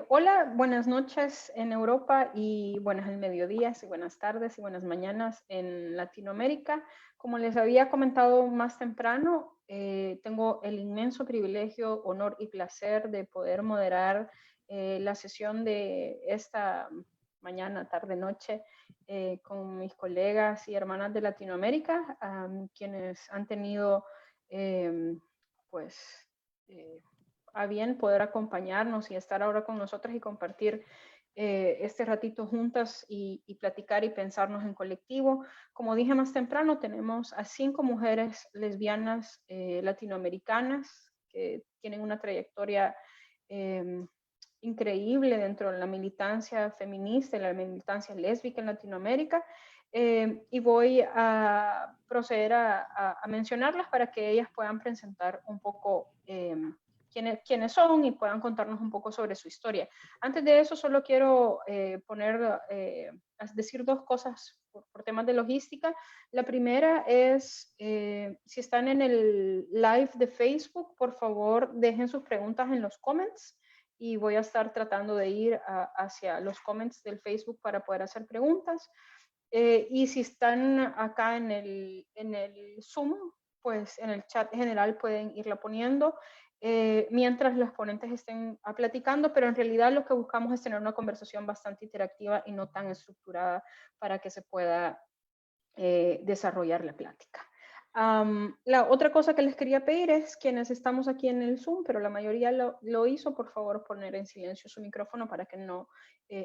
Hola, buenas noches en Europa y buenas mediodías y buenas tardes y buenas mañanas en Latinoamérica. Como les había comentado más temprano, tengo el inmenso privilegio, honor y placer de poder moderar la sesión de esta mañana, tarde, noche con mis colegas y hermanas de Latinoamérica, quienes han tenido pues a bien poder acompañarnos y estar ahora con nosotras y compartir este ratito juntas y platicar y pensarnos en colectivo. Como dije más temprano, tenemos a 5 mujeres lesbianas latinoamericanas que tienen una trayectoria increíble dentro de la militancia feminista y la militancia lésbica en Latinoamérica. Y voy a proceder a mencionarlas para que ellas puedan presentar un poco quiénes son y puedan contarnos un poco sobre su historia. Antes de eso, solo quiero decir dos cosas por temas de logística. La primera es, si están en el live de Facebook, por favor, dejen sus preguntas en los comments y voy a estar tratando de ir hacia los comments del Facebook para poder hacer preguntas. Y si están acá en el Zoom, pues en el chat general pueden irla poniendo mientras los ponentes estén platicando, pero en realidad lo que buscamos es tener una conversación bastante interactiva y no tan estructurada para que se pueda desarrollar la plática. La otra cosa que les quería pedir es, quienes estamos aquí en el Zoom, pero la mayoría lo hizo, por favor poner en silencio su micrófono para que no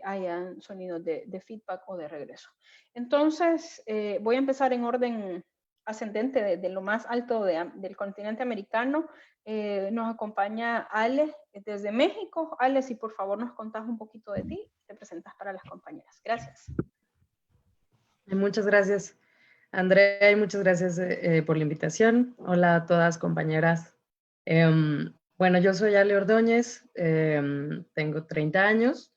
hayan sonidos de feedback o de regreso. Entonces, voy a empezar en orden ascendente de lo más alto del continente americano. Nos acompaña Ale desde México. Ale, si por favor nos contás un poquito de ti, te presentas para las compañeras. Gracias. Muchas gracias, Andrea, y muchas gracias por la invitación. Hola a todas, compañeras. Bueno, yo soy Ale Ordóñez, tengo 30 años,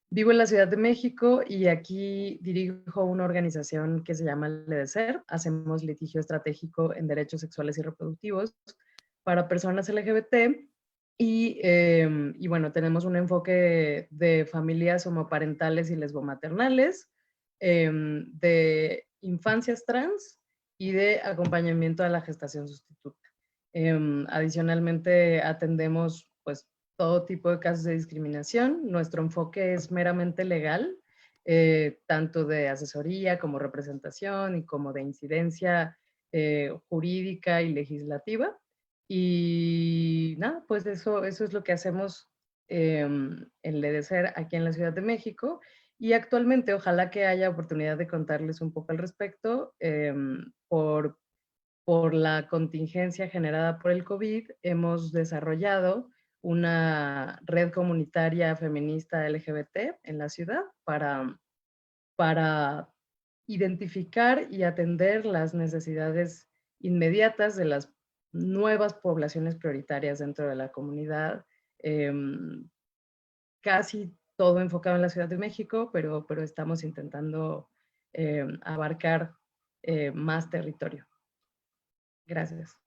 vivo en la Ciudad de México y aquí dirijo una organización que se llama LEDECER. Hacemos litigio estratégico en derechos sexuales y reproductivos para personas LGBT y bueno, tenemos un enfoque de familias homoparentales y lesbomaternales, de infancias trans y de acompañamiento a la gestación sustituta. Adicionalmente atendemos pues todo tipo de casos de discriminación. Nuestro enfoque es meramente legal, tanto de asesoría como representación y como de incidencia jurídica y legislativa. Y nada, pues eso es lo que hacemos en LEDECER aquí en la Ciudad de México. Y actualmente, ojalá que haya oportunidad de contarles un poco al respecto. Por la contingencia generada por el COVID, hemos desarrollado una red comunitaria feminista LGBT en la ciudad para identificar y atender las necesidades inmediatas de las nuevas poblaciones prioritarias dentro de la comunidad. Casi todo enfocado en la Ciudad de México, pero estamos intentando abarcar más territorio. Gracias.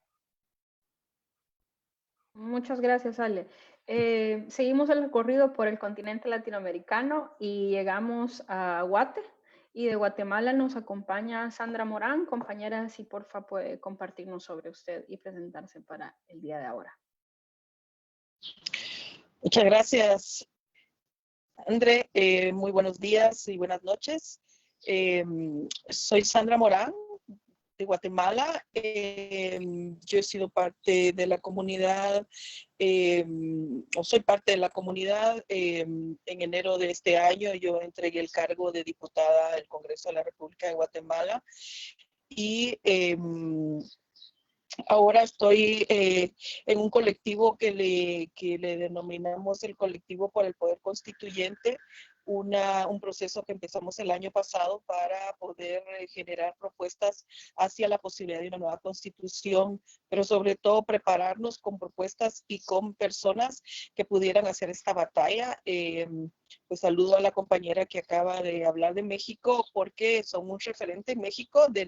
Muchas gracias, Ale. Seguimos el recorrido por el continente latinoamericano y llegamos a Guate. Y de Guatemala nos acompaña Sandra Morán. Compañera, si porfa puede compartirnos sobre usted y presentarse para el día de ahora. Muchas gracias, André. Muy buenos días y buenas noches. Soy Sandra Morán, de Guatemala. Yo he sido parte de la comunidad, o soy parte de la comunidad. En enero de este año yo entregué el cargo de diputada del Congreso de la República de Guatemala y ahora estoy en un colectivo que le denominamos el Colectivo por el Poder Constituyente, un proceso que empezamos el año pasado para poder generar propuestas hacia la posibilidad de una nueva constitución, pero sobre todo prepararnos con propuestas y con personas que pudieran hacer esta batalla. Pues saludo a la compañera que acaba de hablar de México, porque son un referente en México de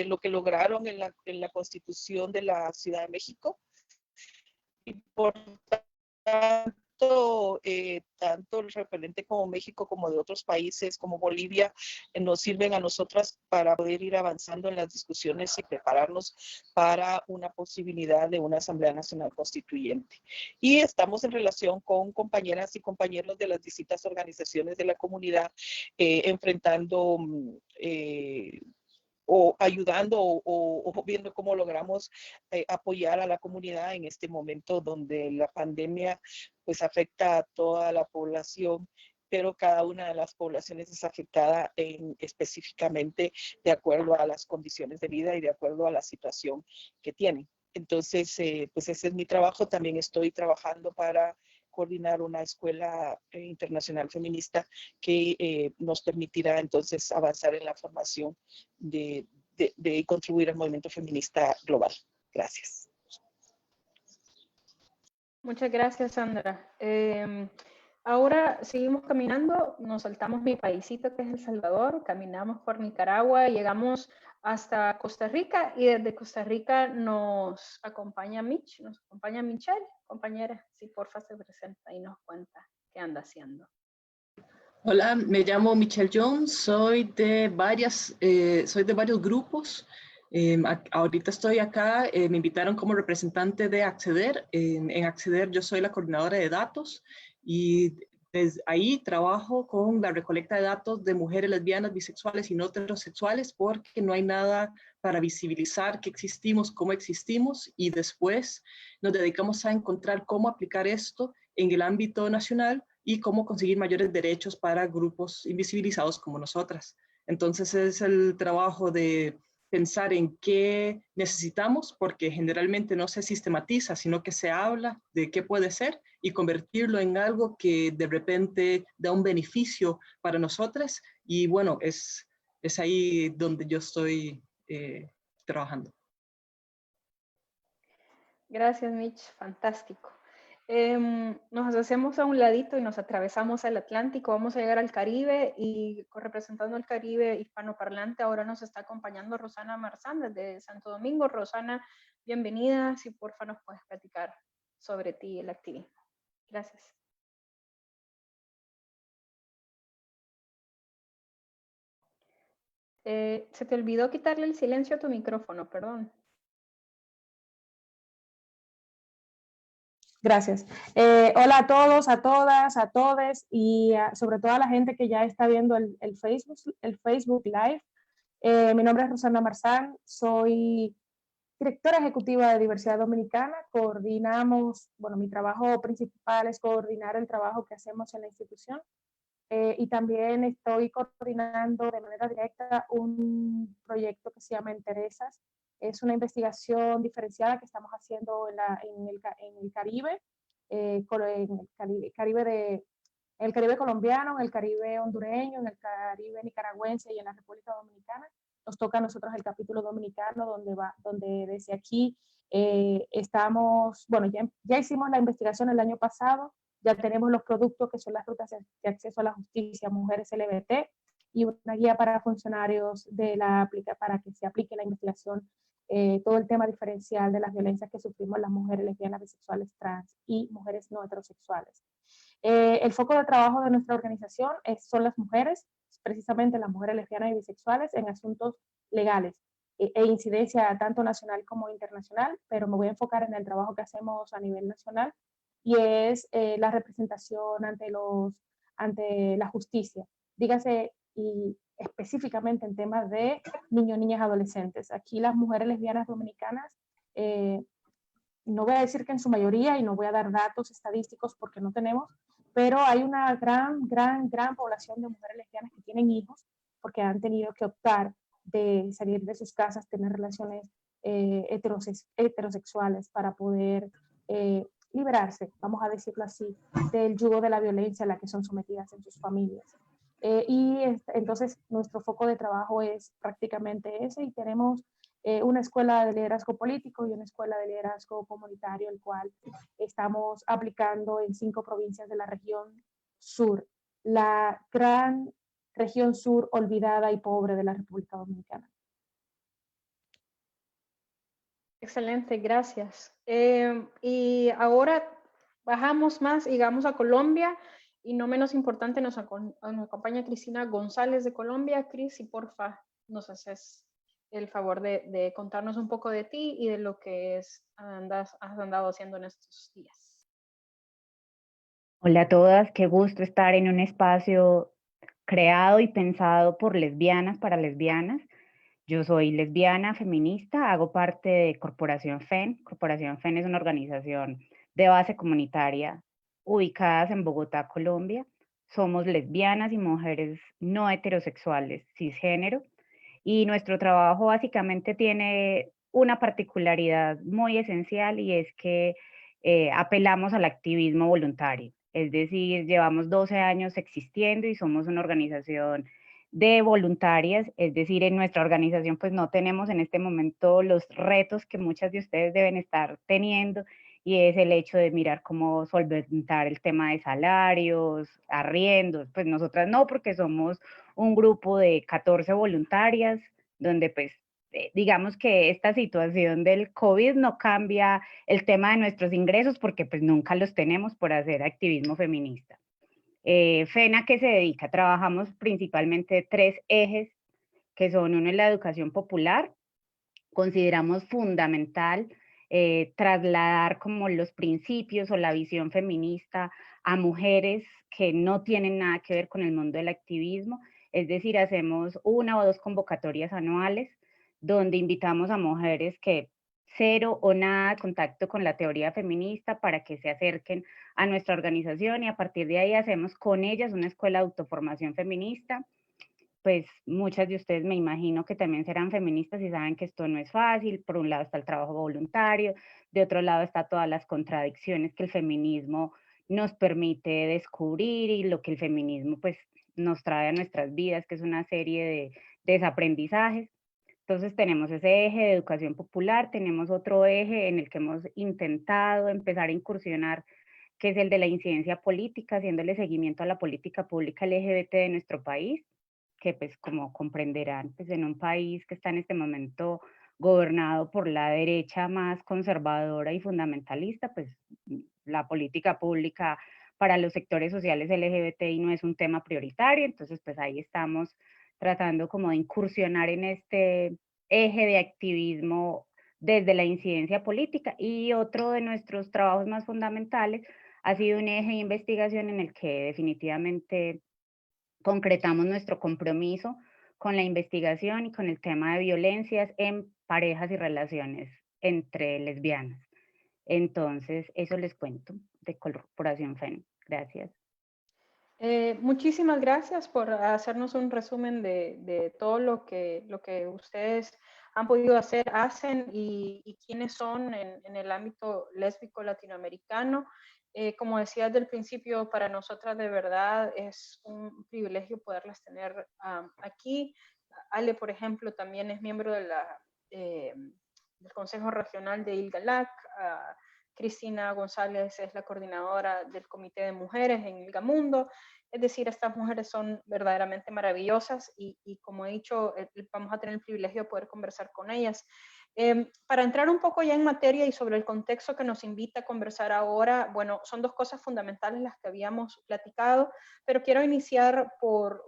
lo que lograron en la Constitución de la Ciudad de México. Y por tanto, esto, tanto el referente como México, como de otros países, como Bolivia, nos sirven a nosotras para poder ir avanzando en las discusiones y prepararnos para una posibilidad de una Asamblea Nacional Constituyente. Y estamos en relación con compañeras y compañeros de las distintas organizaciones de la comunidad, enfrentando o ayudando o viendo cómo logramos apoyar a la comunidad en este momento donde la pandemia pues afecta a toda la población, pero cada una de las poblaciones es afectada específicamente de acuerdo a las condiciones de vida y de acuerdo a la situación que tienen. Entonces, pues ese es mi trabajo. También estoy trabajando para coordinar una escuela internacional feminista que nos permitirá entonces avanzar en la formación de contribuir al movimiento feminista global. Gracias. Muchas gracias, Sandra. Ahora seguimos caminando, nos saltamos mi paisito que es El Salvador, caminamos por Nicaragua, llegamos hasta Costa Rica y desde Costa Rica nos acompaña Mitch, nos acompaña Michelle. Compañera, si porfa se presenta y nos cuenta qué anda haciendo. Hola, me llamo Michelle Jones, soy de varios grupos. Ahorita estoy acá, me invitaron como representante de Acceder. En Acceder yo soy la coordinadora de datos y desde ahí trabajo con la recolecta de datos de mujeres lesbianas, bisexuales y no heterosexuales porque no hay nada para visibilizar que existimos, cómo existimos y después nos dedicamos a encontrar cómo aplicar esto en el ámbito nacional y cómo conseguir mayores derechos para grupos invisibilizados como nosotras. Entonces es el trabajo de pensar en qué necesitamos, porque generalmente no se sistematiza, sino que se habla de qué puede ser y convertirlo en algo que de repente da un beneficio para nosotras. Y bueno, es ahí donde yo estoy trabajando. Gracias, Mitch, fantástico. Nos hacemos a un ladito y nos atravesamos el Atlántico, vamos a llegar al Caribe y representando al Caribe hispanoparlante ahora nos está acompañando Rosana Marzán desde Santo Domingo. Rosana, bienvenida, si porfa nos puedes platicar sobre ti y el activismo. Gracias. Se te olvidó quitarle el silencio a tu micrófono, perdón. Gracias. Hola a todos, a todas, a todes y sobre todo a la gente que ya está viendo el Facebook Live. Mi nombre es Rosana Marzán, soy directora ejecutiva de Diversidad Dominicana. Coordinamos, bueno, mi trabajo principal es coordinar el trabajo que hacemos en la institución y también estoy coordinando de manera directa un proyecto que se llama Interesas. Es una investigación diferenciada que estamos haciendo en el Caribe, en el Caribe colombiano, en el Caribe hondureño, en el Caribe nicaragüense y en la República Dominicana. Nos toca a nosotros el capítulo dominicano, donde desde aquí estamos, bueno, ya hicimos la investigación el año pasado, ya tenemos los productos que son las rutas de acceso a la justicia, mujeres LGBT, y una guía para funcionarios para que se aplique la investigación, todo el tema diferencial de las violencias que sufrimos las mujeres lesbianas, bisexuales, trans y mujeres no heterosexuales. El foco de trabajo de nuestra organización son las mujeres, precisamente las mujeres lesbianas y bisexuales en asuntos legales e incidencia tanto nacional como internacional, pero me voy a enfocar en el trabajo que hacemos a nivel nacional y es la representación ante la justicia, dígase, y específicamente en temas de niños, niñas, adolescentes. Aquí las mujeres lesbianas dominicanas, no voy a decir que en su mayoría, y no voy a dar datos estadísticos porque no tenemos, pero hay una gran población de mujeres lesbianas que tienen hijos porque han tenido que optar de salir de sus casas, tener relaciones heterosexuales para poder liberarse, vamos a decirlo así, del yugo de la violencia a la que son sometidas en sus familias. Entonces nuestro foco de trabajo es prácticamente ese y tenemos una escuela de liderazgo político y una escuela de liderazgo comunitario, el cual estamos aplicando en 5 provincias de la región sur, la gran región sur olvidada y pobre de la República Dominicana. Excelente, gracias. Y ahora bajamos más y llegamos a Colombia. Y no menos importante, nos acompaña Cristina González de Colombia. Cris, si porfa nos haces el favor de contarnos un poco de ti y de lo que has andado haciendo en estos días. Hola a todas, qué gusto estar en un espacio creado y pensado por lesbianas para lesbianas. Yo soy lesbiana, feminista, hago parte de Corporación FEN. Corporación FEN es una organización de base comunitaria ubicadas en Bogotá, Colombia. Somos lesbianas y mujeres no heterosexuales, cisgénero, y nuestro trabajo básicamente tiene una particularidad muy esencial y es que apelamos al activismo voluntario. Es decir, llevamos 12 años existiendo y somos una organización de voluntarias, es decir, en nuestra organización pues no tenemos en este momento los retos que muchas de ustedes deben estar teniendo, y es el hecho de mirar cómo solventar el tema de salarios, arriendos. Pues nosotras no, porque somos un grupo de 14 voluntarias, donde pues digamos que esta situación del COVID no cambia el tema de nuestros ingresos, porque pues nunca los tenemos por hacer activismo feminista. FEN, ¿a qué se dedica? Trabajamos principalmente 3 ejes, que son: uno es la educación popular. Consideramos fundamental trasladar como los principios o la visión feminista a mujeres que no tienen nada que ver con el mundo del activismo. Es decir, hacemos 1 o 2 convocatorias anuales donde invitamos a mujeres que cero o nada contacto con la teoría feminista para que se acerquen a nuestra organización, y a partir de ahí hacemos con ellas una escuela de autoformación feminista. Pues muchas de ustedes me imagino que también serán feministas y saben que esto no es fácil. Por un lado está el trabajo voluntario, de otro lado está todas las contradicciones que el feminismo nos permite descubrir y lo que el feminismo pues nos trae a nuestras vidas, que es una serie de desaprendizajes. Entonces tenemos ese eje de educación popular, tenemos otro eje en el que hemos intentado empezar a incursionar, que es el de la incidencia política, haciéndole seguimiento a la política pública LGBT de nuestro país, que pues como comprenderán, pues en un país que está en este momento gobernado por la derecha más conservadora y fundamentalista, pues la política pública para los sectores sociales LGBTI no es un tema prioritario. Entonces pues ahí estamos tratando como de incursionar en este eje de activismo desde la incidencia política. Y otro de nuestros trabajos más fundamentales ha sido un eje de investigación en el que definitivamente concretamos nuestro compromiso con la investigación y con el tema de violencias en parejas y relaciones entre lesbianas. Entonces, eso les cuento de Corporación FEN. Gracias. Muchísimas gracias por hacernos un resumen de todo lo que ustedes han podido hacer, hacen y quiénes son en el ámbito lésbico latinoamericano. Como decía desde el principio, para nosotras de verdad es un privilegio poderlas tener aquí. Ale, por ejemplo, también es miembro de del Consejo Regional de ILGALAC. Cristina González es la coordinadora del Comité de Mujeres en ILGAMUNDO. Es decir, estas mujeres son verdaderamente maravillosas y como he dicho, vamos a tener el privilegio de poder conversar con ellas. Para entrar un poco ya en materia y sobre el contexto que nos invita a conversar ahora, bueno, son 2 cosas fundamentales las que habíamos platicado, pero quiero iniciar por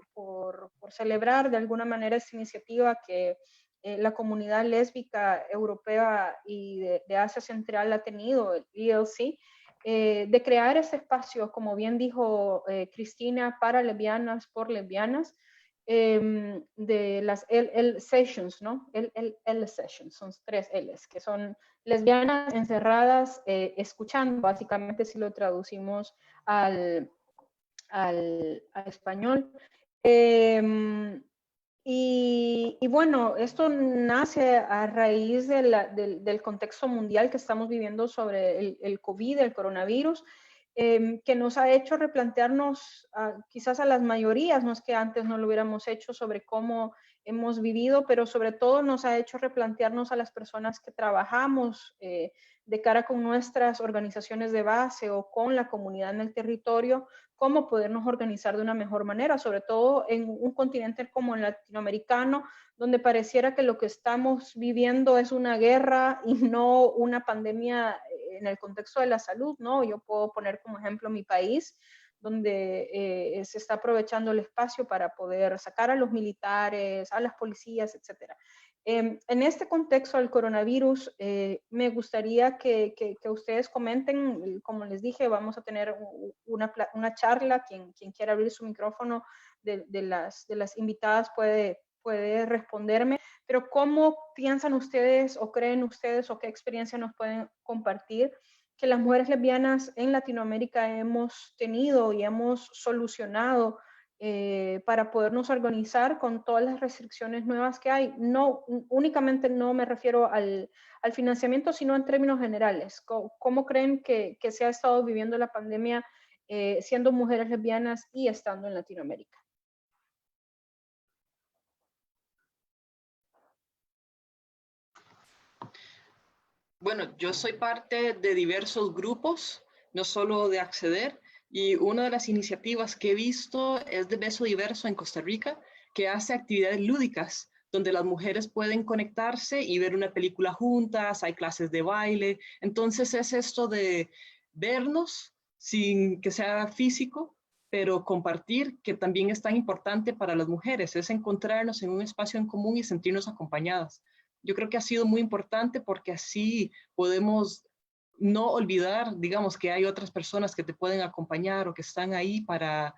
celebrar de alguna manera esta iniciativa que la comunidad lésbica europea y de Asia Central ha tenido, el ELC, de crear ese espacio, como bien dijo Cristina, para lesbianas, por lesbianas, de las L sessions, ¿no? L sessions, son 3 L's, que son lesbianas encerradas escuchando, básicamente si lo traducimos al español. Y bueno, esto nace a raíz del contexto mundial que estamos viviendo sobre el COVID, el coronavirus, que nos ha hecho replantearnos quizás a las mayorías, no es que antes no lo hubiéramos hecho, sobre cómo hemos vivido, pero sobre todo nos ha hecho replantearnos a las personas que trabajamos de cara con nuestras organizaciones de base o con la comunidad en el territorio, cómo podernos organizar de una mejor manera, sobre todo en un continente como el latinoamericano, donde pareciera que lo que estamos viviendo es una guerra y no una pandemia en el contexto de la salud, ¿no? Yo puedo poner como ejemplo mi país, donde se está aprovechando el espacio para poder sacar a los militares, a las policías, etcétera. En este contexto del coronavirus, me gustaría que ustedes comenten, como les dije, vamos a tener una charla, quien quiera abrir su micrófono de las invitadas puede responderme, pero ¿cómo piensan ustedes o creen ustedes o qué experiencia nos pueden compartir que las mujeres lesbianas en Latinoamérica hemos tenido y hemos solucionado para podernos organizar con todas las restricciones nuevas que hay? No, únicamente no me refiero al financiamiento, sino en términos generales. ¿Cómo creen que se ha estado viviendo la pandemia siendo mujeres lesbianas y estando en Latinoamérica? Bueno, yo soy parte de diversos grupos, no solo de Acceder, y una de las iniciativas que he visto es de Beso Diverso en Costa Rica, que hace actividades lúdicas, donde las mujeres pueden conectarse y ver una película juntas, hay clases de baile. Entonces es esto de vernos sin que sea físico, pero compartir, que también es tan importante para las mujeres, es encontrarnos en un espacio en común y sentirnos acompañadas. Yo creo que ha sido muy importante porque así podemos no olvidar, digamos, que hay otras personas que te pueden acompañar o que están ahí para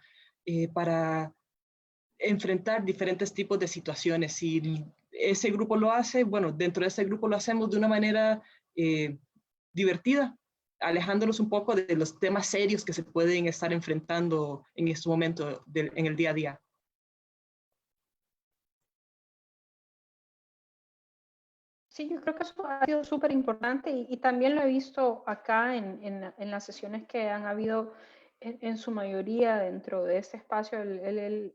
enfrentar diferentes tipos de situaciones. Si ese grupo lo hace, bueno, dentro de ese grupo lo hacemos de una manera divertida, alejándonos un poco de los temas serios que se pueden estar enfrentando en este momento en el día a día. Sí, yo creo que eso ha sido súper importante y también lo he visto acá en las sesiones que han habido en su mayoría dentro de este espacio, el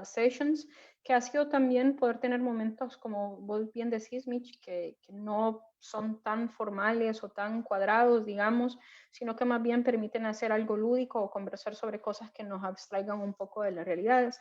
Sessions, que ha sido también poder tener momentos, como vos bien decís, Mitch, que no son tan formales o tan cuadrados, digamos, sino que más bien permiten hacer algo lúdico o conversar sobre cosas que nos abstraigan un poco de las realidades.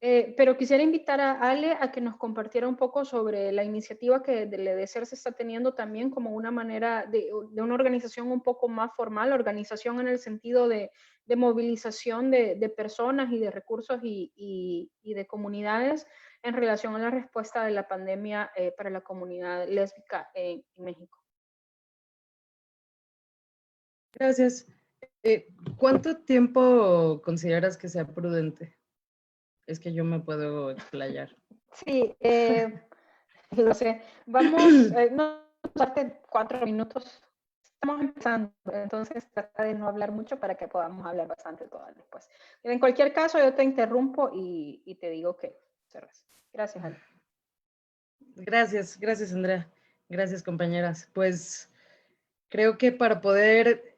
Pero quisiera invitar a Ale a que nos compartiera un poco sobre la iniciativa que el EDESER se está teniendo también como una manera de una organización un poco más formal, organización en el sentido de movilización de personas y de recursos y de comunidades en relación a la respuesta de la pandemia para la comunidad lésbica en México. Gracias. ¿Cuánto tiempo consideras que sea prudente? Es que yo me puedo explayar. Sí, lo sé. Vamos, no, 4 minutos. Estamos empezando, entonces trata de no hablar mucho para que podamos hablar bastante todas después. En cualquier caso, yo te interrumpo y te digo que cerras. Gracias, Ale. Gracias, Andrea. Gracias, compañeras. Pues creo que para poder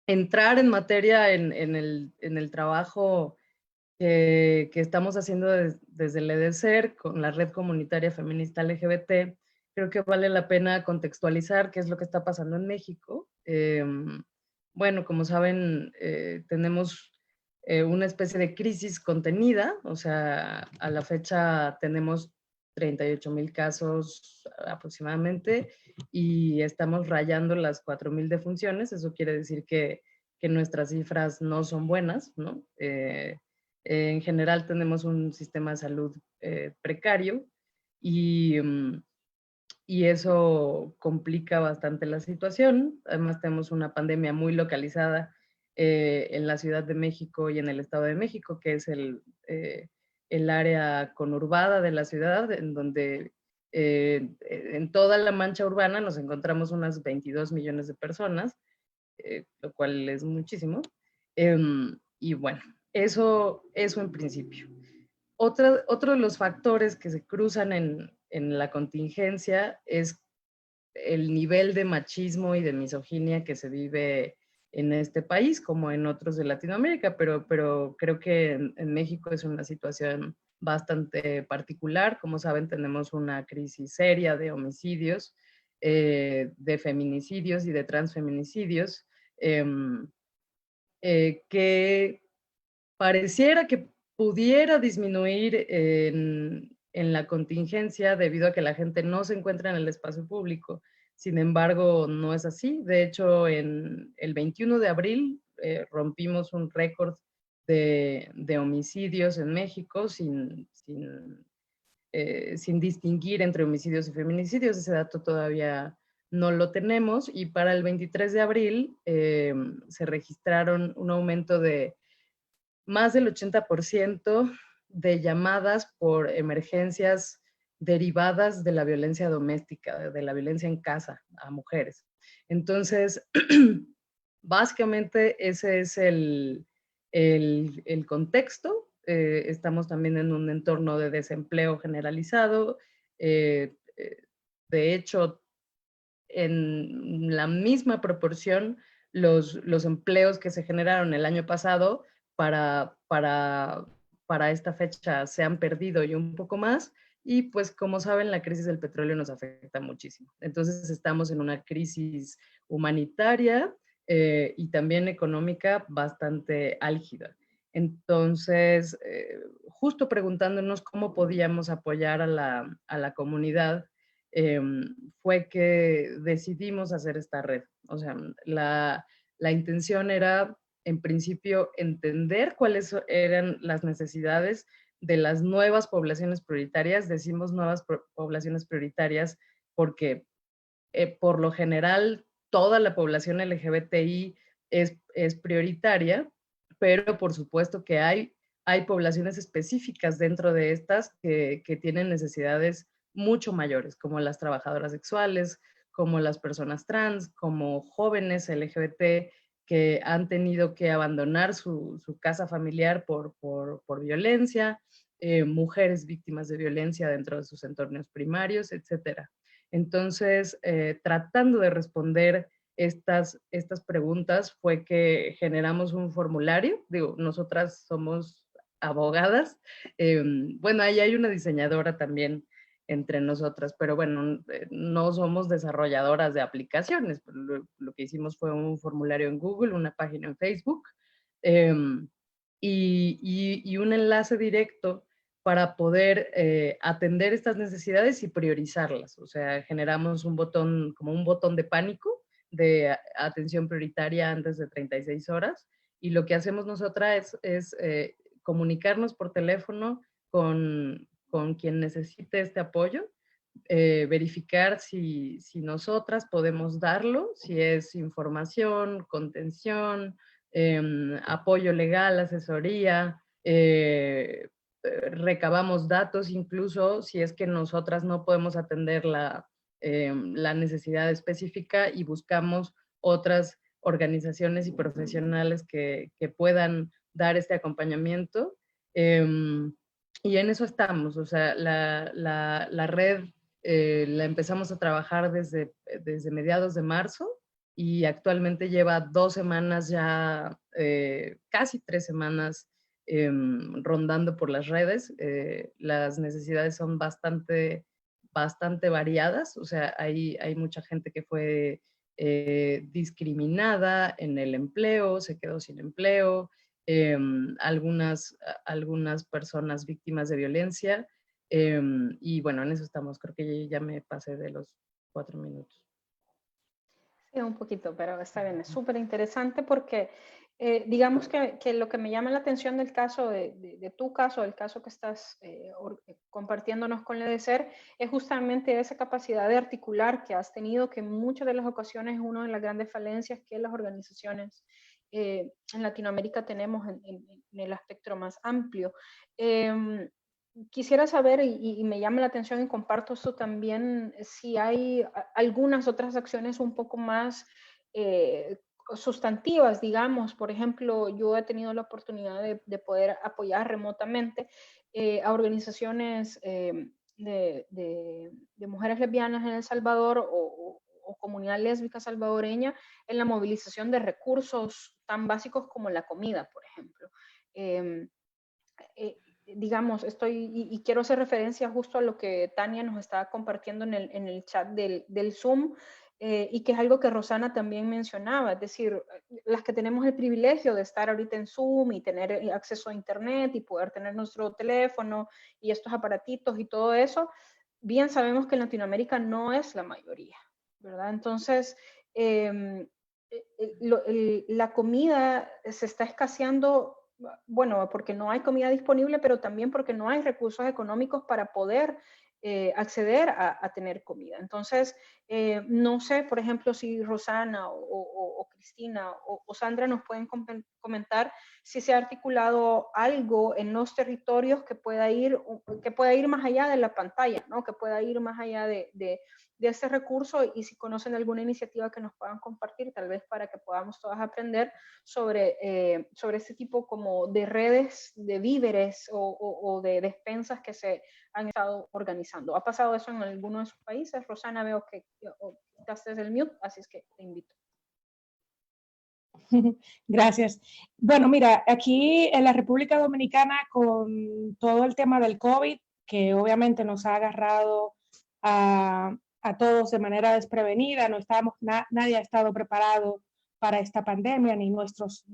entrar en materia en el trabajo que estamos haciendo desde el EDESER con la Red Comunitaria Feminista LGBT, creo que vale la pena contextualizar qué es lo que está pasando en México. Bueno, como saben, tenemos una especie de crisis contenida, o sea, a la fecha tenemos 38,000 casos aproximadamente y estamos rayando las 4,000 defunciones. Eso quiere decir que nuestras cifras no son buenas, ¿no? En general tenemos un sistema de salud precario y eso complica bastante la situación. Además tenemos una pandemia muy localizada en la Ciudad de México y en el Estado de México, que es el área conurbada de la ciudad, en donde en toda la mancha urbana nos encontramos unas 22 millones de personas, lo cual es muchísimo. Y bueno, eso en principio. Otro de los factores que se cruzan en la contingencia es el nivel de machismo y de misoginia que se vive en este país, como en otros de Latinoamérica, pero creo que en México es una situación bastante particular. Como saben, tenemos una crisis seria de homicidios, de feminicidios y de transfeminicidios, que pareciera que pudiera disminuir en la contingencia debido a que la gente no se encuentra en el espacio público. Sin embargo, no es así. De hecho, en el 21 de abril rompimos un récord de homicidios en México sin distinguir entre homicidios y feminicidios. Ese dato todavía no lo tenemos, y para el 23 de abril se registraron un aumento de más del 80% de llamadas por emergencias derivadas de la violencia doméstica, de la violencia en casa a mujeres. Entonces, básicamente ese es el contexto. Estamos también en un entorno de desempleo generalizado. De hecho, en la misma proporción, los empleos que se generaron el año pasado para esta fecha se han perdido y un poco más. Y pues como saben, la crisis del petróleo nos afecta muchísimo. Entonces estamos en una crisis humanitaria y también económica bastante álgida. Entonces, justo preguntándonos cómo podíamos apoyar a la comunidad, fue que decidimos hacer esta red. O sea, la intención era, en principio, entender cuáles eran las necesidades de las nuevas poblaciones prioritarias. Decimos nuevas poblaciones prioritarias porque por lo general toda la población LGBTI es prioritaria, pero por supuesto que hay poblaciones específicas dentro de estas que tienen necesidades mucho mayores, como las trabajadoras sexuales, como las personas trans, como jóvenes LGBT que han tenido que abandonar su casa familiar por violencia, mujeres víctimas de violencia dentro de sus entornos primarios, etcétera. Entonces, tratando de responder estas preguntas fue que generamos un formulario. Digo, nosotras somos abogadas. Bueno, ahí hay una diseñadora también entre nosotras, pero bueno, no somos desarrolladoras de aplicaciones. Lo que hicimos fue un formulario en Google, una página en Facebook y un enlace directo para poder atender estas necesidades y priorizarlas. O sea, generamos un botón, como un botón de pánico de atención prioritaria antes de 36 horas. Y lo que hacemos nosotras es comunicarnos por teléfono con quien necesite este apoyo, verificar si nosotras podemos darlo, si es información, contención, apoyo legal, asesoría, recabamos datos incluso si es que nosotras no podemos atender la necesidad específica, y buscamos otras organizaciones y profesionales que puedan dar este acompañamiento. Y en eso estamos. O sea, la red la empezamos a trabajar desde mediados de marzo, y actualmente lleva 2 semanas ya, casi 3 semanas rondando por las redes. Las necesidades son bastante variadas. O sea, hay mucha gente que fue discriminada en el empleo, se quedó sin empleo, algunas personas víctimas de violencia, y bueno, en eso estamos. Creo que ya me pasé de los 4 minutos. Sí, un poquito, pero está bien, es súper interesante porque digamos que lo que me llama la atención del caso, de tu caso, el caso que estás compartiéndonos con LEDECER, es justamente esa capacidad de articular que has tenido, que en muchas de las ocasiones es una de las grandes falencias que las organizaciones en Latinoamérica tenemos en el aspecto más amplio. Quisiera saber, y me llama la atención y comparto esto también, si hay algunas otras acciones un poco más sustantivas, digamos. Por ejemplo, yo he tenido la oportunidad de poder apoyar remotamente a organizaciones de mujeres lesbianas en El Salvador o comunidad lésbica salvadoreña en la movilización de recursos tan básicos como la comida, por ejemplo. Digamos, y quiero hacer referencia justo a lo que Tania nos estaba compartiendo en el chat del Zoom, y que es algo que Rosana también mencionaba, es decir, las que tenemos el privilegio de estar ahorita en Zoom y tener acceso a internet y poder tener nuestro teléfono y estos aparatitos y todo eso, bien sabemos que en Latinoamérica no es la mayoría. ¿verdad? Entonces, la comida se está escaseando, bueno, porque no hay comida disponible, pero también porque no hay recursos económicos para poder acceder a tener comida. Entonces, no sé, por ejemplo, si Rosana o Cristina o Sandra nos pueden comentar si se ha articulado algo en los territorios que pueda ir más allá de la pantalla, ¿no? Que pueda ir más allá de este recurso, y si conocen alguna iniciativa que nos puedan compartir, tal vez para que podamos todas aprender sobre este tipo como de redes de víveres o de despensas que se han estado organizando. ¿Ha pasado eso en alguno de sus países? Rosana, veo que quitaste el mute, así es que te invito. Gracias. Bueno, mira, aquí en la República Dominicana, con todo el tema del COVID, que obviamente nos ha agarrado a todos de manera desprevenida, no estábamos, nadie ha estado preparado para esta pandemia, ni nuestros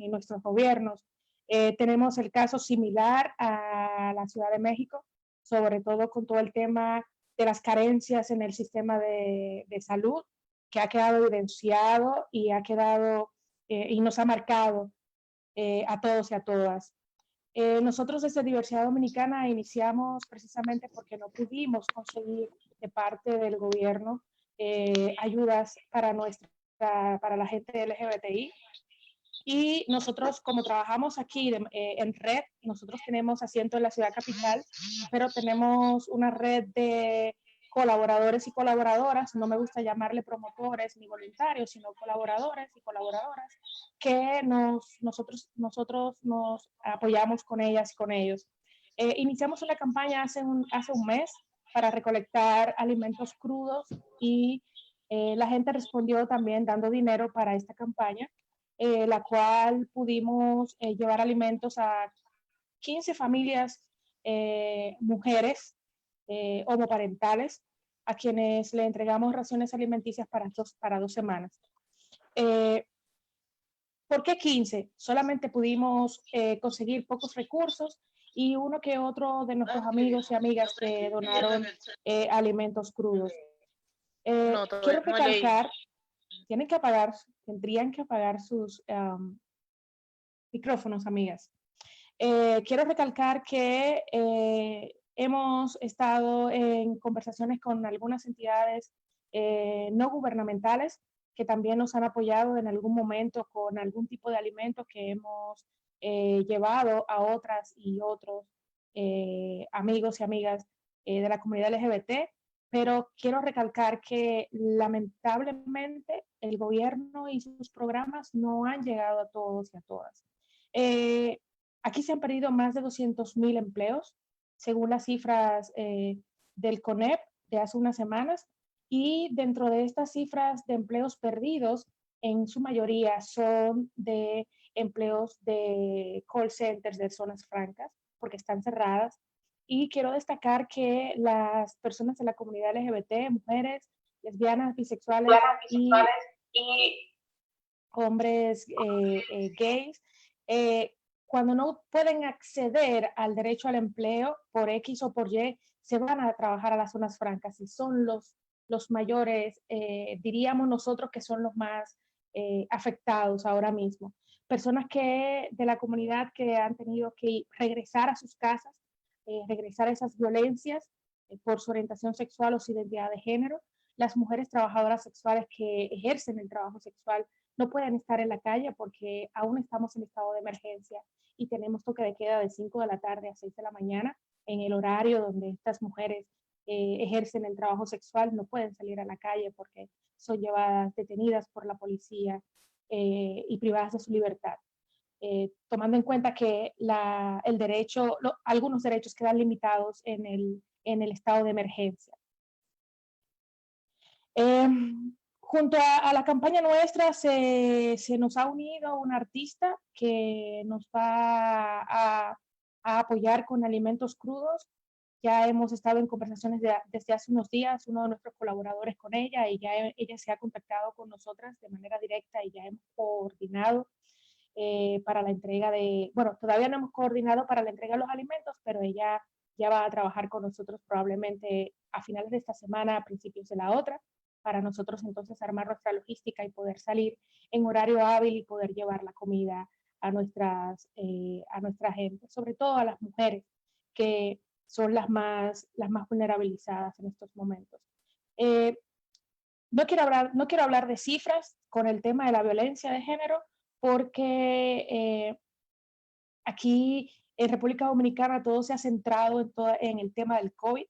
gobiernos. Tenemos el caso similar a la Ciudad de México, sobre todo con todo el tema de las carencias en el sistema de salud, que ha quedado evidenciado y ha quedado y nos ha marcado a todos y a todas. Nosotros desde Diversidad Dominicana iniciamos precisamente porque no pudimos conseguir de parte del gobierno ayudas para la gente LGBTI. Y nosotros, como trabajamos aquí en red, nosotros tenemos asiento en la ciudad capital, pero tenemos una red de colaboradores y colaboradoras, no me gusta llamarle promotores ni voluntarios, sino colaboradores y colaboradoras, que nosotros nos apoyamos con ellas y con ellos. Iniciamos una campaña hace un mes para recolectar alimentos crudos y la gente respondió también dando dinero para esta campaña. La cual pudimos llevar alimentos a 15 familias, mujeres homoparentales, a quienes le entregamos raciones alimenticias para 2 semanas. ¿Por qué 15? Solamente pudimos conseguir pocos recursos y uno que otro de nuestros amigos y amigas que donaron alimentos crudos. Quiero recalcar, tendrían que apagar sus micrófonos, amigas. Quiero recalcar que hemos estado en conversaciones con algunas entidades no gubernamentales que también nos han apoyado en algún momento con algún tipo de alimentos que hemos llevado a otras y otros amigos y amigas de la comunidad LGBT. Pero quiero recalcar que lamentablemente el gobierno y sus programas no han llegado a todos y a todas. Aquí se han perdido más de 200,000 empleos, según las cifras del CONEP de hace unas semanas, y dentro de estas cifras de empleos perdidos, en su mayoría son de empleos de call centers de zonas francas, porque están cerradas. Y quiero destacar que las personas de la comunidad LGBT, mujeres, lesbianas, bisexuales y hombres gays, cuando no pueden acceder al derecho al empleo por X o por Y, se van a trabajar a las zonas francas y son los mayores, diríamos nosotros que son los más afectados ahora mismo. Personas de la comunidad que han tenido que regresar a sus casas, regresar a esas violencias por su orientación sexual o su identidad de género. Las mujeres trabajadoras sexuales que ejercen el trabajo sexual no pueden estar en la calle porque aún estamos en estado de emergencia y tenemos toque de queda de 5 de la tarde a 6 de la mañana en el horario donde estas mujeres ejercen el trabajo sexual. No pueden salir a la calle porque son llevadas detenidas por la policía y privadas de su libertad. Tomando en cuenta que algunos derechos quedan limitados en el estado de emergencia. Junto a la campaña nuestra se nos ha unido un artista que nos va a apoyar con alimentos crudos. Ya hemos estado en conversaciones desde hace unos días, uno de nuestros colaboradores con ella, y ya ella se ha contactado con nosotras de manera directa y ya hemos coordinado para la entrega todavía no hemos coordinado para la entrega de los alimentos, pero ella ya va a trabajar con nosotros probablemente a finales de esta semana, a principios de la otra, para nosotros entonces armar nuestra logística y poder salir en horario hábil y poder llevar la comida a nuestra gente, sobre todo a las mujeres, que son las más vulnerabilizadas en estos momentos. No quiero hablar de cifras con el tema de la violencia de género, porque aquí en República Dominicana todo se ha centrado en el tema del COVID.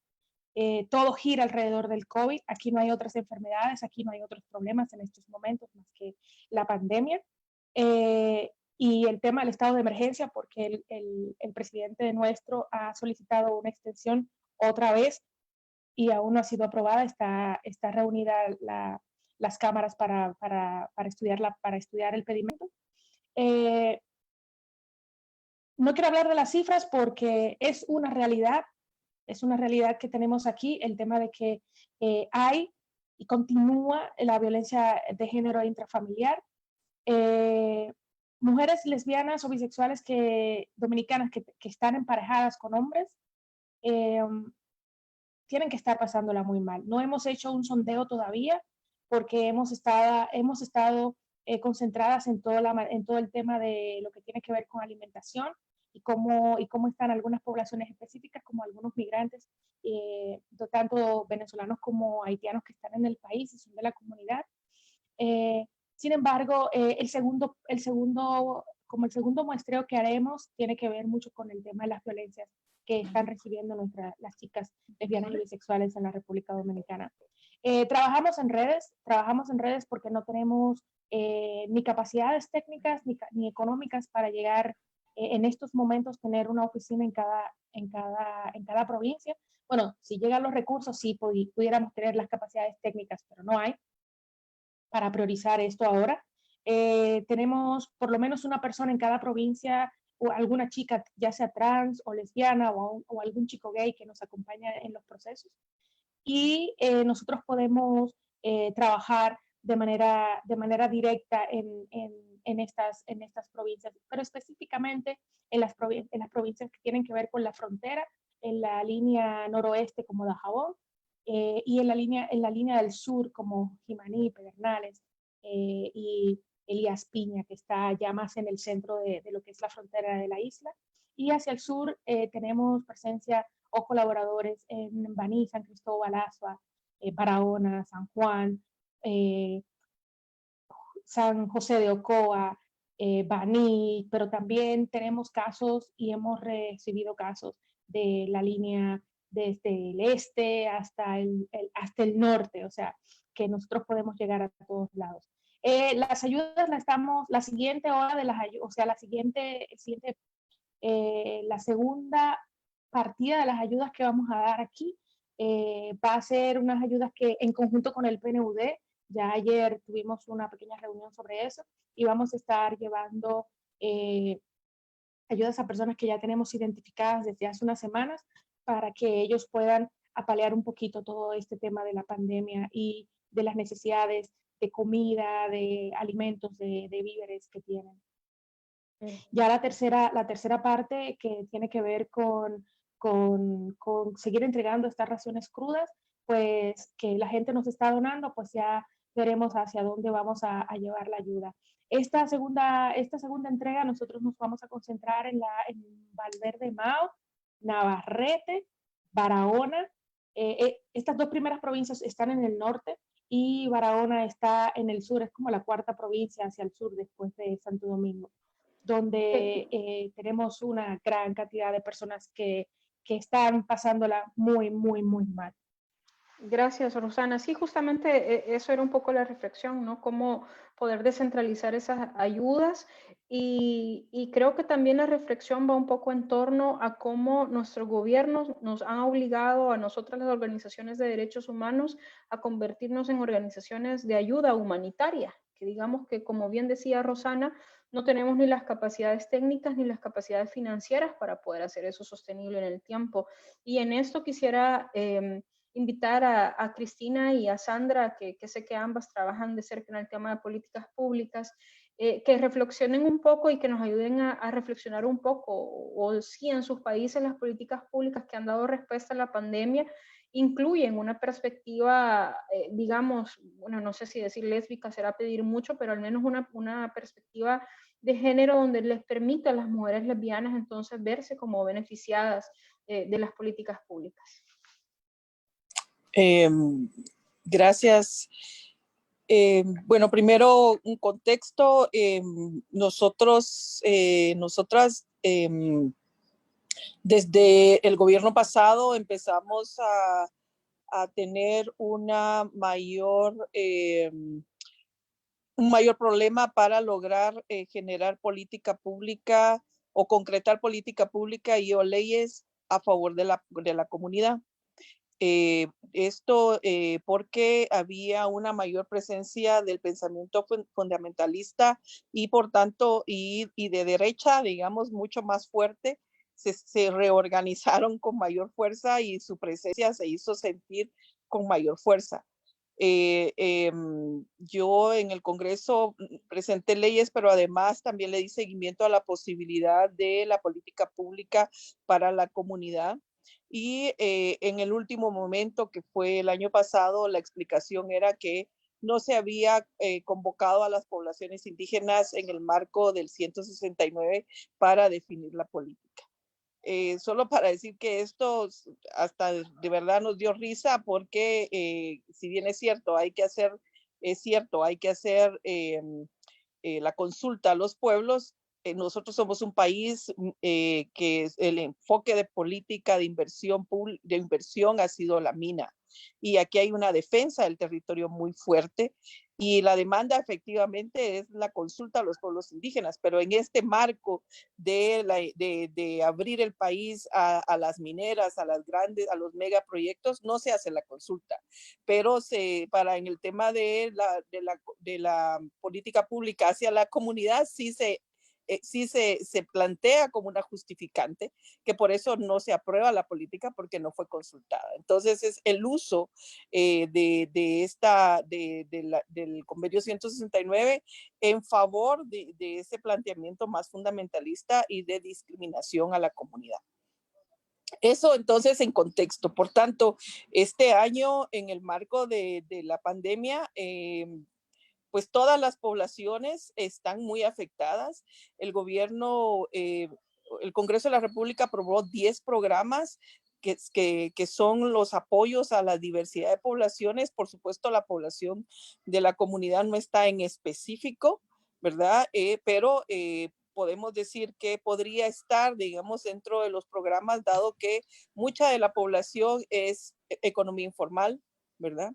Todo gira alrededor del COVID. Aquí no hay otras enfermedades, aquí no hay otros problemas en estos momentos más que la pandemia. Y el tema del estado de emergencia, porque el presidente nuestro ha solicitado una extensión otra vez y aún no ha sido aprobada. Está reunida las cámaras para estudiar el pedimento. No quiero hablar de las cifras porque es una realidad que tenemos aquí, el tema de que hay y continúa la violencia de género intrafamiliar. Mujeres lesbianas o bisexuales dominicanas que están emparejadas con hombres tienen que estar pasándola muy mal. No hemos hecho un sondeo todavía porque hemos estado concentradas en todo el tema de lo que tiene que ver con alimentación y cómo están algunas poblaciones específicas, como algunos migrantes, tanto venezolanos como haitianos que están en el país y son de la comunidad. Sin embargo, el segundo muestreo que haremos tiene que ver mucho con el tema de las violencias que están recibiendo las chicas lesbianas y bisexuales en la República Dominicana. Trabajamos en redes porque no tenemos ni capacidades técnicas ni económicas para llegar en estos momentos tener una oficina en cada provincia. Bueno, si llegan los recursos, sí pudiéramos tener las capacidades técnicas, pero no hay para priorizar esto ahora. Tenemos por lo menos una persona en cada provincia, o alguna chica, ya sea trans o lesbiana, o algún chico gay que nos acompaña en los procesos. Y nosotros podemos trabajar de manera directa en estas provincias, pero específicamente en las provincias que tienen que ver con la frontera, en la línea noroeste como Dajabón, y en la línea del sur como Jimaní, Pedernales y Elías Piña, que está ya más en el centro de lo que es la frontera de la isla. Y hacia el sur tenemos presencia o colaboradores en Baní, San Cristóbal, Azua, Barahona, San Juan, San José de Ocoa, Baní, pero también tenemos casos y hemos recibido casos de la línea desde el este hasta el norte, o sea, que nosotros podemos llegar a todos lados. Las ayudas la siguiente hora de las ayudas, o sea, la segunda partida de las ayudas que vamos a dar aquí va a ser unas ayudas que en conjunto con el PNUD, ya ayer tuvimos una pequeña reunión sobre eso y vamos a estar llevando ayudas a personas que ya tenemos identificadas desde hace unas semanas para que ellos puedan apalear un poquito todo este tema de la pandemia y de las necesidades de comida, de alimentos, de víveres que tienen. Ya la tercera parte que tiene que ver con seguir entregando estas raciones crudas, pues que la gente nos está donando, pues ya veremos hacia dónde vamos a llevar la ayuda. Esta segunda entrega nosotros nos vamos a concentrar en Valverde Mao, Navarrete, Barahona. Estas dos primeras provincias están en el norte y Barahona está en el sur, es como la cuarta provincia hacia el sur después de Santo Domingo, donde tenemos una gran cantidad de personas que están pasándola muy, muy, muy mal. Gracias, Rosana. Sí, justamente eso era un poco la reflexión, ¿no? Cómo poder descentralizar esas ayudas y creo que también la reflexión va un poco en torno a cómo nuestros gobiernos nos han obligado a nosotras las organizaciones de derechos humanos a convertirnos en organizaciones de ayuda humanitaria, que digamos que, como bien decía Rosana, no tenemos ni las capacidades técnicas ni las capacidades financieras para poder hacer eso sostenible en el tiempo. Y en esto quisiera invitar a Cristina y a Sandra, que sé que ambas trabajan de cerca en el tema de políticas públicas, que reflexionen un poco y que nos ayuden a reflexionar un poco, o si en sus países las políticas públicas que han dado respuesta a la pandemia incluyen una perspectiva, digamos, bueno, no sé si decir lésbica será pedir mucho, pero al menos una perspectiva de género donde les permita a las mujeres lesbianas entonces verse como beneficiadas de las políticas públicas. Gracias. Bueno, primero un contexto. Nosotras, desde el gobierno pasado empezamos a tener un mayor problema para lograr generar política pública o concretar política pública y o leyes a favor de la comunidad. Esto porque había una mayor presencia del pensamiento fundamentalista y por tanto y de derecha, digamos, mucho más fuerte. Se reorganizaron con mayor fuerza y su presencia se hizo sentir con mayor fuerza. Yo en el Congreso presenté leyes, pero además también le di seguimiento a la posibilidad de la política pública para la comunidad. Y en el último momento, que fue el año pasado, la explicación era que no se había convocado a las poblaciones indígenas en el marco del 169 para definir la política. Solo para decir que esto hasta de verdad nos dio risa porque si bien es cierto, hay que hacer la consulta a los pueblos. Nosotros somos un país que el enfoque de política de inversión ha sido la mina. Y aquí hay una defensa del territorio muy fuerte y la demanda efectivamente es la consulta a los pueblos indígenas, pero en este marco de abrir el país a las mineras, a los megaproyectos, no se hace la consulta, pero en el tema de la política pública hacia la comunidad sí se plantea como una justificante, que por eso no se aprueba la política porque no fue consultada. Entonces es el uso del convenio 169 en favor de ese planteamiento más fundamentalista y de discriminación a la comunidad. Eso entonces en contexto. Por tanto, este año en el marco de la pandemia, pues todas las poblaciones están muy afectadas. El Congreso de la República aprobó 10 programas que son los apoyos a la diversidad de poblaciones. Por supuesto, la población de la comunidad no está en específico, ¿verdad? Pero podemos decir que podría estar, digamos, dentro de los programas, dado que mucha de la población es economía informal, ¿verdad?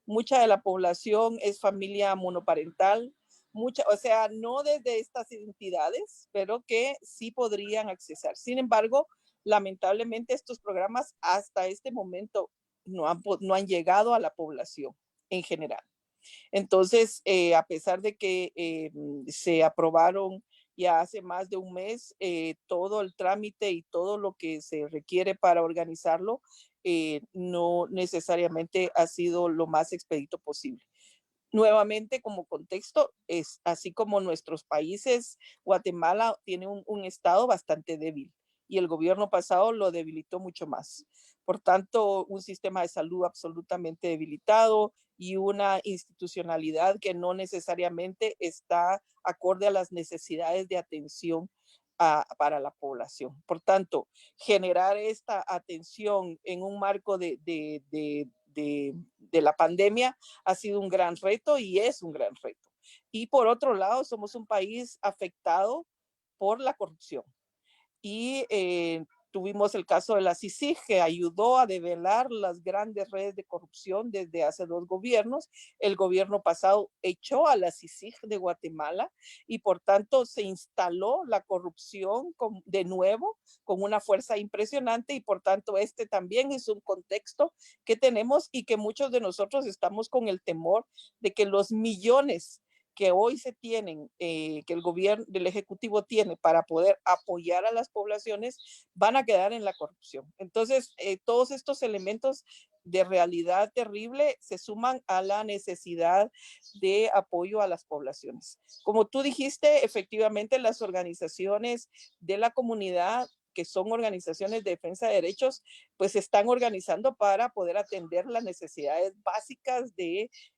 Mucha de la población es familia monoparental, o sea, no desde estas entidades, pero que sí podrían accesar. Sin embargo, lamentablemente estos programas hasta este momento no han llegado a la población en general. Entonces, a pesar de que se aprobaron ya hace más de un mes todo el trámite y todo lo que se requiere para organizarlo, no necesariamente ha sido lo más expedito posible. Nuevamente, como contexto, es así como nuestros países, Guatemala tiene un estado bastante débil y el gobierno pasado lo debilitó mucho más. Por tanto, un sistema de salud absolutamente debilitado y una institucionalidad que no necesariamente está acorde a las necesidades de atención para la población. Por tanto, generar esta atención en un marco de la pandemia ha sido un gran reto y es un gran reto. Y por otro lado, somos un país afectado por la corrupción. Y tuvimos el caso de la CICIG, que ayudó a develar las grandes redes de corrupción desde hace 2 gobiernos. El gobierno pasado echó a la CICIG de Guatemala y por tanto se instaló la corrupción de nuevo con una fuerza impresionante y por tanto este también es un contexto que tenemos y que muchos de nosotros estamos con el temor de que los millones que hoy se tienen, que el gobierno del Ejecutivo tiene para poder apoyar a las poblaciones, van a quedar en la corrupción. Entonces, todos estos elementos de realidad terrible se suman a la necesidad de apoyo a las poblaciones. Como tú dijiste, efectivamente las organizaciones de la comunidad que son organizaciones de defensa de derechos, pues se están organizando para poder atender las necesidades básicas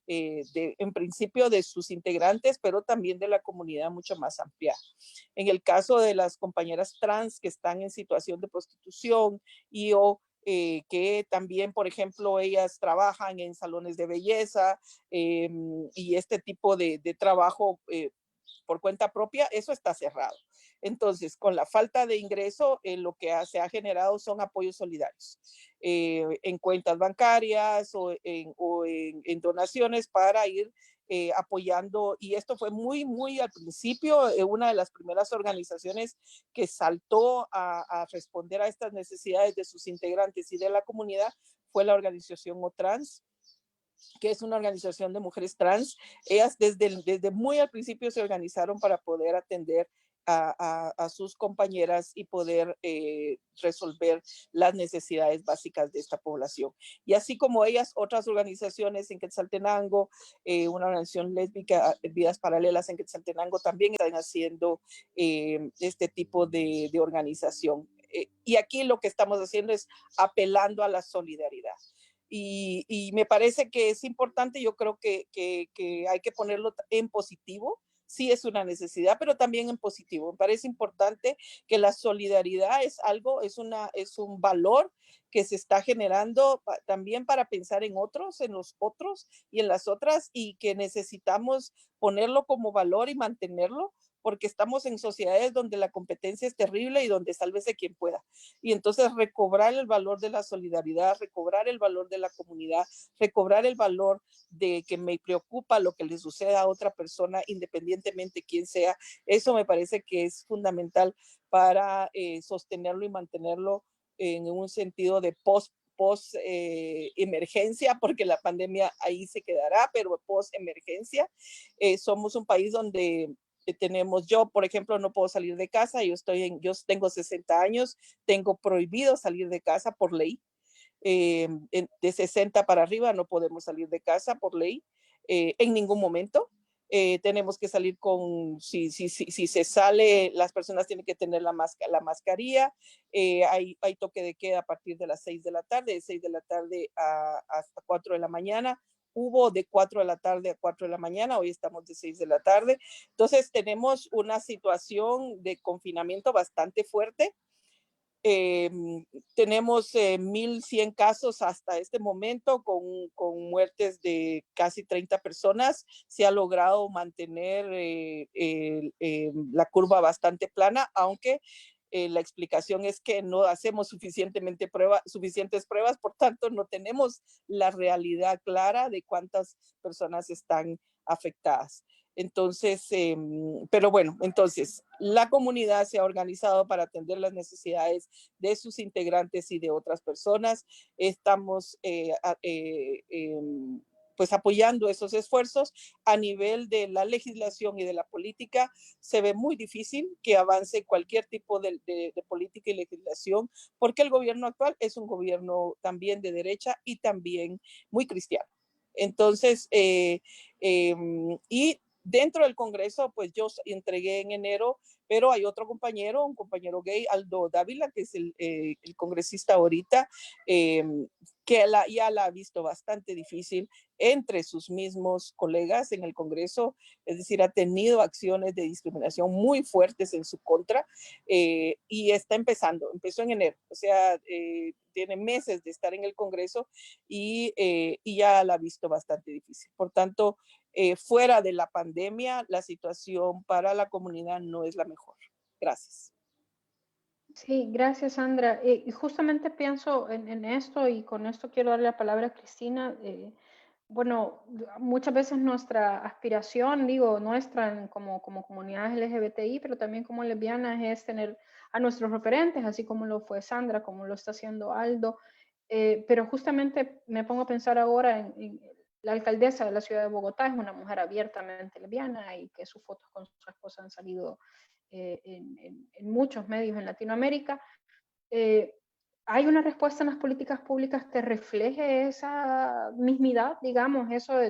en principio de sus integrantes, pero también de la comunidad mucho más amplia. En el caso de las compañeras trans que están en situación de prostitución que también, por ejemplo, ellas trabajan en salones de belleza y este tipo de trabajo por cuenta propia, eso está cerrado. Entonces, con la falta de ingreso, lo que se ha generado son apoyos solidarios en cuentas bancarias o en donaciones para ir apoyando, y esto fue muy al principio, una de las primeras organizaciones que saltó a responder a estas necesidades de sus integrantes y de la comunidad fue la organización OTrans, que es una organización de mujeres trans. Ellas desde muy al principio se organizaron para poder atender a sus compañeras y poder resolver las necesidades básicas de esta población. Y así como ellas, otras organizaciones en Quetzaltenango, una organización lésbica, Vidas Paralelas en Quetzaltenango, también están haciendo este tipo de organización. Y aquí lo que estamos haciendo es apelando a la solidaridad. Y me parece que es importante, yo creo que hay que ponerlo en positivo. Sí es una necesidad, pero también en positivo. Me parece importante que la solidaridad es un valor que se está generando también para pensar en otros, en los otros y en las otras, y que necesitamos ponerlo como valor y mantenerlo, porque estamos en sociedades donde la competencia es terrible y donde sálvese quien pueda. Y entonces recobrar el valor de la solidaridad, recobrar el valor de la comunidad, recobrar el valor de que me preocupa lo que le suceda a otra persona, independientemente quién sea, eso me parece que es fundamental para sostenerlo y mantenerlo en un sentido de post emergencia, porque la pandemia ahí se quedará, pero post emergencia. Somos un país donde yo, por ejemplo, no puedo salir de casa, yo tengo 60 años, tengo prohibido salir de casa por ley. De 60 para arriba no podemos salir de casa por ley en ningún momento. Tenemos que salir si se sale, las personas tienen que tener la mascarilla. Hay toque de queda a partir de las 6 de la tarde, de 6 de la tarde hasta 4 de la mañana. Hubo de 4 de la tarde a 4 de la mañana, hoy estamos de 6 de la tarde. Entonces tenemos una situación de confinamiento bastante fuerte. Tenemos 1,100 casos hasta este momento con muertes de casi 30 personas. Se ha logrado mantener la curva bastante plana, aunque la explicación es que no hacemos suficientes pruebas, por tanto no tenemos la realidad clara de cuántas personas están afectadas. Entonces, pero bueno, entonces la comunidad se ha organizado para atender las necesidades de sus integrantes y de otras personas. Estamos pues apoyando esos esfuerzos. A nivel de la legislación y de la política, se ve muy difícil que avance cualquier tipo de política y legislación, porque el gobierno actual es un gobierno también de derecha y también muy cristiano. Entonces, y dentro del Congreso, pues yo entregué en enero, pero hay un compañero gay, Aldo Dávila, que es el congresista ahorita, que ya la ha visto bastante difícil entre sus mismos colegas en el Congreso, es decir, ha tenido acciones de discriminación muy fuertes en su contra y empezó en enero, o sea, tiene meses de estar en el Congreso y ya la ha visto bastante difícil. Por tanto, fuera de la pandemia, la situación para la comunidad no es la mejor. Gracias. Sí, gracias, Sandra. Y justamente pienso en esto y con esto quiero darle la palabra a Cristina. Bueno, muchas veces nuestra aspiración, nuestra como comunidades LGBTI, pero también como lesbianas, es tener a nuestros referentes, así como lo fue Sandra, como lo está haciendo Aldo. Pero justamente me pongo a pensar ahora en la alcaldesa de la ciudad de Bogotá, es una mujer abiertamente lesbiana y que sus fotos con su esposa han salido en muchos medios en Latinoamérica. ¿Hay una respuesta en las políticas públicas que refleje esa mismidad, digamos, eso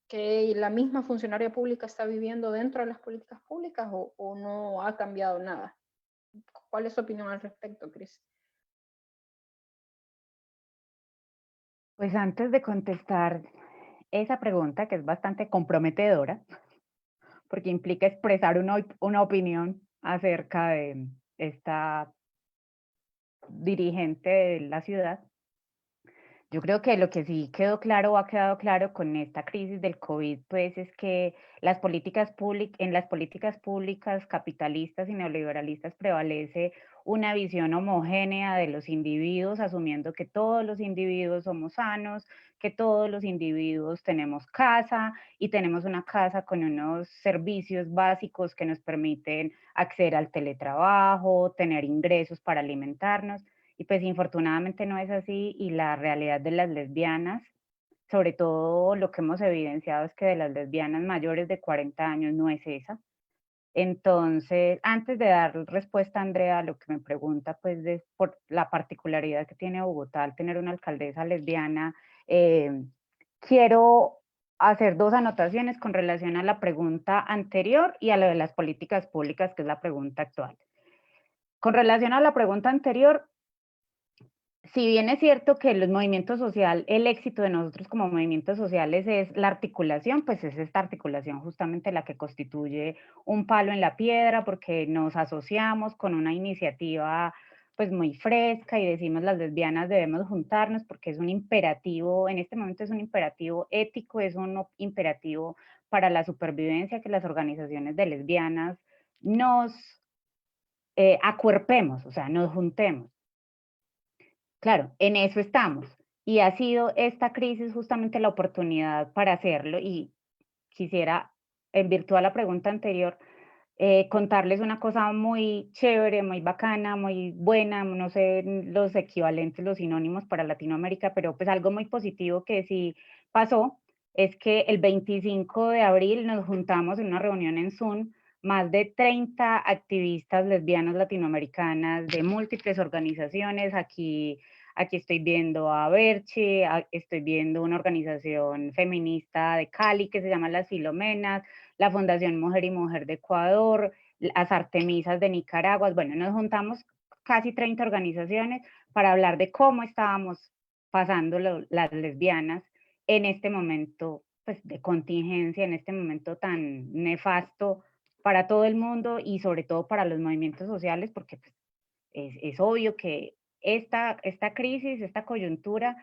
que la misma funcionaria pública está viviendo dentro de las políticas públicas o no ha cambiado nada? ¿Cuál es su opinión al respecto, Cris? Pues antes de contestar esa pregunta, que es bastante comprometedora, porque implica expresar una opinión acerca de esta dirigente de la ciudad, yo creo que lo que sí quedó claro o ha quedado claro con esta crisis del COVID, pues es que en las políticas públicas capitalistas y neoliberalistas prevalece una visión homogénea de los individuos, asumiendo que todos los individuos somos sanos, que todos los individuos tenemos casa y tenemos una casa con unos servicios básicos que nos permiten acceder al teletrabajo, tener ingresos para alimentarnos. Y pues infortunadamente no es así, y la realidad de las lesbianas, sobre todo lo que hemos evidenciado es que de las lesbianas mayores de 40 años no es esa. Entonces, antes de dar respuesta, Andrea, a lo que me pregunta, pues por la particularidad que tiene Bogotá al tener una alcaldesa lesbiana, quiero hacer dos anotaciones con relación a la pregunta anterior y a lo de las políticas públicas, que es la pregunta actual. Con relación a la pregunta anterior, si bien es cierto que los movimientos sociales, el éxito de nosotros como movimientos sociales es la articulación, pues es esta articulación justamente la que constituye un palo en la piedra, porque nos asociamos con una iniciativa pues muy fresca y decimos las lesbianas debemos juntarnos porque es un imperativo, en este momento es un imperativo ético, es un imperativo para la supervivencia que las organizaciones de lesbianas nos acuerpemos, o sea, nos juntemos. Claro, en eso estamos. Y ha sido esta crisis justamente la oportunidad para hacerlo. Y quisiera, en virtud a la pregunta anterior, contarles una cosa muy chévere, muy bacana, muy buena, no sé los equivalentes, los sinónimos para Latinoamérica, pero pues algo muy positivo que sí pasó es que el 25 de abril nos juntamos en una reunión en Zoom, más de 30 activistas lesbianas latinoamericanas de múltiples organizaciones. Aquí estoy viendo a Berche, estoy viendo una organización feminista de Cali que se llama Las Filomenas, la Fundación Mujer y Mujer de Ecuador, las Artemisas de Nicaragua. Bueno, nos juntamos casi 30 organizaciones para hablar de cómo estábamos pasando las lesbianas en este momento pues, de contingencia, en este momento tan nefasto para todo el mundo y sobre todo para los movimientos sociales, porque pues, es obvio que esta crisis, esta coyuntura,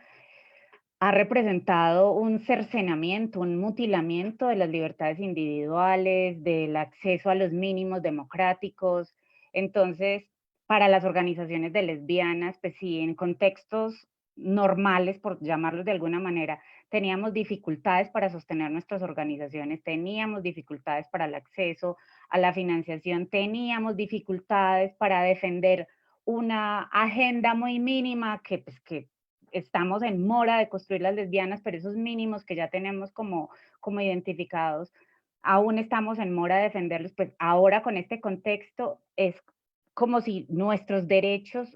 ha representado un cercenamiento, un mutilamiento de las libertades individuales, del acceso a los mínimos democráticos. Entonces, para las organizaciones de lesbianas, pues sí, en contextos normales, por llamarlos de alguna manera, teníamos dificultades para sostener nuestras organizaciones, teníamos dificultades para el acceso a la financiación, teníamos dificultades para defender una agenda muy mínima que, pues, que estamos en mora de construir las lesbianas, pero esos mínimos que ya tenemos como identificados, aún estamos en mora de defenderlos. Pues ahora con este contexto es como si nuestros derechos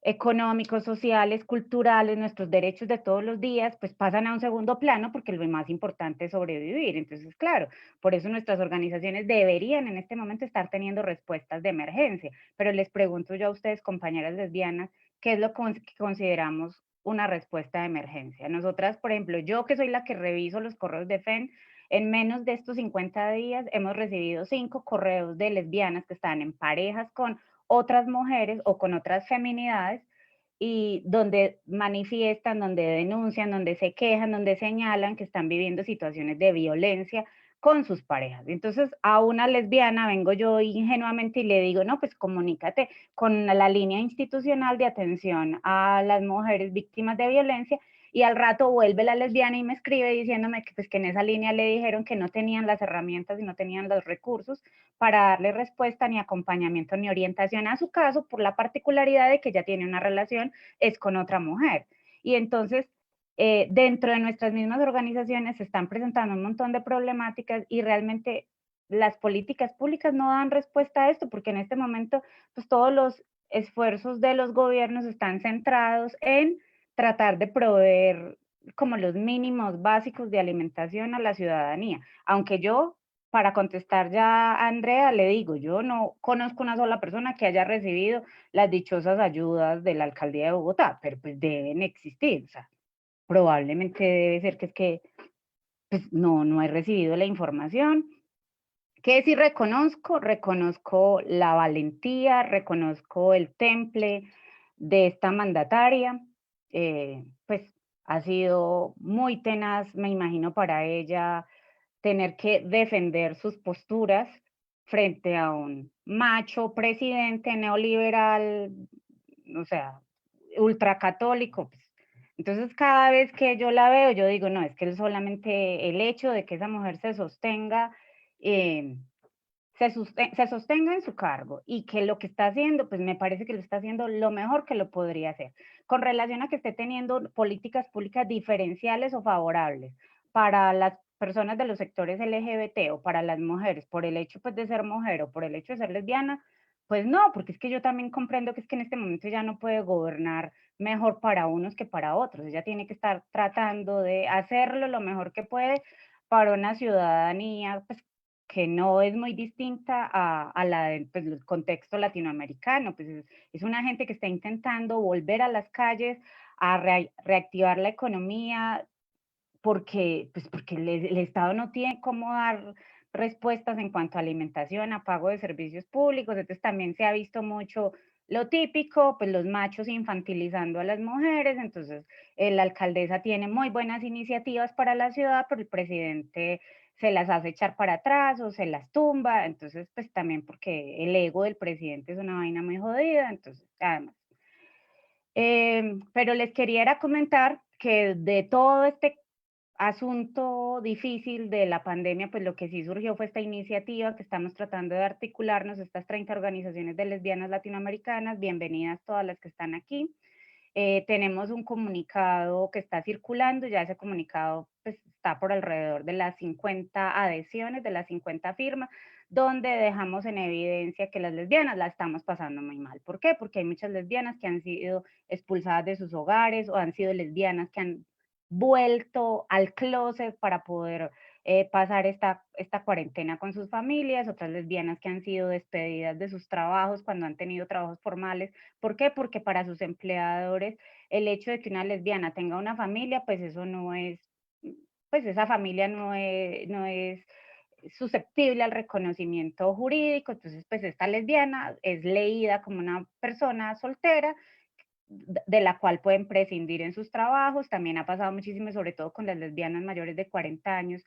económicos, sociales, culturales, nuestros derechos de todos los días, pues pasan a un segundo plano porque lo más importante es sobrevivir. Entonces, claro, por eso nuestras organizaciones deberían en este momento estar teniendo respuestas de emergencia. Pero les pregunto yo a ustedes, compañeras lesbianas, ¿qué es lo que consideramos una respuesta de emergencia? Nosotras, por ejemplo, yo que soy la que reviso los correos de FEN, en menos de estos 50 días hemos recibido 5 correos de lesbianas que están en parejas con otras mujeres o con otras feminidades y donde manifiestan, donde denuncian, donde se quejan, donde señalan que están viviendo situaciones de violencia con sus parejas. Entonces, a una lesbiana vengo yo ingenuamente y le digo, no, pues comunícate con la línea institucional de atención a las mujeres víctimas de violencia, y al rato vuelve la lesbiana y me escribe diciéndome que, pues, que en esa línea le dijeron que no tenían las herramientas y no tenían los recursos para darle respuesta, ni acompañamiento, ni orientación a su caso, por la particularidad de que ella tiene una relación, es con otra mujer. Y entonces, dentro de nuestras mismas organizaciones se están presentando un montón de problemáticas y realmente las políticas públicas no dan respuesta a esto, porque en este momento, pues todos los esfuerzos de los gobiernos están centrados en tratar de proveer como los mínimos básicos de alimentación a la ciudadanía, aunque yo para contestar ya a Andrea, le digo, yo no conozco una sola persona que haya recibido las dichosas ayudas de la alcaldía de Bogotá, pero pues deben existir, o sea, probablemente debe ser que es que pues, no he recibido la información. Que sí reconozco la valentía, reconozco el temple de esta mandataria, pues ha sido muy tenaz, me imagino, para ella tener que defender sus posturas frente a un macho presidente neoliberal, o sea, ultracatólico. Pues. Entonces, cada vez que yo la veo, yo digo, no, es que solamente el hecho de que esa mujer se sostenga, se sostenga en su cargo y que lo que está haciendo, pues me parece que lo está haciendo lo mejor que lo podría hacer. Con relación a que esté teniendo políticas públicas diferenciales o favorables para las personas de los sectores LGBT o para las mujeres, por el hecho pues de ser mujer o por el hecho de ser lesbiana, pues no, porque es que yo también comprendo que es que en este momento ya no puede gobernar mejor para unos que para otros. Ella tiene que estar tratando de hacerlo lo mejor que puede para una ciudadanía pues, que no es muy distinta a la del pues, contexto latinoamericano. Pues es una gente que está intentando volver a las calles, a reactivar la economía, porque el Estado no tiene cómo dar respuestas en cuanto a alimentación, a pago de servicios públicos. Entonces también se ha visto mucho lo típico, pues los machos infantilizando a las mujeres. Entonces la alcaldesa tiene muy buenas iniciativas para la ciudad, pero el presidente se las hace echar para atrás o se las tumba. Entonces pues también porque el ego del presidente es una vaina muy jodida. Entonces además. Pero les quería comentar que de todo este asunto difícil de la pandemia, pues lo que sí surgió fue esta iniciativa que estamos tratando de articularnos, estas 30 organizaciones de lesbianas latinoamericanas, bienvenidas todas las que están aquí. Tenemos un comunicado que está circulando, ya ese comunicado pues, está por alrededor de las 50 adhesiones, de las 50 firmas, donde dejamos en evidencia que las lesbianas la estamos pasando muy mal. ¿Por qué? Porque hay muchas lesbianas que han sido expulsadas de sus hogares o han sido lesbianas que han vuelto al closet para poder pasar esta cuarentena con sus familias, otras lesbianas que han sido despedidas de sus trabajos cuando han tenido trabajos formales. ¿Por qué? Porque para sus empleadores el hecho de que una lesbiana tenga una familia, pues eso no es, pues esa familia no es susceptible al reconocimiento jurídico. Entonces pues esta lesbiana es leída como una persona soltera de la cual pueden prescindir en sus trabajos. También ha pasado muchísimo, sobre todo con las lesbianas mayores de 40 años,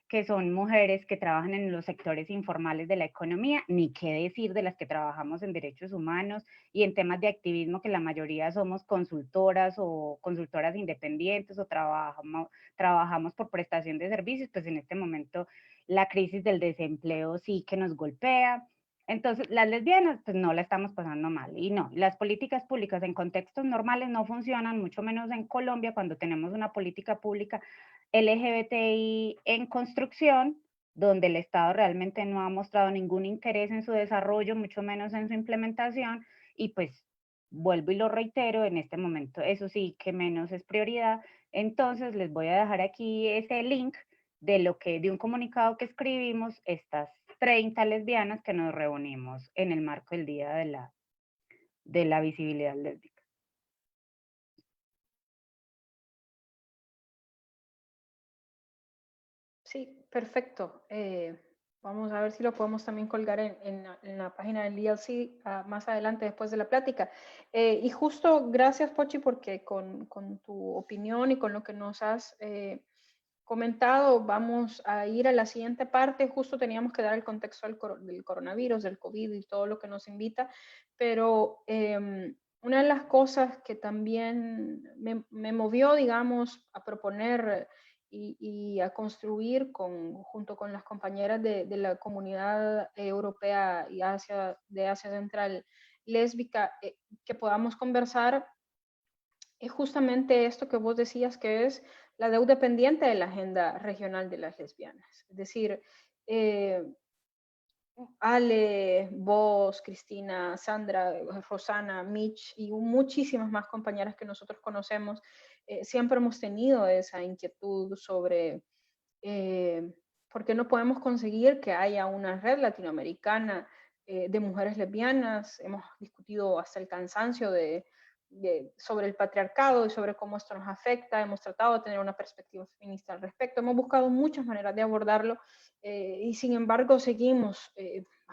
que son mujeres que trabajan en los sectores informales de la economía, ni qué decir de las que trabajamos en derechos humanos y en temas de activismo, que la mayoría somos consultoras o consultoras independientes o trabajamos por prestación de servicios. Pues en este momento la crisis del desempleo sí que nos golpea. Entonces, las lesbianas, pues no la estamos pasando mal. Y no, las políticas públicas en contextos normales no funcionan, mucho menos en Colombia, cuando tenemos una política pública LGBTI en construcción, donde el Estado realmente no ha mostrado ningún interés en su desarrollo, mucho menos en su implementación. Y pues, vuelvo y lo reitero, en este momento eso sí que menos es prioridad. Entonces, les voy a dejar aquí ese link de un comunicado que escribimos estas 30 lesbianas que nos reunimos en el marco del Día de la Visibilidad Lésbica. Sí, perfecto. Vamos a ver si lo podemos también colgar en la página del DLC más adelante después de la plática. Y justo gracias, Pochi, porque con tu opinión y con lo que nos has comentado, vamos a ir a la siguiente parte. Justo teníamos que dar el contexto del coronavirus, del COVID y todo lo que nos invita, pero una de las cosas que también me movió, digamos, a proponer y a construir junto con las compañeras de la comunidad europea y de Asia Central lésbica, que podamos conversar, es justamente esto que vos decías, que es la deuda pendiente de la agenda regional de las lesbianas. Es decir, Ale, vos, Cristina, Sandra, Rosana, Mitch y muchísimas más compañeras que nosotros conocemos, siempre hemos tenido esa inquietud sobre ¿por qué no podemos conseguir que haya una red latinoamericana de mujeres lesbianas? Hemos discutido hasta el cansancio sobre el patriarcado y sobre cómo esto nos afecta. Hemos tratado de tener una perspectiva feminista al respecto. Hemos buscado muchas maneras de abordarlo y sin embargo seguimos,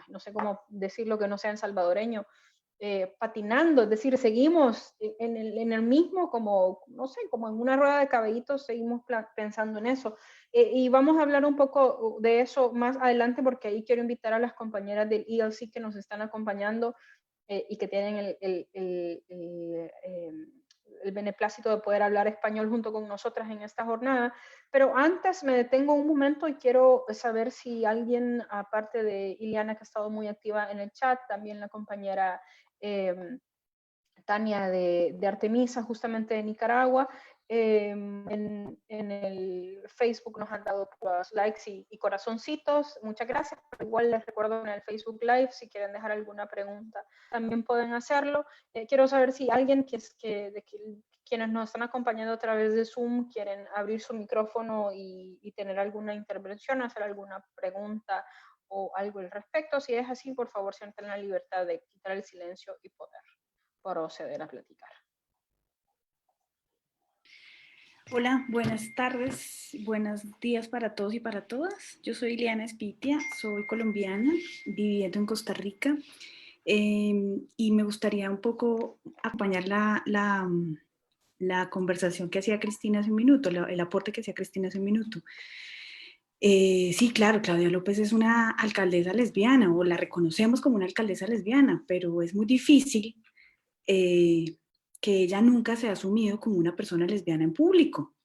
no sé cómo decirlo que no sea en salvadoreño, patinando, es decir, seguimos en el mismo, como, no sé, como en una rueda de caballitos, seguimos pensando en eso. Y vamos a hablar un poco de eso más adelante, porque ahí quiero invitar a las compañeras del ELC que nos están acompañando y que tienen el beneplácito de poder hablar español junto con nosotras en esta jornada. Pero antes me detengo un momento y quiero saber si alguien, aparte de Ileana, que ha estado muy activa en el chat, también la compañera Tania de Artemisa, justamente de Nicaragua, en el Facebook nos han dado los likes y corazoncitos, muchas gracias. Igual les recuerdo en el Facebook Live, si quieren dejar alguna pregunta, también pueden hacerlo. Quiero saber si alguien quienes nos están acompañando a través de Zoom quieren abrir su micrófono y tener alguna intervención, hacer alguna pregunta o algo al respecto. Si es así, por favor, sientan la libertad de quitar el silencio y poder proceder a platicar. Hola, buenas tardes, buenos días para todos y para todas. Yo soy Ileana Espitia, soy colombiana, viviendo en Costa Rica, y me gustaría un poco acompañar la conversación que hacía Cristina hace un minuto, el aporte que hacía Cristina hace un minuto. Sí, claro, Claudia López es una alcaldesa lesbiana, o la reconocemos como una alcaldesa lesbiana, pero es muy difícil que ella nunca se ha asumido como una persona lesbiana en público.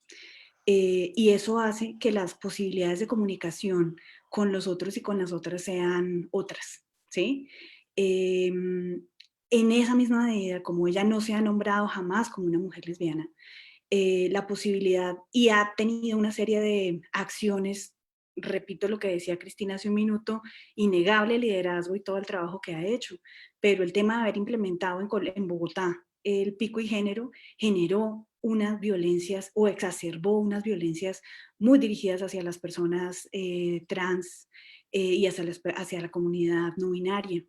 Y eso hace que las posibilidades de comunicación con los otros y con las otras sean otras, ¿sí? En esa misma medida, como ella no se ha nombrado jamás como una mujer lesbiana, la posibilidad, y ha tenido una serie de acciones, repito lo que decía Cristina hace un minuto, innegable liderazgo y todo el trabajo que ha hecho, pero el tema de haber implementado en Bogotá el pico y género generó unas violencias o exacerbó unas violencias muy dirigidas hacia las personas trans y hacia la comunidad no binaria,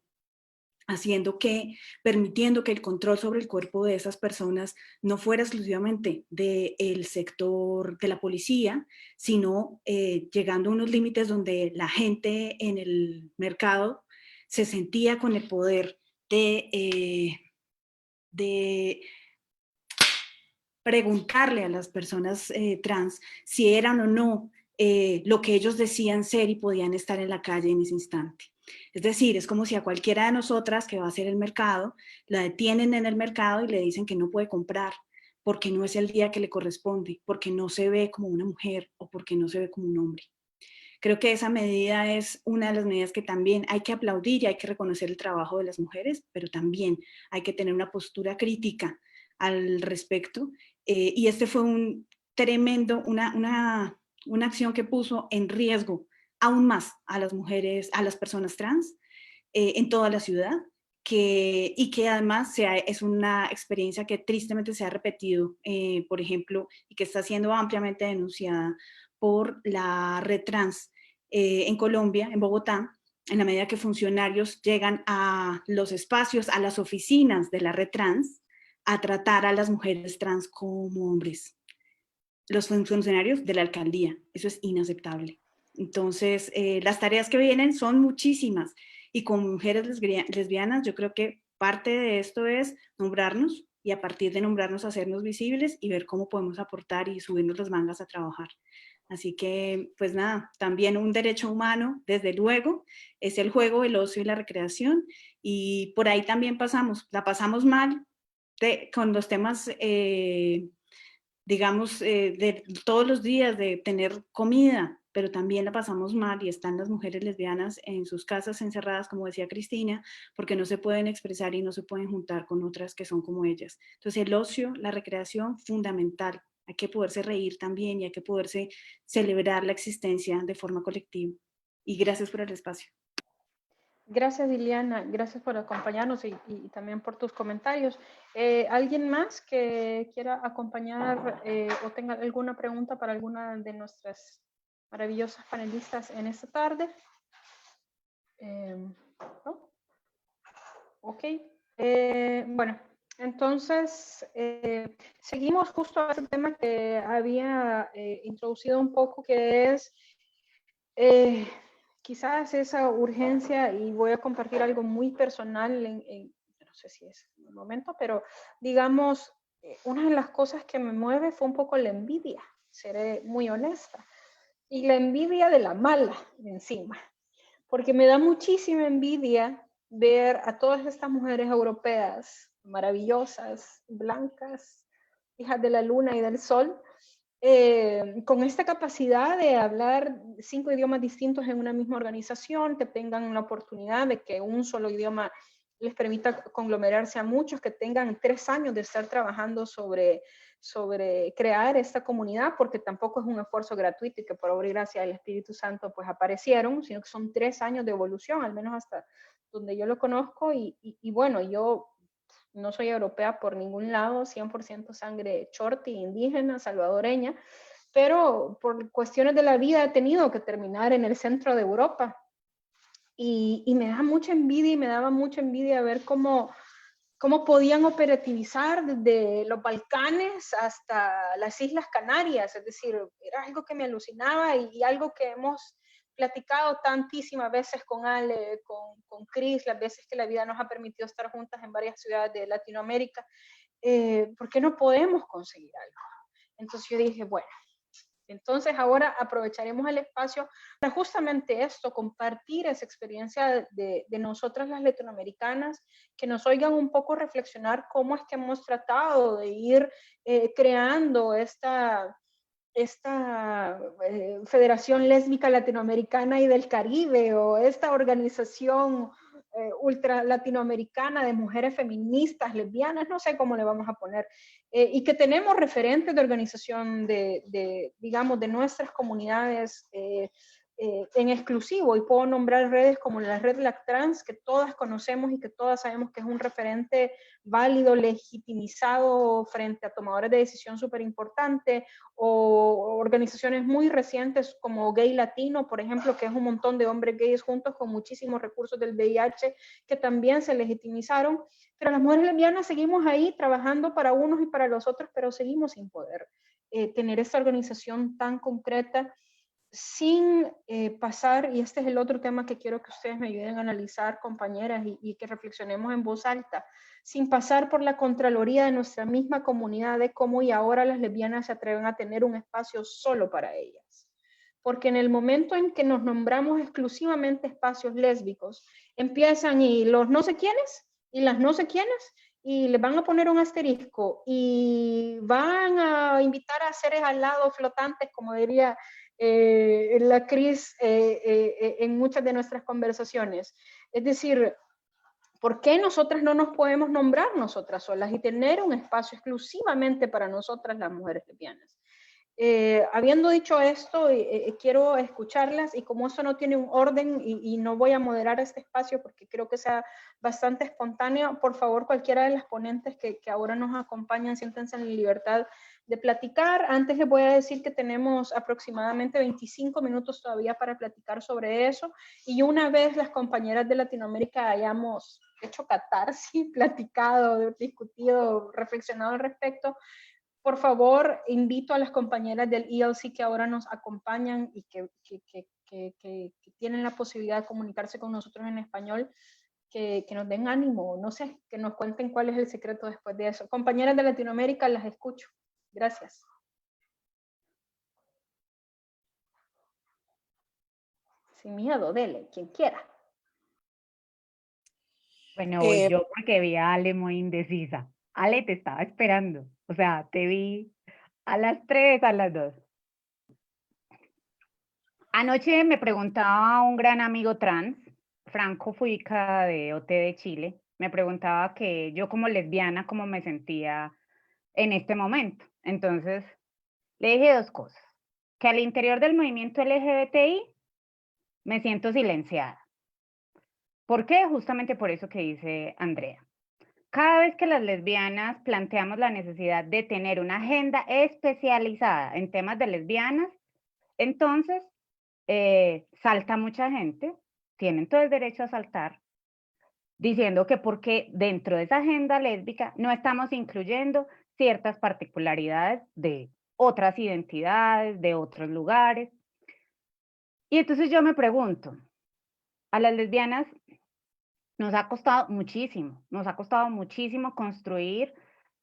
permitiendo que el control sobre el cuerpo de esas personas no fuera exclusivamente del sector de la policía, sino llegando a unos límites donde la gente en el mercado se sentía con el poder de preguntarle a las personas trans si eran o no lo que ellos decían ser y podían estar en la calle en ese instante. Es decir, es como si a cualquiera de nosotras que va a hacer el mercado, la detienen en el mercado y le dicen que no puede comprar porque no es el día que le corresponde, porque no se ve como una mujer o porque no se ve como un hombre. Creo que esa medida es una de las medidas que también hay que aplaudir y hay que reconocer el trabajo de las mujeres, pero también hay que tener una postura crítica al respecto. Y este fue un tremendo, una acción que puso en riesgo aún más a las mujeres, a las personas trans en toda la ciudad, y que además es una experiencia que tristemente se ha repetido, por ejemplo, y que está siendo ampliamente denunciada por la Red Trans en Colombia, en Bogotá, en la medida que funcionarios llegan a los espacios, a las oficinas de la Red Trans, a tratar a las mujeres trans como hombres. Los funcionarios de la alcaldía, eso es inaceptable. Entonces, las tareas que vienen son muchísimas, y con mujeres lesbianas yo creo que parte de esto es nombrarnos, y a partir de nombrarnos hacernos visibles y ver cómo podemos aportar y subirnos las mangas a trabajar. Así que, pues nada, también un derecho humano, desde luego, es el juego, el ocio y la recreación, y por ahí también la pasamos mal con los temas, digamos, de todos los días, de tener comida, pero también la pasamos mal y están las mujeres lesbianas en sus casas encerradas, como decía Cristina, porque no se pueden expresar y no se pueden juntar con otras que son como ellas. Entonces el ocio, la recreación, fundamental. Hay que poderse reír también y hay que poderse celebrar la existencia de forma colectiva. Y gracias por el espacio. Gracias, Liliana. Gracias por acompañarnos y también por tus comentarios. ¿Alguien más que quiera acompañar o tenga alguna pregunta para alguna de nuestras maravillosas panelistas en esta tarde. ¿No? Ok. Bueno, entonces seguimos justo a ese tema que había introducido un poco, que es quizás esa urgencia, y voy a compartir algo muy personal, no sé si es el momento, pero digamos, una de las cosas que me mueve fue un poco la envidia, seré muy honesta, y la envidia de la mala encima, porque me da muchísima envidia ver a todas estas mujeres europeas maravillosas, blancas, hijas de la luna y del sol, con esta capacidad de hablar 5 idiomas distintos en una misma organización, que tengan la oportunidad de que un solo idioma les permita conglomerarse a muchos, que tengan 3 años de estar trabajando sobre crear esta comunidad, porque tampoco es un esfuerzo gratuito y que por obra y gracia del Espíritu Santo pues aparecieron, sino que son 3 años de evolución, al menos hasta donde yo lo conozco, y bueno, yo no soy europea por ningún lado, 100% sangre chorti, indígena, salvadoreña, pero por cuestiones de la vida he tenido que terminar en el centro de Europa. Y me da mucha envidia, y me daba mucha envidia ver cómo podían operativizar desde los Balcanes hasta las Islas Canarias. Es decir, era algo que me alucinaba, y algo que hemos platicado tantísimas veces con Ale, con Cris, las veces que la vida nos ha permitido estar juntas en varias ciudades de Latinoamérica. ¿Por qué no podemos conseguir algo? Entonces yo dije, bueno, entonces ahora aprovecharemos el espacio para justamente esto, compartir esa experiencia de nosotras las latinoamericanas, que nos oigan un poco reflexionar cómo es que hemos tratado de ir creando esta Federación Lésbica Latinoamericana y del Caribe, o esta organización ultra latinoamericana de mujeres feministas, lesbianas, no sé cómo le vamos a poner, y que tenemos referentes de organización digamos, de nuestras comunidades en exclusivo, y puedo nombrar redes como la red Lactrans, que todas conocemos y que todas sabemos que es un referente válido, legitimizado frente a tomadores de decisión súper importante, o organizaciones muy recientes como Gay Latino, por ejemplo, que es un montón de hombres gays juntos con muchísimos recursos del VIH que también se legitimizaron, pero las mujeres lesbianas seguimos ahí trabajando para unos y para los otros, pero seguimos sin poder tener esta organización tan concreta, sin pasar, y este es el otro tema que quiero que ustedes me ayuden a analizar, compañeras, y que reflexionemos en voz alta, sin pasar por la contraloría de nuestra misma comunidad de cómo y ahora las lesbianas se atreven a tener un espacio solo para ellas. Porque en el momento en que nos nombramos exclusivamente espacios lésbicos, empiezan y los no sé quiénes y las no sé quiénes, y les van a poner un asterisco y van a invitar a seres al lado flotantes, como diría la Cris en muchas de nuestras conversaciones. Es decir, ¿por qué nosotras no nos podemos nombrar nosotras solas y tener un espacio exclusivamente para nosotras las mujeres lesbianas? Habiendo dicho esto, quiero escucharlas, y como esto no tiene un orden y no voy a moderar este espacio porque creo que sea bastante espontáneo, por favor, cualquiera de las ponentes que ahora nos acompañan, siéntense en la libertad de platicar. Antes les voy a decir que tenemos aproximadamente 25 minutos todavía para platicar sobre eso, y una vez las compañeras de Latinoamérica hayamos hecho catarsis, platicado, discutido, reflexionado al respecto, por favor, invito a las compañeras del ELC que ahora nos acompañan y que tienen la posibilidad de comunicarse con nosotros en español, que nos den ánimo, no sé, que nos cuenten cuál es el secreto después de eso. Compañeras de Latinoamérica, las escucho. Gracias. Sin miedo, dele, quien quiera. Bueno, voy yo porque vi a Ale muy indecisa. Ale, te estaba esperando. O sea, te vi a las 3, a las 2. Anoche me preguntaba un gran amigo trans, Franco Fuica de OT de Chile, me preguntaba que yo como lesbiana, cómo me sentía en este momento. Entonces, le dije 2 cosas. Que al interior del movimiento LGBTI me siento silenciada. ¿Por qué? Justamente por eso que dice Andrea. Cada vez que las lesbianas planteamos la necesidad de tener una agenda especializada en temas de lesbianas, entonces salta mucha gente, tienen todo el derecho a saltar, diciendo que porque dentro de esa agenda lésbica no estamos incluyendo ciertas particularidades de otras identidades, de otros lugares. Y entonces yo me pregunto, a las lesbianas nos ha costado muchísimo construir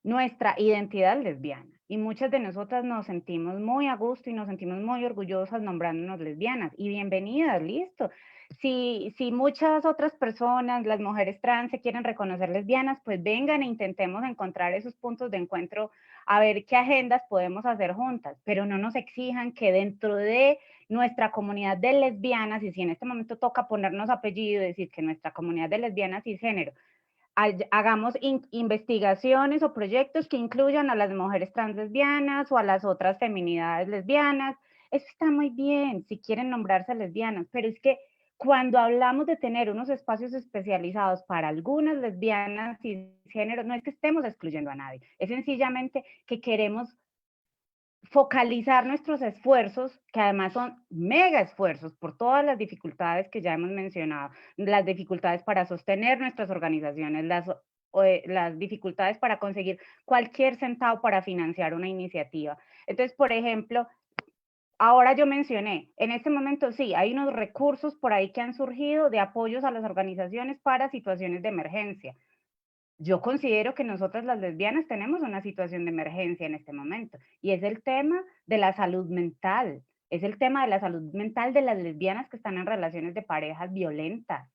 nuestra identidad lesbiana. Y muchas de nosotras nos sentimos muy a gusto y nos sentimos muy orgullosas nombrándonos lesbianas. Y bienvenidas, listo. Si muchas otras personas, las mujeres trans, se quieren reconocer lesbianas, pues vengan e intentemos encontrar esos puntos de encuentro, a ver qué agendas podemos hacer juntas, pero no nos exijan que dentro de nuestra comunidad de lesbianas, y si en este momento toca ponernos apellido y decir que nuestra comunidad de lesbianas cisgénero, hagamos investigaciones o proyectos que incluyan a las mujeres trans lesbianas o a las otras feminidades lesbianas. Eso está muy bien si quieren nombrarse lesbianas, pero es que cuando hablamos de tener unos espacios especializados para algunas lesbianas cisgénero, no es que estemos excluyendo a nadie, es sencillamente que queremos focalizar nuestros esfuerzos, que además son mega esfuerzos por todas las dificultades que ya hemos mencionado, las dificultades para sostener nuestras organizaciones, las dificultades para conseguir cualquier centavo para financiar una iniciativa. Entonces, por ejemplo, ahora yo mencioné, en este momento sí, hay unos recursos por ahí que han surgido de apoyos a las organizaciones para situaciones de emergencia. Yo considero que nosotras las lesbianas tenemos una situación de emergencia en este momento y es el tema de la salud mental, es el tema de la salud mental de las lesbianas que están en relaciones de parejas violentas,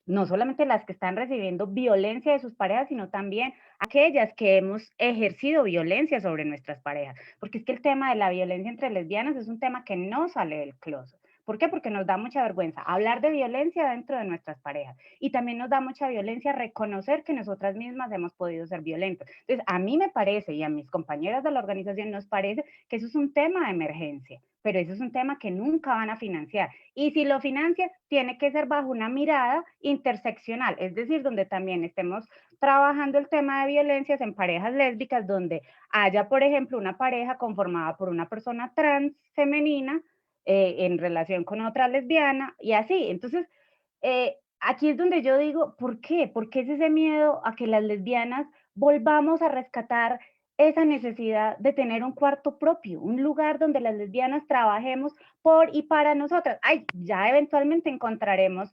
no solamente las que están recibiendo violencia de sus parejas, sino también aquellas que hemos ejercido violencia sobre nuestras parejas, porque es que el tema de la violencia entre lesbianas es un tema que no sale del closet. ¿Por qué? Porque nos da mucha vergüenza hablar de violencia dentro de nuestras parejas y también nos da mucha violencia reconocer que nosotras mismas hemos podido ser violentas. Entonces, a mí me parece y a mis compañeras de la organización nos parece que eso es un tema de emergencia, pero eso es un tema que nunca van a financiar. Y si lo financian, tiene que ser bajo una mirada interseccional, es decir, donde también estemos trabajando el tema de violencias en parejas lésbicas, donde haya, por ejemplo, una pareja conformada por una persona trans femenina, en relación con otra lesbiana y así. Entonces, aquí es donde yo digo, ¿por qué? ¿Por qué es ese miedo a que las lesbianas volvamos a rescatar esa necesidad de tener un cuarto propio, un lugar donde las lesbianas trabajemos por y para nosotras? Ay, ya eventualmente encontraremos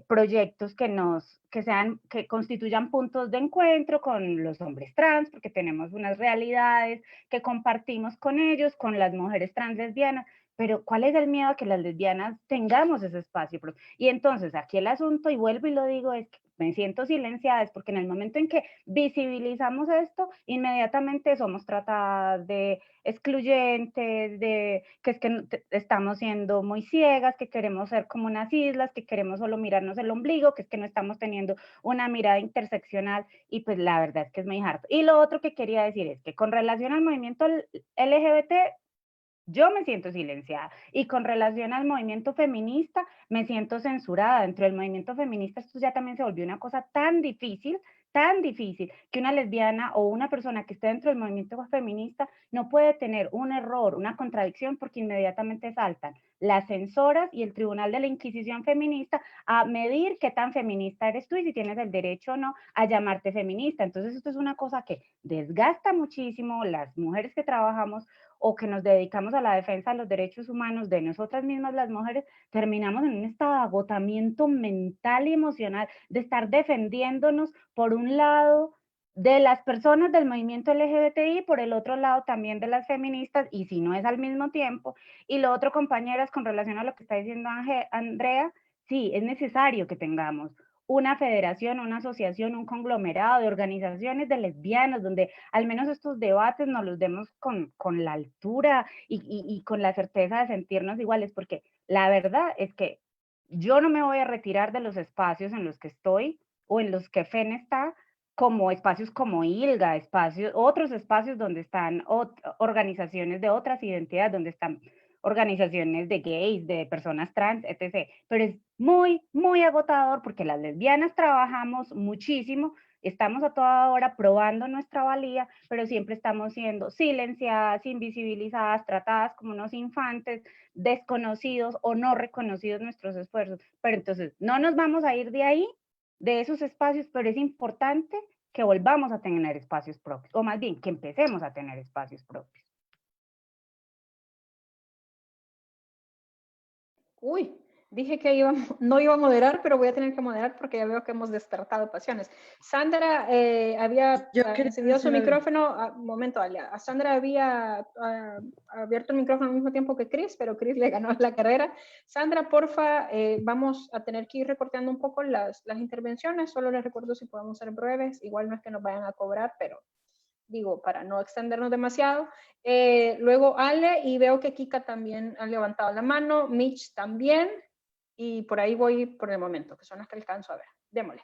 proyectos que constituyan puntos de encuentro con los hombres trans, porque tenemos unas realidades que compartimos con ellos, con las mujeres trans lesbianas, pero ¿cuál es el miedo a que las lesbianas tengamos ese espacio? Y entonces aquí el asunto, y vuelvo y lo digo, es que me siento silenciada, es porque en el momento en que visibilizamos esto, inmediatamente somos tratadas de excluyentes, de que es que estamos siendo muy ciegas, que queremos ser como unas islas, que queremos solo mirarnos el ombligo, que es que no estamos teniendo una mirada interseccional, y pues la verdad es que es muy harto. Y lo otro que quería decir es que con relación al movimiento LGBT, yo me siento silenciada y con relación al movimiento feminista me siento censurada. Dentro del movimiento feminista esto ya también se volvió una cosa tan difícil, que una lesbiana o una persona que esté dentro del movimiento feminista no puede tener un error, una contradicción, porque inmediatamente saltan las censoras y el Tribunal de la Inquisición Feminista a medir qué tan feminista eres tú y si tienes el derecho o no a llamarte feminista. Entonces esto es una cosa que desgasta muchísimo las mujeres que trabajamos o que nos dedicamos a la defensa de los derechos humanos de nosotras mismas las mujeres, terminamos en un estado de agotamiento mental y emocional de estar defendiéndonos por un lado de las personas del movimiento LGBTI, por el otro lado también de las feministas, y si no es al mismo tiempo. Y lo otro, compañeras, con relación a lo que está diciendo Andrea, sí, es necesario que tengamos una federación, una asociación, un conglomerado de organizaciones de lesbianas, donde al menos estos debates nos los demos con la altura y con la certeza de sentirnos iguales, porque la verdad es que yo no me voy a retirar de los espacios en los que estoy o en los que FEN está, como espacios como ILGA, otros espacios donde están organizaciones de otras identidades, donde están organizaciones de gays, de personas trans, etc. Pero es muy, muy agotador porque las lesbianas trabajamos muchísimo Estamos a toda hora probando nuestra valía, pero siempre estamos siendo silenciadas, invisibilizadas, tratadas como unos infantes, desconocidos o no reconocidos nuestros esfuerzos. Pero entonces no nos vamos a ir de ahí, de esos espacios, pero es importante que volvamos a tener espacios propios, o más bien que empecemos a tener espacios propios. Uy, dije que no iba a moderar, pero voy a tener que moderar porque ya veo que hemos despertado pasiones. Sandra había encendido su micrófono. Un momento, Alia. A Sandra había abierto el micrófono al mismo tiempo que Chris, pero Chris le ganó la carrera. Sandra, porfa, vamos a tener que ir recortando un poco las intervenciones. Solo les recuerdo si podemos ser breves. Igual no es que nos vayan a cobrar, pero digo, para no extendernos demasiado. Luego Ale, y veo que Kika también ha levantado la mano, Mitch también, y por ahí voy por el momento, que son las que alcanzo a ver. Démosle.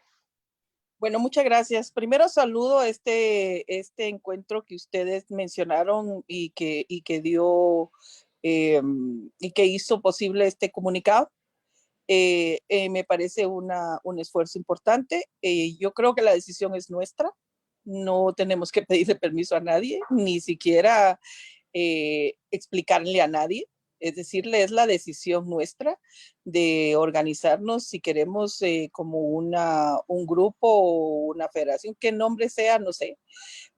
Bueno, muchas gracias. Primero saludo este encuentro que ustedes mencionaron y que dio y que hizo posible este comunicado. Me parece un esfuerzo importante. Yo creo que la decisión es nuestra. No tenemos que pedirle permiso a nadie, ni siquiera explicarle a nadie. Es decirle, es la decisión nuestra de organizarnos si queremos como un grupo o una federación, qué nombre sea, no sé,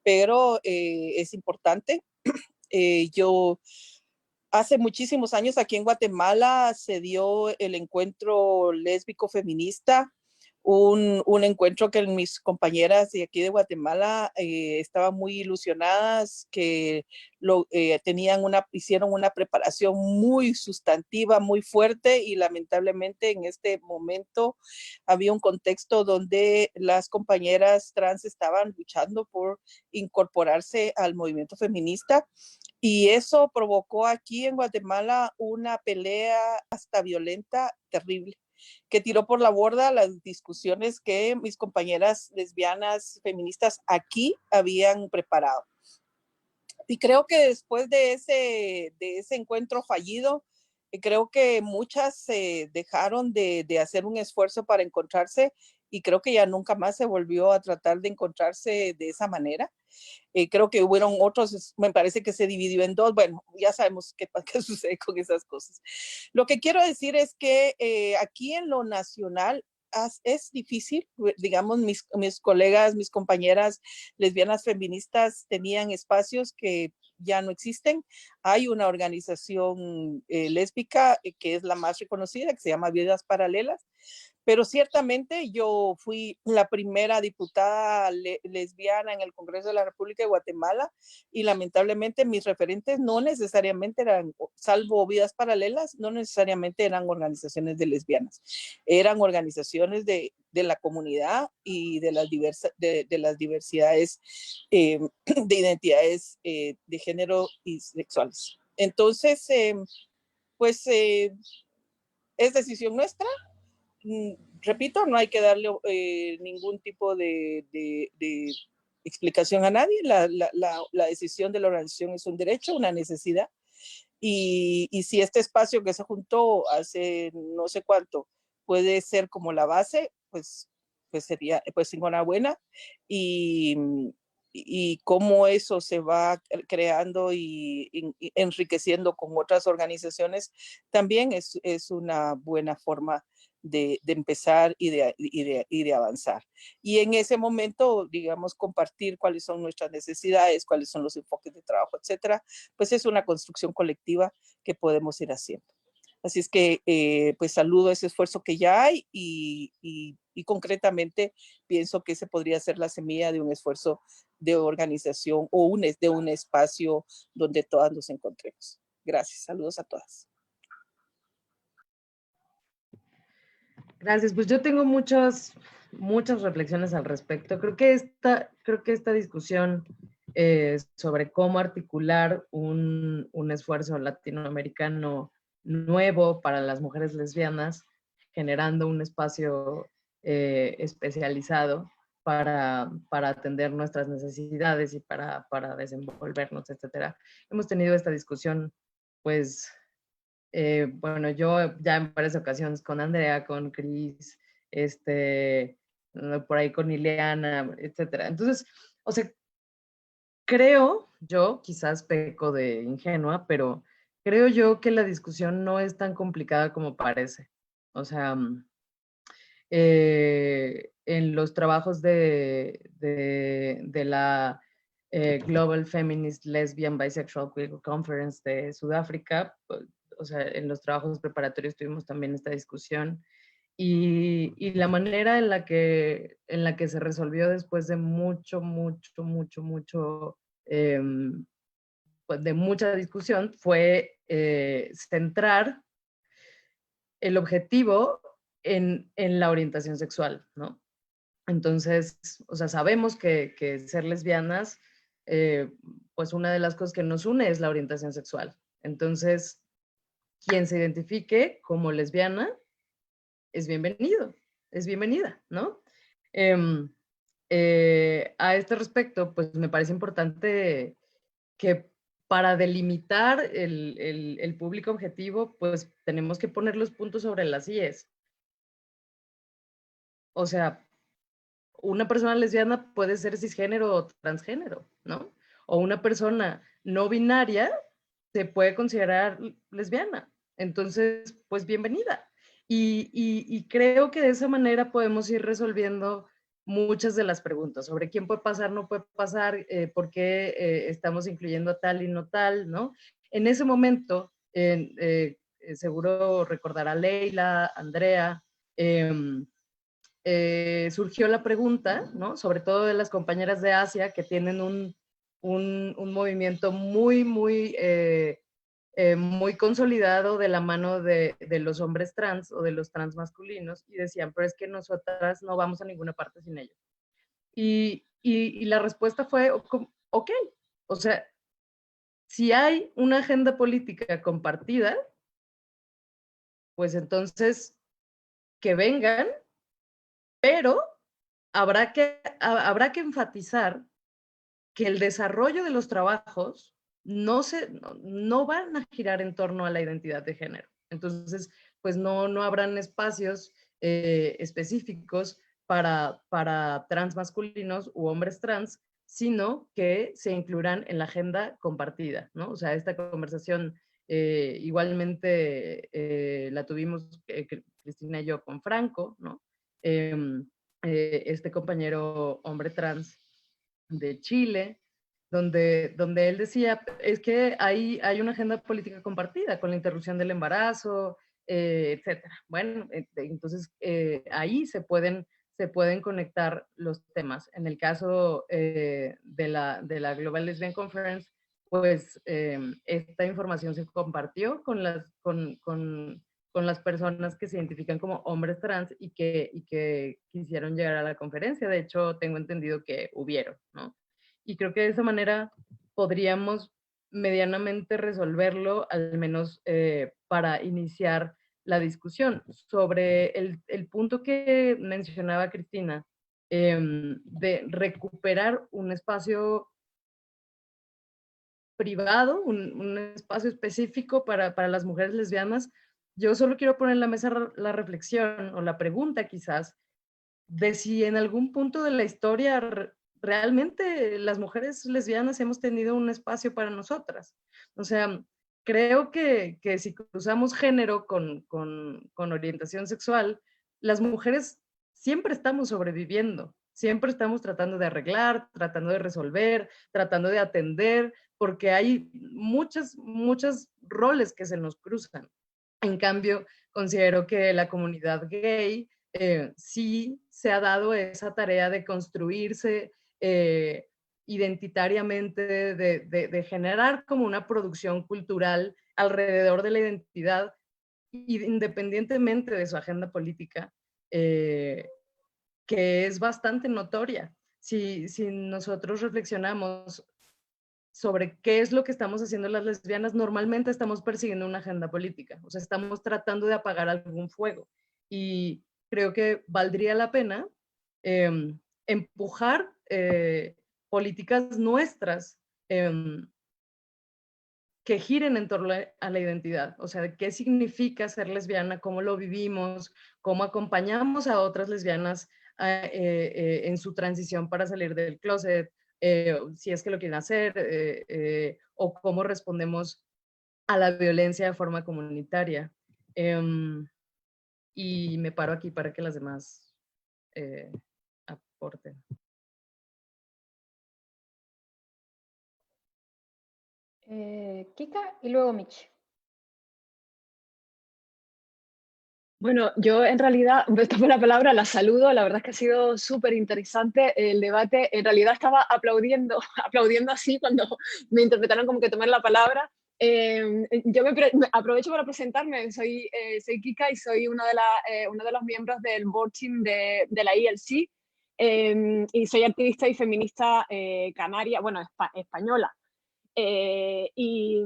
pero es importante. Yo hace muchísimos años aquí en Guatemala se dio el encuentro lésbico feminista, un encuentro que mis compañeras de aquí de Guatemala estaban muy ilusionadas, que hicieron una preparación muy sustantiva, muy fuerte, y lamentablemente en este momento había un contexto donde las compañeras trans estaban luchando por incorporarse al movimiento feminista. Y eso provocó aquí en Guatemala una pelea hasta violenta, terrible, que tiró por la borda las discusiones que mis compañeras lesbianas feministas aquí habían preparado. Y creo que después de ese encuentro fallido, creo que muchas dejaron de hacer un esfuerzo para encontrarse, y creo que ya nunca más se volvió a tratar de encontrarse de esa manera. Creo que hubieron otros, me parece que se dividió en dos. Bueno, ya sabemos qué sucede con esas cosas. Lo que quiero decir es que aquí en lo nacional es difícil. Digamos, mis colegas, mis compañeras lesbianas feministas tenían espacios que ya no existen. Hay una organización lésbica que es la más reconocida, que se llama Vidas Paralelas, pero ciertamente yo fui la primera diputada lesbiana en el Congreso de la República de Guatemala, y lamentablemente mis referentes no necesariamente eran, salvo Vidas Paralelas, no necesariamente eran organizaciones de lesbianas, eran organizaciones de la comunidad y de las diversidades de identidades de género y sexuales. Entonces, pues es decisión nuestra. Repito, no hay que darle ningún tipo de explicación a nadie. La decisión de la organización es un derecho, una necesidad. Y si este espacio que se juntó hace no sé cuánto puede ser como la base, pues sería, pues enhorabuena. Y cómo eso se va creando y enriqueciendo con otras organizaciones, también es una buena forma de empezar y de avanzar. Y en ese momento, digamos, compartir cuáles son nuestras necesidades, cuáles son los enfoques de trabajo, etcétera, pues es una construcción colectiva que podemos ir haciendo. Así es que, pues saludo ese esfuerzo que ya hay, y concretamente pienso que ese podría ser la semilla de un esfuerzo de organización o de un espacio donde todas nos encontremos. Gracias, saludos a todas. Gracias, pues yo tengo muchas reflexiones al respecto. Creo que esta discusión sobre cómo articular un esfuerzo latinoamericano nuevo para las mujeres lesbianas, generando un espacio especializado para atender nuestras necesidades y para desenvolvernos, etcétera. Hemos tenido esta discusión, pues, bueno, yo ya en varias ocasiones con Andrea, con Cris, por ahí con Ileana, etcétera. Entonces, o sea, creo yo, quizás peco de ingenua, pero creo yo que la discusión no es tan complicada como parece. O sea, en los trabajos de la Global Feminist Lesbian Bisexual Queer Conference de Sudáfrica, pues, o sea, en los trabajos preparatorios tuvimos también esta discusión. Y la manera en la que se resolvió después de mucho, pues de mucha discusión fue centrar el objetivo en la orientación sexual, ¿no? Entonces, o sea, sabemos que ser lesbianas, pues una de las cosas que nos une es la orientación sexual. Entonces, quien se identifique como lesbiana es bienvenido, es bienvenida, ¿no? A este respecto, pues me parece importante que para delimitar el público objetivo, pues tenemos que poner los puntos sobre las IES. O sea, una persona lesbiana puede ser cisgénero o transgénero, ¿no? O una persona no binaria se puede considerar lesbiana. Entonces, pues bienvenida. Y creo que de esa manera podemos ir resolviendo muchas de las preguntas sobre quién puede pasar, no puede pasar, por qué estamos incluyendo a tal y no tal, ¿no? En ese momento, seguro recordará Leila, Andrea, surgió la pregunta, ¿no? Sobre todo de las compañeras de Asia que tienen un movimiento muy consolidado de la mano de los hombres trans o de los trans masculinos, y decían, pero es que nosotras no vamos a ninguna parte sin ellos. Y la respuesta fue, ok, o sea, si hay una agenda política compartida, pues entonces que vengan, pero habrá que enfatizar que el desarrollo de los trabajos no van a girar en torno a la identidad de género. Entonces, pues no habrán espacios específicos para trans masculinos u hombres trans, sino que se incluirán en la agenda compartida, ¿no? O sea, esta conversación igualmente la tuvimos Cristina y yo con Franco, ¿no? Este compañero hombre trans de Chile, donde él decía, es que hay una agenda política compartida con la interrupción del embarazo, etcétera. Bueno, entonces ahí se pueden conectar los temas. En el caso de la Global Lesbian Conference, pues esta información se compartió con las personas que se identifican como hombres trans y que quisieron llegar a la conferencia. De hecho, tengo entendido que hubieron, ¿no? Y creo que de esa manera podríamos medianamente resolverlo, al menos para iniciar la discusión. Sobre el punto que mencionaba Cristina, de recuperar un espacio privado, un espacio específico para las mujeres lesbianas, yo solo quiero poner en la mesa la reflexión o la pregunta quizás de si en algún punto de la historia realmente las mujeres lesbianas hemos tenido un espacio para nosotras. O sea, creo que si cruzamos género con orientación sexual, las mujeres siempre estamos sobreviviendo, siempre estamos tratando de arreglar, tratando de resolver, tratando de atender, porque hay muchos roles que se nos cruzan. En cambio, considero que la comunidad gay sí se ha dado esa tarea de construirse identitariamente, de generar como una producción cultural alrededor de la identidad, independientemente de su agenda política, que es bastante notoria. Si nosotros reflexionamos sobre qué es lo que estamos haciendo las lesbianas, normalmente estamos persiguiendo una agenda política, o sea, estamos tratando de apagar algún fuego. Y creo que valdría la pena empujar políticas nuestras que giren en torno a la identidad, o sea, qué significa ser lesbiana, cómo lo vivimos, cómo acompañamos a otras lesbianas en su transición para salir del closet, si es que lo quieren hacer, o cómo respondemos a la violencia de forma comunitaria. Y me paro aquí para que las demás aporten. Kika y luego Mitch. Bueno, yo en realidad, tomo la palabra, la saludo, la verdad es que ha sido súper interesante el debate. En realidad estaba aplaudiendo así cuando me interpretaron como que tomé la palabra. Yo me aprovecho para presentarme, soy Kika y soy uno de los miembros del board team de la ILC, y soy activista y feminista canaria, bueno, española. Y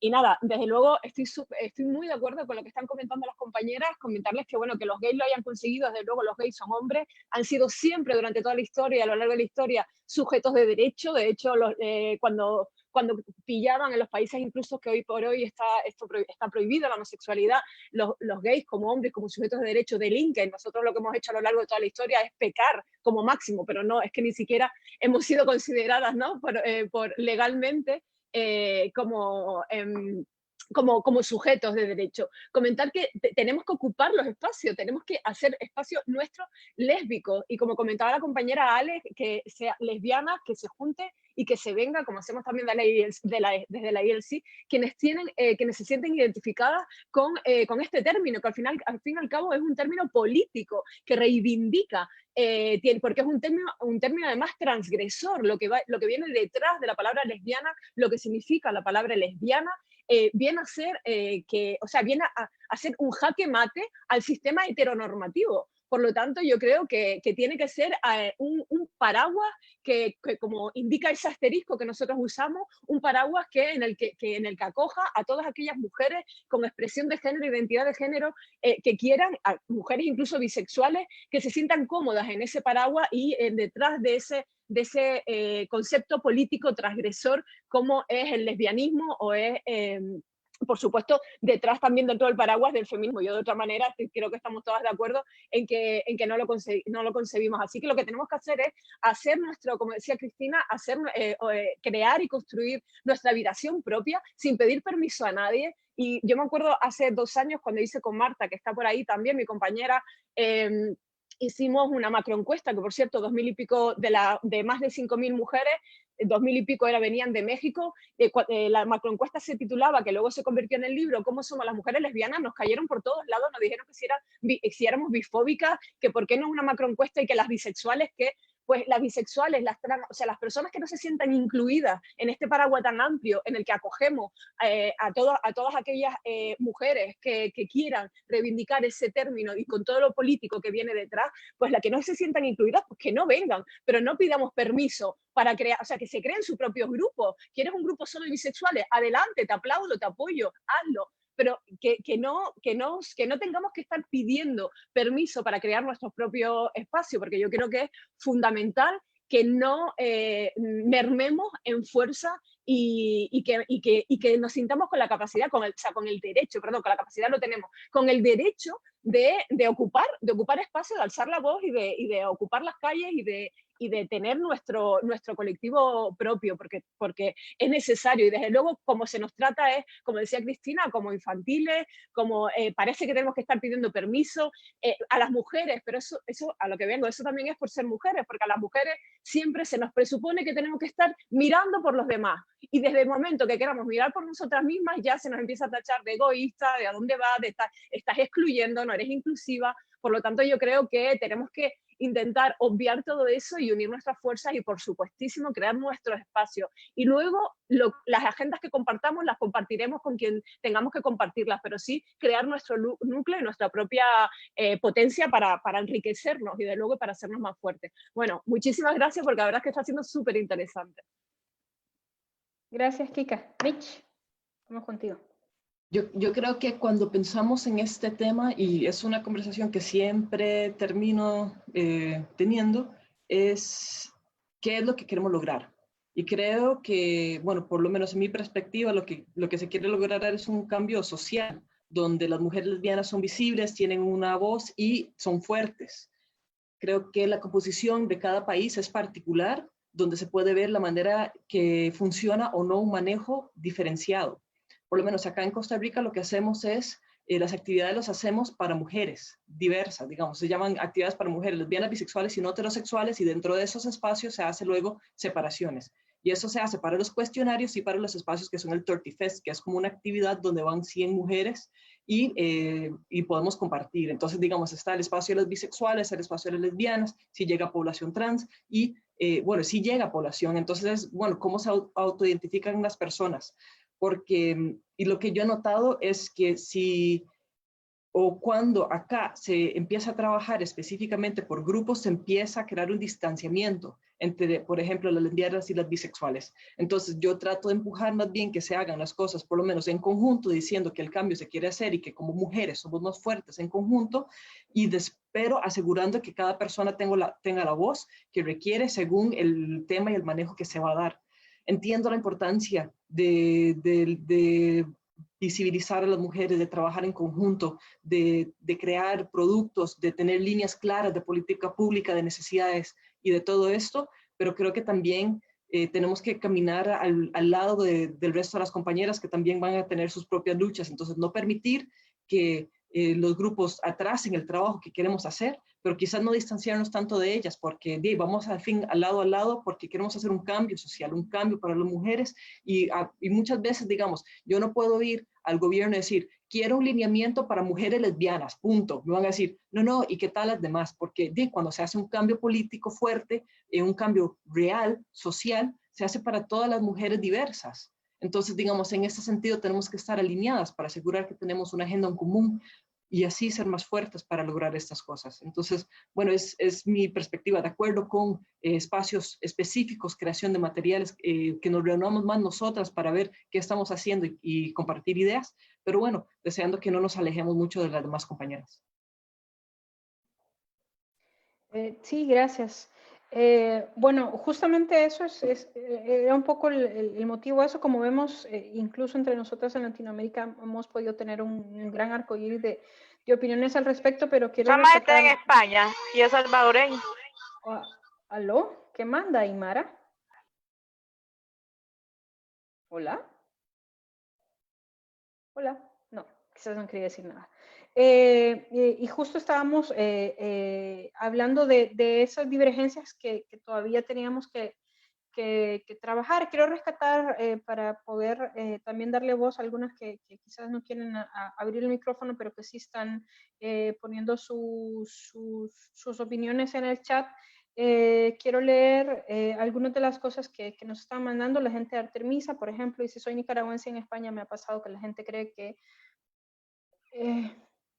nada, desde luego estoy muy de acuerdo con lo que están comentando las compañeras, comentarles que bueno, que los gays lo hayan conseguido, desde luego los gays son hombres, han sido siempre durante toda la historia, a lo largo de la historia, sujetos de derecho. De hecho, cuando pillaban en los países incluso que hoy por hoy está prohibida la homosexualidad, los gays como hombres, como sujetos de derecho delinquen. Nosotros lo que hemos hecho a lo largo de toda la historia es pecar como máximo, pero no, es que ni siquiera hemos sido consideradas, ¿no? por legalmente como sujetos de derecho. Comentar que tenemos que ocupar los espacios, tenemos que hacer espacios nuestros lésbicos, y como comentaba la compañera Ale, que sea lesbianas, que se junte y que se venga, como hacemos también desde la ILC, quienes se sienten identificadas con este término, que al fin y al cabo es un término político que reivindica, porque es un término además transgresor. Lo que viene detrás de la palabra lesbiana, lo que significa la palabra lesbiana, viene a ser viene a hacer un jaque mate al sistema heteronormativo. Por lo tanto, yo creo que tiene que ser un paraguas que, como indica ese asterisco que nosotros usamos, un paraguas en el que acoja a todas aquellas mujeres con expresión de género, identidad de género, que quieran, a mujeres incluso bisexuales, que se sientan cómodas en ese paraguas y detrás de ese concepto político transgresor como es el lesbianismo o es... por supuesto, detrás también dentro del paraguas del feminismo. Yo de otra manera creo que estamos todas de acuerdo en que no lo concebimos. Así que lo que tenemos que hacer es hacer como decía Cristina, crear y construir nuestra habitación propia sin pedir permiso a nadie. Y yo me acuerdo hace 2 años cuando hice con Marta, que está por ahí también, mi compañera, hicimos una macroencuesta, que por cierto, 2000 y pico de más de 5.000 mujeres, 2000 y pico venían de México. La macroencuesta se titulaba, que luego se convirtió en el libro, ¿Cómo somos las mujeres lesbianas? Nos cayeron por todos lados, nos dijeron que si éramos bifóbicas, que por qué no una macroencuesta, y que las bisexuales, que pues las bisexuales, las trans, o sea, las personas que no se sientan incluidas en este paraguas tan amplio en el que acogemos a todas aquellas mujeres que quieran reivindicar ese término, y con todo lo político que viene detrás, pues las que no se sientan incluidas, pues que no vengan, pero no pidamos permiso para crear, o sea, que se creen sus propios grupos. ¿Quieres un grupo solo de bisexuales? Adelante, te aplaudo, te apoyo, hazlo. Pero que no tengamos que estar pidiendo permiso para crear nuestro propio espacio, porque yo creo que es fundamental que no mermemos en fuerza y que nos sintamos con la capacidad, con el derecho, perdón, con la capacidad lo tenemos, con el derecho de ocupar espacio, de alzar la voz y de ocupar las calles y de tener nuestro colectivo propio, porque es necesario. Y desde luego, como se nos trata es, como decía Cristina, como infantiles, como parece que tenemos que estar pidiendo permiso a las mujeres, pero eso a lo que vengo, eso también es por ser mujeres, porque a las mujeres siempre se nos presupone que tenemos que estar mirando por los demás. Y desde el momento que queramos mirar por nosotras mismas, ya se nos empieza a tachar de egoísta, de a dónde vas, estás excluyendo, no eres inclusiva. Por lo tanto, yo creo que tenemos que intentar obviar todo eso y unir nuestras fuerzas y, por supuestísimo, crear nuestros espacios. Y luego las agendas que compartamos las compartiremos con quien tengamos que compartirlas, pero sí crear nuestro núcleo y nuestra propia potencia para enriquecernos y, de luego, para hacernos más fuertes. Bueno, muchísimas gracias, porque la verdad es que está siendo súper interesante. Gracias, Kika. Mitch, vamos contigo. Yo creo que cuando pensamos en este tema, y es una conversación que siempre termino teniendo, es qué es lo que queremos lograr. Y creo que, bueno, por lo menos en mi perspectiva, lo que se quiere lograr es un cambio social, donde las mujeres lesbianas son visibles, tienen una voz y son fuertes. Creo que la composición de cada país es particular, donde se puede ver la manera que funciona o no un manejo diferenciado. Por lo menos acá en Costa Rica lo que hacemos es, las actividades las hacemos para mujeres diversas, digamos, se llaman actividades para mujeres lesbianas, bisexuales y no heterosexuales, y dentro de esos espacios se hace luego separaciones. Y eso se hace para los cuestionarios y para los espacios que son el Turkey Fest, que es como una actividad donde van 100 mujeres y podemos compartir. Entonces, digamos, está el espacio de las bisexuales, el espacio de las lesbianas, si llega población trans y, bueno, si llega población. Entonces, bueno, ¿cómo se autoidentifican las personas? Porque, y lo que yo he notado es que si o cuando acá se empieza a trabajar específicamente por grupos, se empieza a crear un distanciamiento entre, por ejemplo, las lesbianas y las bisexuales. Entonces yo trato de empujar más bien que se hagan las cosas, por lo menos en conjunto, diciendo que el cambio se quiere hacer y que como mujeres somos más fuertes en conjunto, pero asegurando que cada persona tenga la voz que requiere según el tema y el manejo que se va a dar. Entiendo la importancia de visibilizar a las mujeres, de trabajar en conjunto, de crear productos, de tener líneas claras de política pública, de necesidades y de todo esto, pero creo que también tenemos que caminar al lado del resto de las compañeras que también van a tener sus propias luchas. Entonces, no permitir que los grupos atrasen el trabajo que queremos hacer, pero quizás no distanciarnos tanto de ellas, porque vamos al fin al lado, porque queremos hacer un cambio social, un cambio para las mujeres, y muchas veces, digamos, yo no puedo ir al gobierno y decir, quiero un lineamiento para mujeres lesbianas, punto. Me van a decir, no, ¿y qué tal las demás? Porque cuando se hace un cambio político fuerte, un cambio real, social, se hace para todas las mujeres diversas. Entonces, digamos, en ese sentido tenemos que estar alineadas para asegurar que tenemos una agenda en común y así ser más fuertes para lograr estas cosas. Entonces, bueno, es mi perspectiva, de acuerdo con espacios específicos, creación de materiales, que nos reunamos más nosotras para ver qué estamos haciendo y compartir ideas, pero bueno, deseando que no nos alejemos mucho de las demás compañeras. Sí, gracias. Bueno, justamente eso era un poco el motivo de eso. Como vemos, incluso entre nosotras en Latinoamérica hemos podido tener un gran arcoíris de opiniones al respecto, pero quiero Chama está en España y es salvadoreño. ¿Aló? ¿Qué manda, Aymara? ¿Hola? ¿Hola? No, quizás no quería decir nada. Y justo estábamos hablando de esas divergencias que todavía teníamos que trabajar. Quiero rescatar para poder también darle voz a algunas que quizás no quieren abrir el micrófono, pero que sí están poniendo sus opiniones en el chat. Quiero leer algunas de las cosas que nos están mandando la gente de Artemisa, por ejemplo. Dice, soy nicaragüense en España, me ha pasado que la gente cree que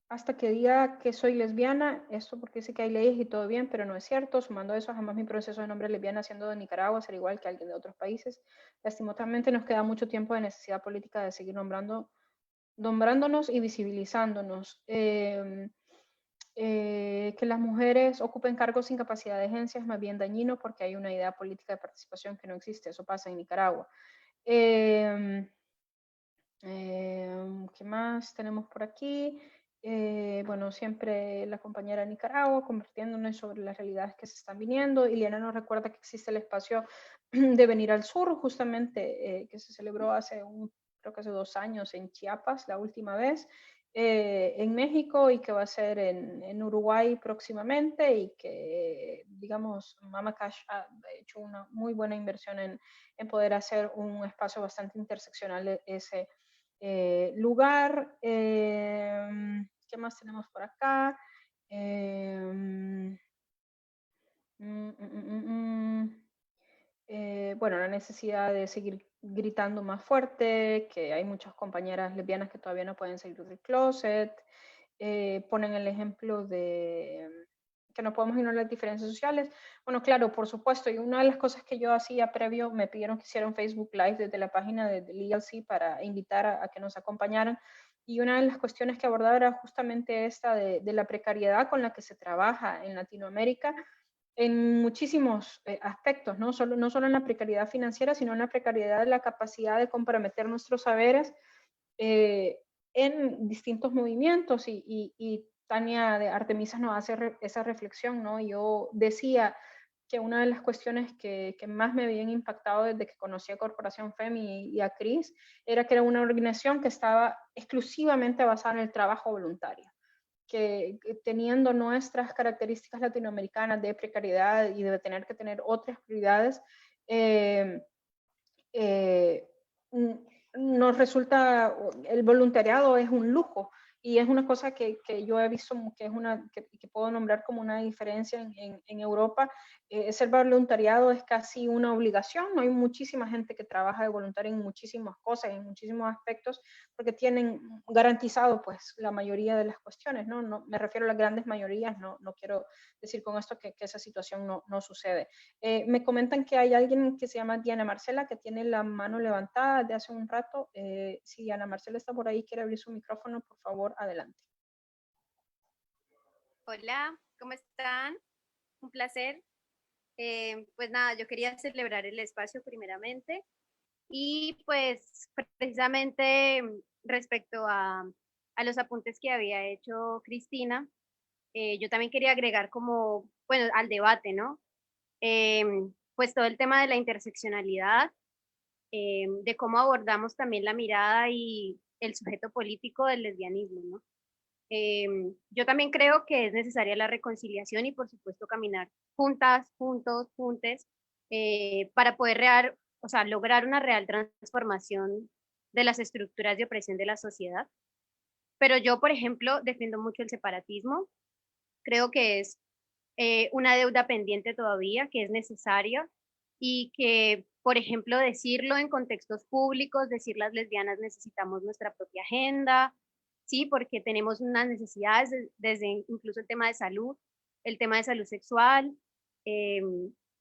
hasta que diga que soy lesbiana, esto porque dice que hay leyes y todo bien, pero no es cierto. Sumando eso, jamás mi proceso de nombre lesbiana siendo de Nicaragua será igual que alguien de otros países. Lastimosamente nos queda mucho tiempo de necesidad política de seguir nombrándonos y visibilizándonos. Que las mujeres ocupen cargos sin capacidad de agencia es más bien dañino porque hay una idea política de participación que no existe. Eso pasa en Nicaragua. ¿Qué más tenemos por aquí? Bueno, siempre la compañera de Nicaragua convirtiéndonos sobre las realidades que se están viniendo. Ileana nos recuerda que existe el espacio de venir al sur, justamente que se celebró creo que hace 2 años en Chiapas, la última vez, en México, y que va a ser en Uruguay próximamente, y que, digamos, Mama Cash ha hecho una muy buena inversión en poder hacer un espacio bastante interseccional ese lugar. ¿Qué más tenemos por acá? Bueno, la necesidad de seguir gritando más fuerte, que hay muchas compañeras lesbianas que todavía no pueden salir del closet. Ponen el ejemplo de que no podemos ignorar las diferencias sociales. Bueno, claro, por supuesto, y una de las cosas que yo hacía previo, me pidieron que hiciera un Facebook Live desde la página de LegalC para invitar a que nos acompañaran, y una de las cuestiones que abordaba era justamente esta de la precariedad con la que se trabaja en Latinoamérica en muchísimos aspectos, no solo en la precariedad financiera, sino en la precariedad de la capacidad de comprometer nuestros saberes en distintos movimientos, y Tania de Artemisas nos hace esa reflexión, ¿no? Yo decía que una de las cuestiones que más me habían impactado desde que conocí a Corporación FEM y a Cris era que era una organización que estaba exclusivamente basada en el trabajo voluntario, que teniendo nuestras características latinoamericanas de precariedad y de tener que tener otras prioridades, nos resulta, el voluntariado es un lujo. Y es una cosa que yo he visto que es que puedo nombrar como una diferencia en Europa. Ser voluntariado es casi una obligación. No hay muchísima gente que trabaja de voluntario en muchísimas cosas, en muchísimos aspectos, porque tienen garantizado pues la mayoría de las cuestiones, ¿no? No me refiero a las grandes mayorías, no quiero decir con esto que esa situación no sucede. Me comentan que hay alguien que se llama Diana Marcela que tiene la mano levantada de hace un rato. Si Diana Marcela está por ahí, quiere abrir su micrófono, por favor, adelante. Hola, ¿cómo están? Un placer. Pues nada, yo quería celebrar el espacio primeramente y pues precisamente respecto a los apuntes que había hecho Cristina, yo también quería agregar como, bueno, al debate, ¿no? Pues todo el tema de la interseccionalidad, de cómo abordamos también la mirada y el sujeto político del lesbianismo, ¿no? Yo también creo que es necesaria la reconciliación y por supuesto caminar juntas, juntos, juntes, para poder lograr una real transformación de las estructuras de opresión de la sociedad. Pero yo, por ejemplo, defiendo mucho el separatismo. Creo que es una deuda pendiente todavía, que es necesaria y que, por ejemplo, decirlo en contextos públicos, decir las lesbianas necesitamos nuestra propia agenda, sí, porque tenemos unas necesidades desde incluso el tema de salud sexual,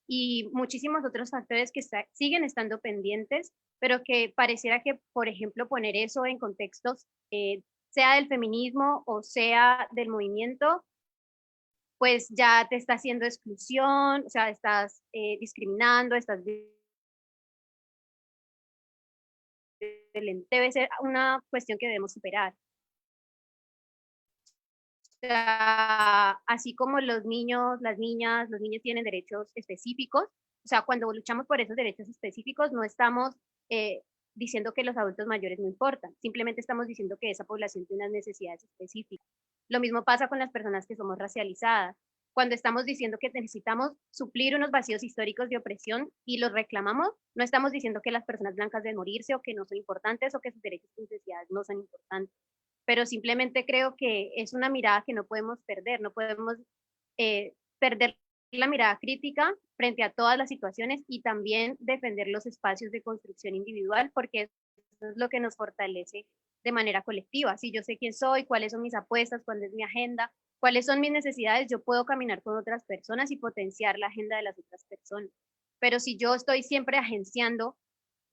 y muchísimos otros factores que siguen estando pendientes, pero que pareciera que, por ejemplo, poner eso en contextos, sea del feminismo o sea del movimiento, pues ya te está haciendo exclusión, o sea, estás discriminando, debe ser una cuestión que debemos superar. O sea, así como los niños, las niñas, los niños tienen derechos específicos, o sea, cuando luchamos por esos derechos específicos no estamos diciendo que los adultos mayores no importan, simplemente estamos diciendo que esa población tiene unas necesidades específicas. Lo mismo pasa con las personas que somos racializadas. Cuando estamos diciendo que necesitamos suplir unos vacíos históricos de opresión y los reclamamos, no estamos diciendo que las personas blancas deben morirse o que no son importantes o que sus derechos y necesidades no son importantes, pero simplemente creo que es una mirada que no podemos perder, no podemos perder la mirada crítica frente a todas las situaciones y también defender los espacios de construcción individual, porque eso es lo que nos fortalece de manera colectiva. Si yo sé quién soy, cuáles son mis apuestas, cuál es mi agenda, cuáles son mis necesidades, yo puedo caminar con otras personas y potenciar la agenda de las otras personas. Pero si yo estoy siempre agenciando,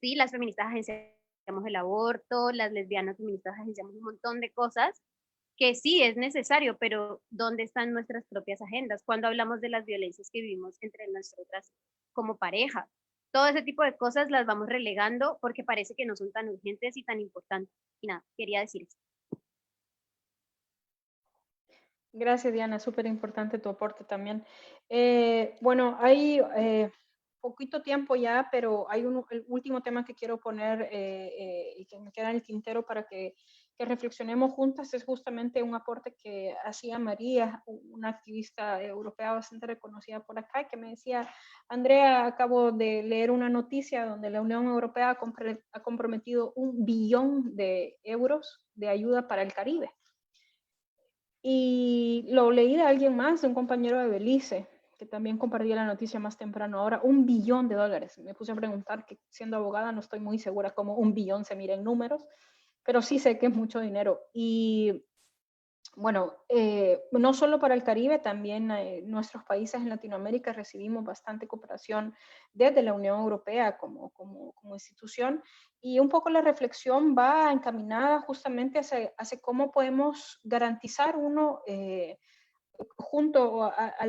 sí, las feministas agenciamos el aborto, las lesbianas feministas agenciamos un montón de cosas, que sí es necesario, pero ¿dónde están nuestras propias agendas? Cuando hablamos de las violencias que vivimos entre nosotras como pareja, todo ese tipo de cosas las vamos relegando porque parece que no son tan urgentes y tan importantes. Y nada, quería decir eso. Gracias, Diana, súper importante tu aporte también. Bueno, hay poquito tiempo ya, pero hay el último tema que quiero poner y que me queda en el tintero para que reflexionemos juntas, es justamente un aporte que hacía María, una activista europea bastante reconocida por acá, que me decía, Andrea, acabo de leer una noticia donde la Unión Europea ha comprometido 1 billón de euros de ayuda para el Caribe. Y lo leí de alguien más, de un compañero de Belice, que también compartía la noticia más temprano. Ahora, $1 billón. Me puse a preguntar, que siendo abogada no estoy muy segura cómo 1 billón se mira en números, pero sí sé que es mucho dinero. Y bueno, no solo para el Caribe, también nuestros países en Latinoamérica recibimos bastante cooperación desde la Unión Europea como institución, y un poco la reflexión va encaminada justamente hacia cómo podemos garantizar junto a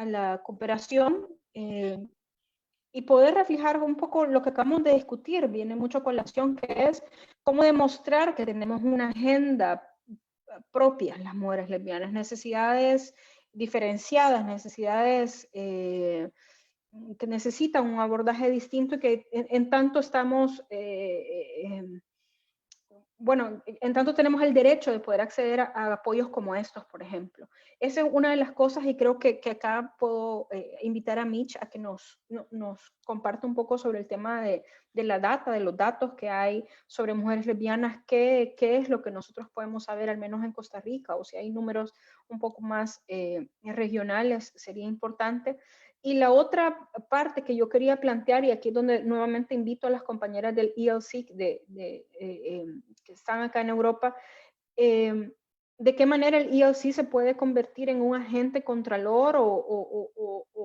la cooperación, y poder reflejar un poco lo que acabamos de discutir, viene mucho a colación, que es cómo demostrar que tenemos una agenda propias las mujeres lesbianas, necesidades diferenciadas, necesidades que necesitan un abordaje distinto y que en tanto estamos, bueno, en tanto tenemos el derecho de poder acceder a apoyos como estos, por ejemplo. Esa es una de las cosas y creo que acá puedo invitar a Mitch a que nos comparta un poco sobre el tema de la data, de los datos que hay sobre mujeres lesbianas, qué es lo que nosotros podemos saber, al menos en Costa Rica, o si hay números un poco más regionales, sería importante. Y la otra parte que yo quería plantear, y aquí es donde nuevamente invito a las compañeras del ELC que están acá en Europa, de qué manera el ELC se puede convertir en un agente contralor o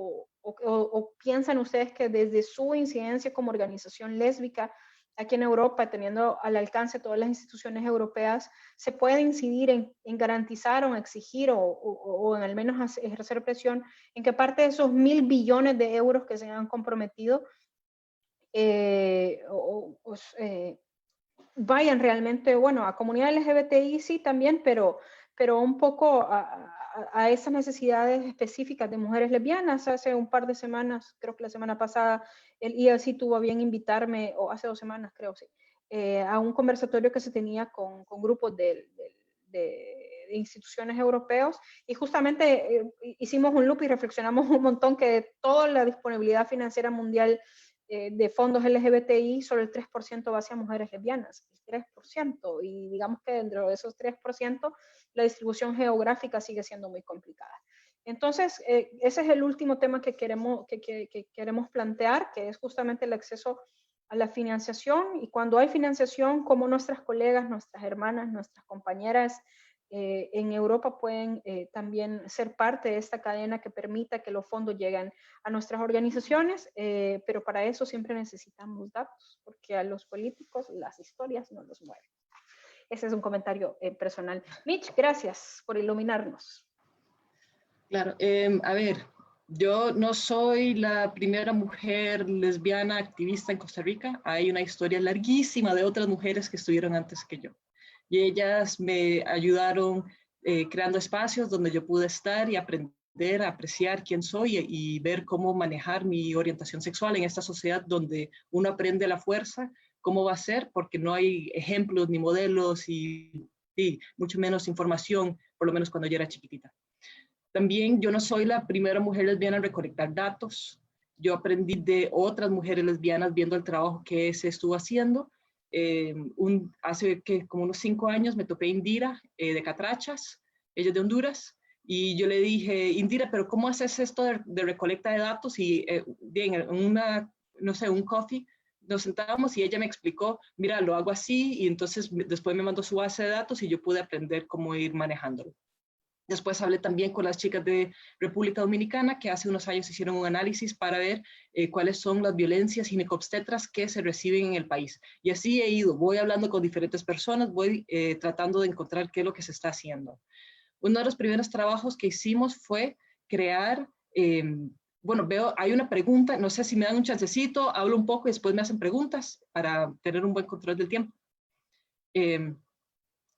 piensan ustedes que desde su incidencia como organización lésbica aquí en Europa, teniendo al alcance todas las instituciones europeas, se puede incidir en garantizar o exigir o en al menos ejercer presión en que parte de esos 1.000 billones de euros que se han comprometido vayan realmente, bueno, a comunidad LGBTI sí también, pero un poco a esas necesidades específicas de mujeres lesbianas. Hace un par de semanas, creo que la semana pasada, el ELC tuvo a bien invitarme, o hace 2 semanas creo, sí, a un conversatorio que se tenía con grupos de instituciones europeos, y justamente hicimos un loop y reflexionamos un montón que toda la disponibilidad financiera mundial de fondos LGBTI, solo el 3% va hacia mujeres lesbianas, el 3%, y digamos que dentro de esos 3%, la distribución geográfica sigue siendo muy complicada. Entonces, ese es el último tema que queremos plantear, que es justamente el acceso a la financiación, y cuando hay financiación, como nuestras colegas, nuestras hermanas, nuestras compañeras en Europa pueden también ser parte de esta cadena que permita que los fondos lleguen a nuestras organizaciones, pero para eso siempre necesitamos datos, porque a los políticos las historias no los mueven. Ese es un comentario personal. Mitch, gracias por iluminarnos. Claro, a ver, yo no soy la primera mujer lesbiana activista en Costa Rica. Hay una historia larguísima de otras mujeres que estuvieron antes que yo. Y ellas me ayudaron creando espacios donde yo pude estar y aprender a apreciar quién soy y ver cómo manejar mi orientación sexual en esta sociedad donde uno aprende a la fuerza cómo va a ser, porque no hay ejemplos ni modelos y mucho menos información, por lo menos cuando yo era chiquitita. También yo no soy la primera mujer lesbiana en recolectar datos. Yo aprendí de otras mujeres lesbianas viendo el trabajo que se estuvo haciendo. Hace como unos 5 años me topé Indira de Catrachas, ella es de Honduras, y yo le dije, Indira, pero ¿cómo haces esto de recolecta de datos? Y bien, un coffee, nos sentábamos y ella me explicó, mira, lo hago así, y entonces después me mandó su base de datos y yo pude aprender cómo ir manejándolo. Después hablé también con las chicas de República Dominicana, que hace unos años hicieron un análisis para ver cuáles son las violencias ginecobstetras que se reciben en el país. Y así voy hablando con diferentes personas, voy tratando de encontrar qué es lo que se está haciendo. Uno de los primeros trabajos que hicimos fue crear, hay una pregunta, no sé si me dan un chancecito, hablo un poco y después me hacen preguntas para tener un buen control del tiempo.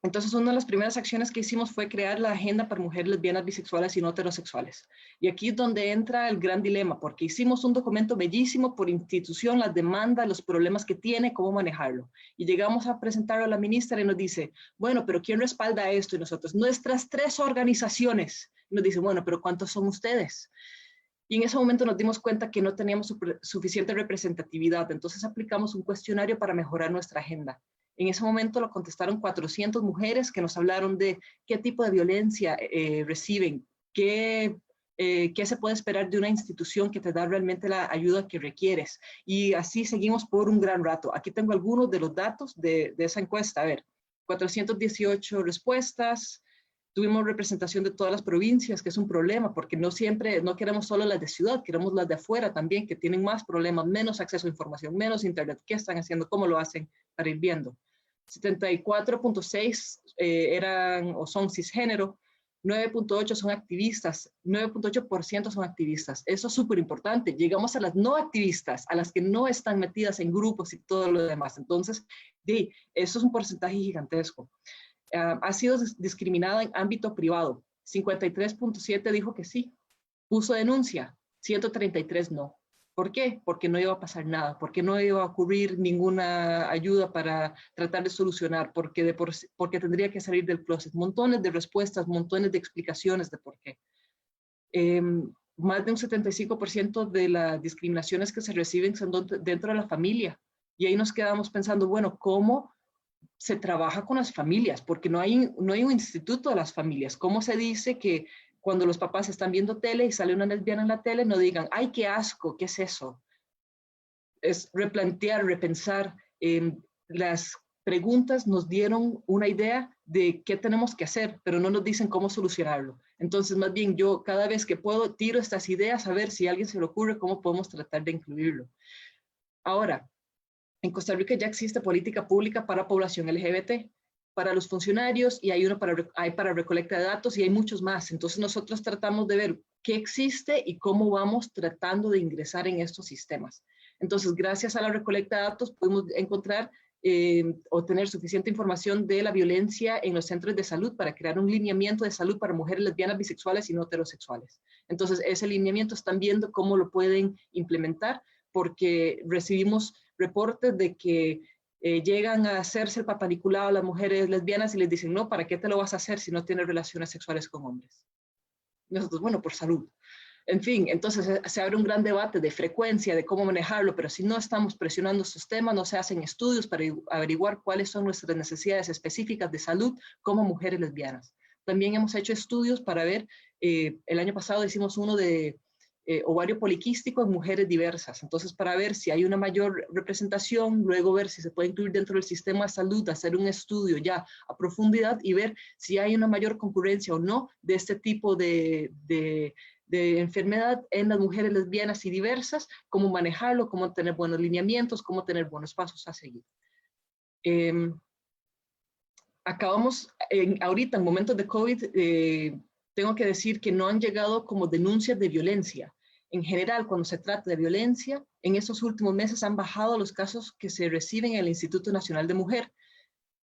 Entonces, una de las primeras acciones que hicimos fue crear la Agenda para Mujeres Lesbianas, Bisexuales y No Heterosexuales. Y aquí es donde entra el gran dilema, porque hicimos un documento bellísimo por institución, las demandas, los problemas que tiene, cómo manejarlo. Y llegamos a presentarlo a la ministra y nos dice, bueno, pero ¿quién respalda esto? Y nosotros, nuestras 3 organizaciones. Y nos dice, bueno, pero ¿cuántos son ustedes? Y en ese momento nos dimos cuenta que no teníamos suficiente representatividad. Entonces aplicamos un cuestionario para mejorar nuestra agenda. En ese momento lo contestaron 400 mujeres que nos hablaron de qué tipo de violencia reciben, qué se puede esperar de una institución que te da realmente la ayuda que requieres. Y así seguimos por un gran rato. Aquí tengo algunos de los datos de esa encuesta. A ver, 418 respuestas. Tuvimos representación de todas las provincias, que es un problema, porque no queremos solo las de ciudad, queremos las de afuera también, que tienen más problemas, menos acceso a información, menos internet. ¿Qué están haciendo? ¿Cómo lo hacen? Para ir viendo. 74.6 eran o son cisgénero, 9.8 son activistas, 9.8% son activistas. Eso es súper importante. Llegamos a las no activistas, a las que no están metidas en grupos y todo lo demás. Entonces, eso es un porcentaje gigantesco. ha sido discriminada en ámbito privado. 53.7 dijo que sí. Puso denuncia, 133 no. ¿Por qué? Porque no iba a pasar nada, porque no iba a ocurrir ninguna ayuda para tratar de solucionar, porque tendría que salir del closet. Montones de respuestas, montones de explicaciones de por qué. Más de un 75% de las discriminaciones que se reciben son dentro de la familia. Y ahí nos quedamos pensando, bueno, ¿cómo se trabaja con las familias? Porque no hay un instituto de las familias. ¿Cómo se dice que cuando los papás están viendo tele y sale una lesbiana en la tele, no digan, ¡ay, qué asco! ¿Qué es eso? Es replantear, repensar. Las preguntas nos dieron una idea de qué tenemos que hacer, pero no nos dicen cómo solucionarlo. Entonces, más bien, yo cada vez que puedo tiro estas ideas a ver si a alguien se le ocurre cómo podemos tratar de incluirlo. Ahora, en Costa Rica ya existe política pública para población LGBT, para los funcionarios, y hay para recolecta de datos, y hay muchos más. Entonces nosotros tratamos de ver qué existe y cómo vamos tratando de ingresar en estos sistemas. Entonces, gracias a la recolecta de datos, podemos encontrar o tener suficiente información de la violencia en los centros de salud para crear un lineamiento de salud para mujeres lesbianas, bisexuales y no heterosexuales. Entonces, ese lineamiento están viendo cómo lo pueden implementar, porque recibimos reportes de que llegan a hacerse el Papa Nicolau a las mujeres lesbianas y les dicen, no, ¿para qué te lo vas a hacer si no tienes relaciones sexuales con hombres? Nosotros, bueno, por salud. En fin, entonces se abre un gran debate de frecuencia, de cómo manejarlo, pero si no estamos presionando estos temas, no se hacen estudios para averiguar cuáles son nuestras necesidades específicas de salud como mujeres lesbianas. También hemos hecho estudios para ver, el año pasado hicimos uno de ovario poliquístico en mujeres diversas. Entonces, para ver si hay una mayor representación, luego ver si se puede incluir dentro del sistema de salud, hacer un estudio ya a profundidad y ver si hay una mayor concurrencia o no de este tipo de enfermedad en las mujeres lesbianas y diversas, cómo manejarlo, cómo tener buenos lineamientos, cómo tener buenos pasos a seguir. Acabamos, ahorita en momentos de COVID, tengo que decir que no han llegado como denuncias de violencia. En general, cuando se trata de violencia, en estos últimos meses han bajado los casos que se reciben en el Instituto Nacional de Mujer.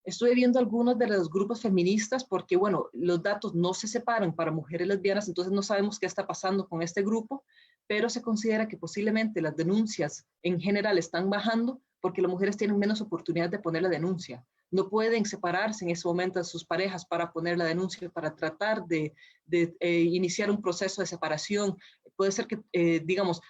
Estuve viendo algunos de los grupos feministas porque, bueno, los datos no se separan para mujeres lesbianas, entonces no sabemos qué está pasando con este grupo, pero se considera que posiblemente las denuncias en general están bajando porque las mujeres tienen menos oportunidad de poner la denuncia. No pueden separarse en ese momento de sus parejas para poner la denuncia, para tratar de iniciar un proceso de separación. Puede ser que, digamos,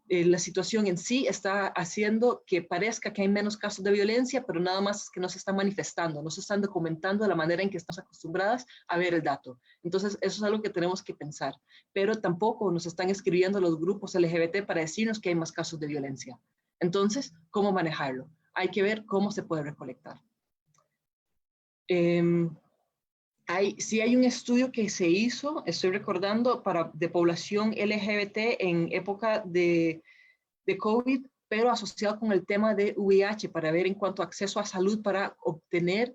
la situación en sí está haciendo que parezca que hay menos casos de violencia, pero nada más es que no se están manifestando, no se están documentando de la manera en que estamos acostumbradas a ver el dato. Entonces, eso es algo que tenemos que pensar. Pero tampoco nos están escribiendo los grupos LGBT para decirnos que hay más casos de violencia. Entonces, ¿cómo manejarlo? Hay que ver cómo se puede recolectar. Sí hay un estudio que se hizo, estoy recordando, de población LGBT en época de COVID, pero asociado con el tema de VIH, para ver en cuanto a acceso a salud para obtener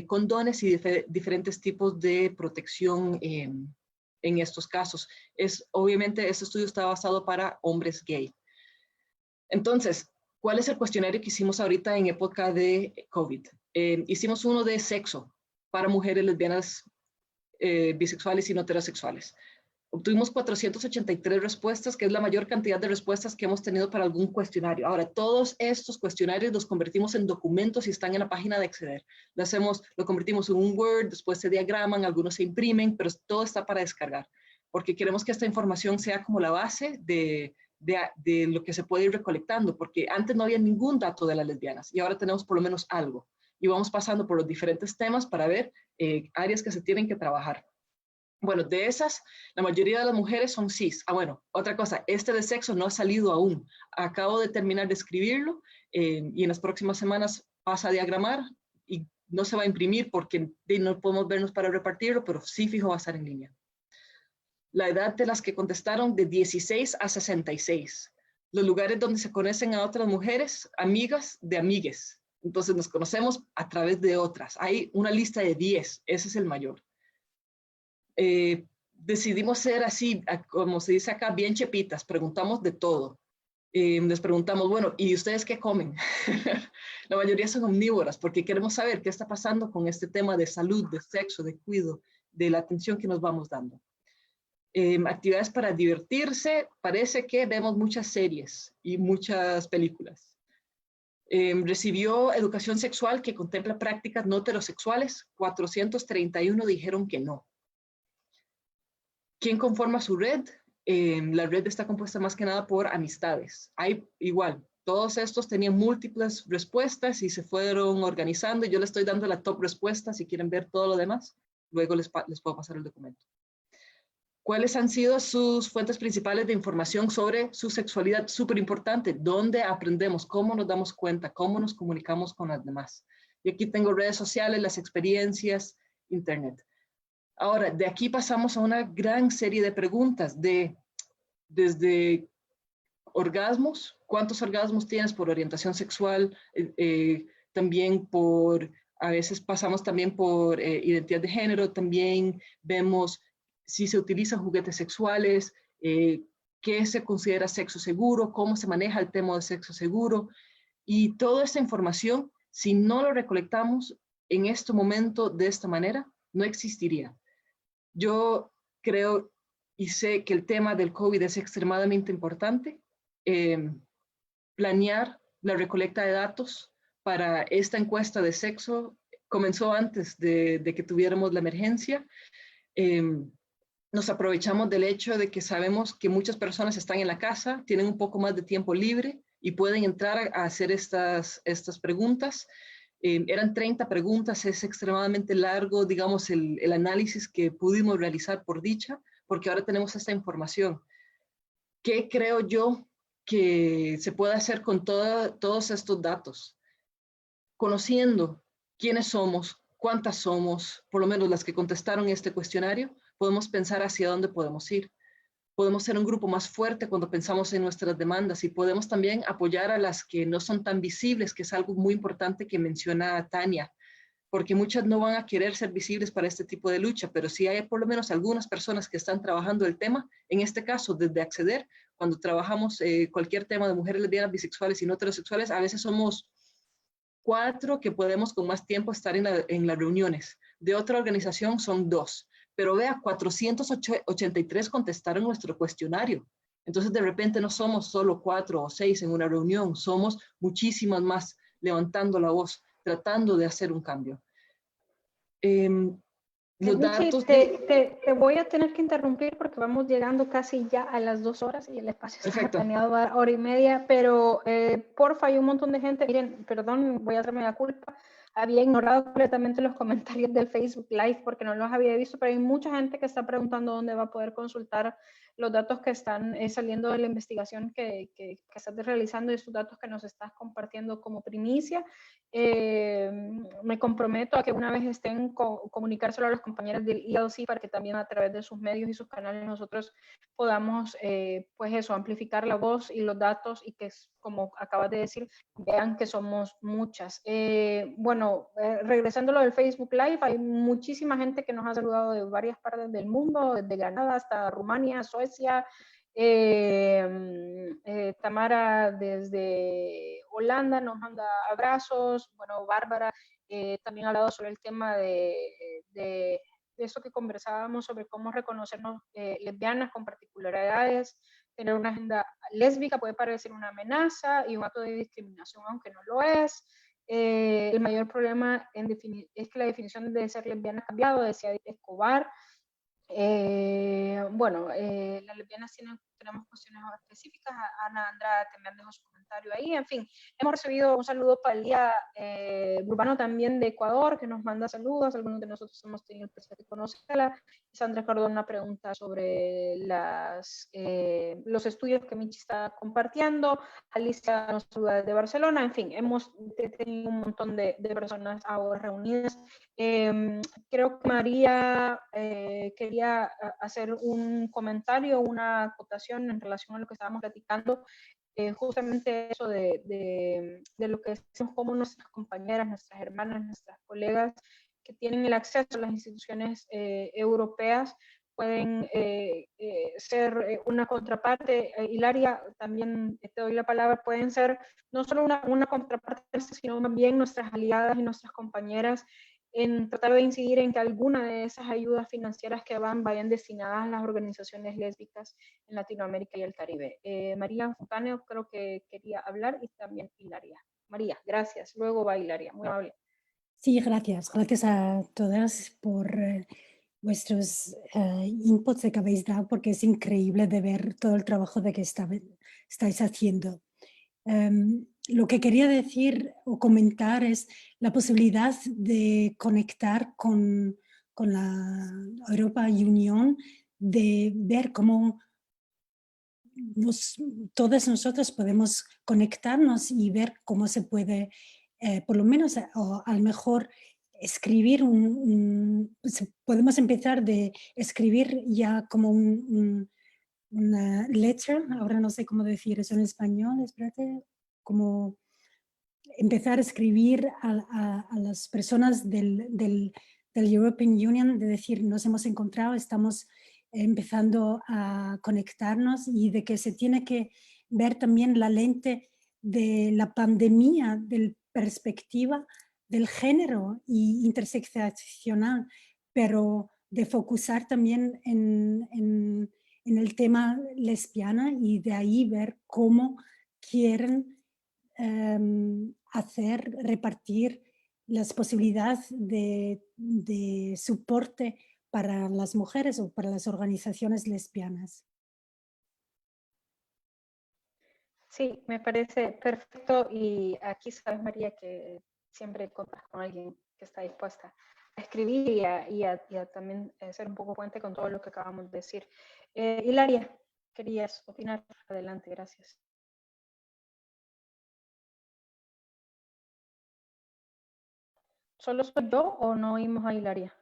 condones y diferentes tipos de protección en estos casos. Obviamente, este estudio está basado para hombres gay. Entonces, ¿cuál es el cuestionario que hicimos ahorita en época de COVID? Hicimos uno de sexo para mujeres lesbianas, bisexuales y no heterosexuales. Obtuvimos 483 respuestas, que es la mayor cantidad de respuestas que hemos tenido para algún cuestionario. Ahora, todos estos cuestionarios los convertimos en documentos y están en la página de Acceder. Lo convertimos en un Word, después se diagraman, algunos se imprimen, pero todo está para descargar, porque queremos que esta información sea como la base de lo que se puede ir recolectando, porque antes no había ningún dato de las lesbianas y ahora tenemos por lo menos algo. Y vamos pasando por los diferentes temas para ver áreas que se tienen que trabajar. Bueno, de esas, la mayoría de las mujeres son cis. Bueno, otra cosa, este de sexo no ha salido aún. Acabo de terminar de escribirlo y en las próximas semanas pasa a diagramar y no se va a imprimir porque no podemos vernos para repartirlo, pero sí fijo va a estar en línea. La edad de las que contestaron de 16 a 66. Los lugares donde se conocen a otras mujeres, amigas de amigues. Entonces nos conocemos a través de otras. Hay una lista de 10, ese es el mayor. Decidimos ser así, como se dice acá, bien chepitas, preguntamos de todo. les preguntamos, bueno, ¿y ustedes qué comen? La mayoría son omnívoras porque queremos saber qué está pasando con este tema de salud, de sexo, de cuidado, de la atención que nos vamos dando. Actividades para divertirse, parece que vemos muchas series y muchas películas. Recibió educación sexual que contempla prácticas no heterosexuales, 431 dijeron que no. ¿Quién conforma su red? La red está compuesta más que nada por amistades. Hay igual, todos estos tenían múltiples respuestas y se fueron organizando. Yo les estoy dando la top respuesta si quieren ver todo lo demás. Luego les puedo pasar el documento. ¿Cuáles han sido sus fuentes principales de información sobre su sexualidad? Súper importante. ¿Dónde aprendemos? ¿Cómo nos damos cuenta? ¿Cómo nos comunicamos con las demás? Y aquí tengo redes sociales, las experiencias, internet. Ahora, de aquí pasamos a una gran serie de preguntas desde orgasmos, ¿cuántos orgasmos tienes por orientación sexual? También a veces pasamos también por identidad de género, también vemos si se utilizan juguetes sexuales, qué se considera sexo seguro, cómo se maneja el tema de sexo seguro, y toda esta información, si no lo recolectamos en este momento de esta manera, no existiría. Yo creo y sé que el tema del COVID es extremadamente importante. Planear la recolecta de datos para esta encuesta de sexo comenzó antes de que tuviéramos la emergencia. Nos aprovechamos del hecho de que sabemos que muchas personas están en la casa, tienen un poco más de tiempo libre y pueden entrar a hacer estas preguntas. Eran 30 preguntas, es extremadamente largo, digamos, el análisis que pudimos realizar por dicha, porque ahora tenemos esta información. ¿Qué creo yo que se puede hacer con todos estos datos? Conociendo quiénes somos, cuántas somos, por lo menos las que contestaron este cuestionario, podemos pensar hacia dónde podemos ir. Podemos ser un grupo más fuerte cuando pensamos en nuestras demandas y podemos también apoyar a las que no son tan visibles, que es algo muy importante que menciona Tania, porque muchas no van a querer ser visibles para este tipo de lucha, pero sí hay por lo menos algunas personas que están trabajando el tema, en este caso desde Acceder, cuando trabajamos cualquier tema de mujeres lesbianas, bisexuales y no heterosexuales, a veces somos 4 que podemos con más tiempo estar en las reuniones. De otra organización son 2. Pero vea, 483 contestaron nuestro cuestionario. Entonces, de repente no somos solo 4 o 6 en una reunión, somos muchísimas más levantando la voz, tratando de hacer un cambio. Los datos te voy a tener que interrumpir porque vamos llegando casi ya a las 2 horas y el espacio está planeado a hora y media, pero porfa, hay un montón de gente, miren, perdón, voy a hacerme la culpa, había ignorado completamente los comentarios del Facebook Live porque no los había visto, pero hay mucha gente que está preguntando dónde va a poder consultar los datos que están saliendo de la investigación que estás realizando y estos datos que nos estás compartiendo como primicia. Me comprometo a que una vez estén comunicárselo a los compañeros del ELC para que también a través de sus medios y sus canales nosotros podamos, pues eso, amplificar la voz y los datos y que, como acabas de decir, vean que somos muchas. Bueno, regresando a lo del Facebook Live, hay muchísima gente que nos ha saludado de varias partes del mundo, desde Granada hasta Rumania, Suecia, Tamara desde Holanda nos manda abrazos. Bueno, Bárbara también ha hablado sobre el tema de eso que conversábamos sobre cómo reconocernos lesbianas con particularidades. Tener una agenda lésbica puede parecer una amenaza y un acto de discriminación, aunque no lo es. El mayor problema es que la definición de ser lesbiana ha cambiado, decía Escobar. Bueno, las lesbianas tenemos cuestiones específicas. Ana Andrade también dejó su comentario ahí. En fin, hemos recibido un saludo para el día urbano también de Ecuador, que nos manda saludos. Algunos de nosotros hemos tenido el placer de conocerla. Sandra Cordón, una pregunta sobre los estudios que Michi está compartiendo. Alicia nos saluda desde Barcelona. En fin, hemos tenido un montón de personas ahora reunidas. Creo que María quería hacer un comentario, una acotación en relación a lo que estábamos platicando, justamente eso de lo que decimos como nuestras compañeras, nuestras hermanas, nuestras colegas que tienen el acceso a las instituciones europeas pueden ser una contraparte. Hilaria, también te doy la palabra, pueden ser no solo una contraparte, sino más bien nuestras aliadas y nuestras compañeras en tratar de incidir en que alguna de esas ayudas financieras que vayan destinadas a las organizaciones lésbicas en Latinoamérica y el Caribe. María Fontaneo creo que quería hablar y también Hilaria. María, gracias. Luego va Hilaria, muy amable. Sí, gracias. Gracias a todas por vuestros inputs que habéis dado, porque es increíble de ver todo el trabajo de que estáis haciendo. Lo que quería decir o comentar es la posibilidad de conectar con la Europa Union, de ver cómo todos nosotros podemos conectarnos y ver cómo se puede, por lo menos, o a lo mejor escribir podemos empezar de escribir ya como una letter, ahora no sé cómo decir eso en español, espérate, como empezar a escribir a las personas del European Union, de decir, nos hemos encontrado, estamos empezando a conectarnos, y de que se tiene que ver también la lente de la pandemia, de perspectiva del género y interseccional, pero de focusar también en el tema lesbiana, y de ahí ver cómo quieren repartir las posibilidades de soporte para las mujeres o para las organizaciones lesbianas. Sí, me parece perfecto, y aquí sabes, María, que siempre contas con alguien que está dispuesta a escribir y a también ser un poco puente con todo lo que acabamos de decir. Hilaria, ¿querías opinar? Adelante, gracias. ¿Solo soy yo o no oímos a Hilaria?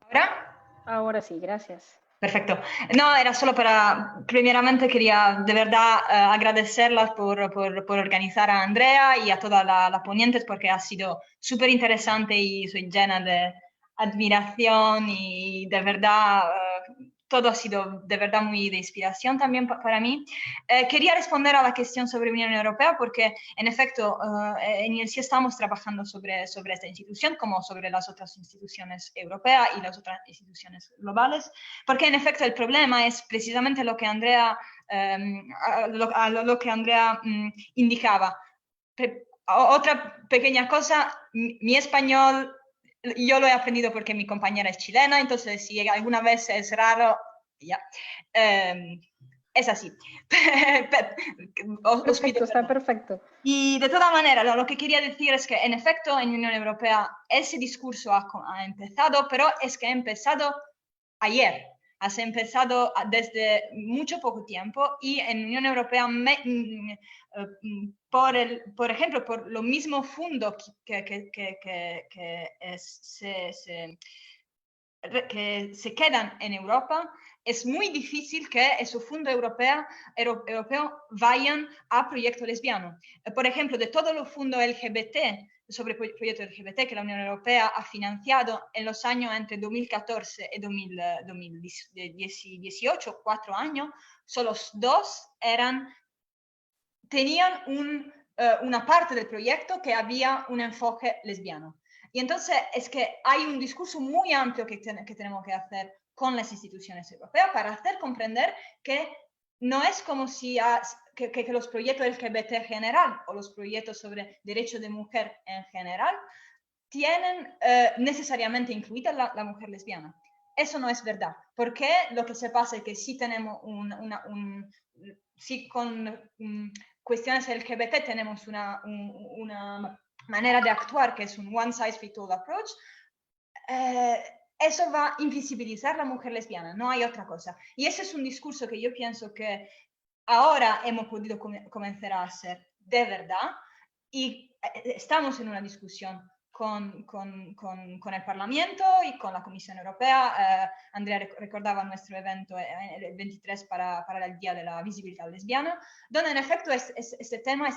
¿Ahora? Ahora sí, gracias. Perfecto. No, era solo para, primeramente quería de verdad agradecerlas por organizar a Andrea y a todas las ponentes, porque ha sido súper interesante y soy llena de admiración y de verdad todo ha sido de verdad muy de inspiración también para mí. Quería responder a la cuestión sobre la Unión Europea porque en efecto en el sí estamos trabajando sobre esta institución como sobre las otras instituciones europeas y las otras instituciones globales, porque en efecto el problema es precisamente lo que Andrea, lo que Andrea indicaba. Otra pequeña cosa, mi español yo lo he aprendido porque mi compañera es chilena, entonces si alguna vez es raro, ya. Es así. Perfecto, está perfecto. Y de todas maneras, lo que quería decir es que en efecto en la Unión Europea ese discurso ha empezado, pero es que ha empezado ayer. Has empezado desde mucho poco tiempo y en la Unión Europea, por ejemplo, por lo mismo fondo que se quedan en Europa, es muy difícil que esos fondos europeos vayan a proyecto lesbiano. Por ejemplo, de todos los fondos LGBT, sobre proyectos LGBT que la Unión Europea ha financiado en los años entre 2014 y 2018, 4 años, solo 2 tenían una parte del proyecto que había un enfoque lesbiano. Y entonces es que hay un discurso muy amplio que tenemos que hacer con las instituciones europeas para hacer comprender que no es como si que los proyectos LGBT en general o los proyectos sobre derechos de mujer en general tienen necesariamente incluida la mujer lesbiana. Eso no es verdad, porque lo que se pasa es que sí tenemos sí con cuestiones LGBT tenemos una manera de actuar que es un one size fits all approach, eso va a invisibilizar a la mujer lesbiana, no hay otra cosa. Y ese es un discurso que yo pienso que ahora hemos podido comenzar a hacer de verdad y estamos en una discusión con el Parlamento y con la Comisión Europea. Andrea recordaba nuestro evento el 23 para el Día de la Visibilidad Lesbiana, donde en efecto este tema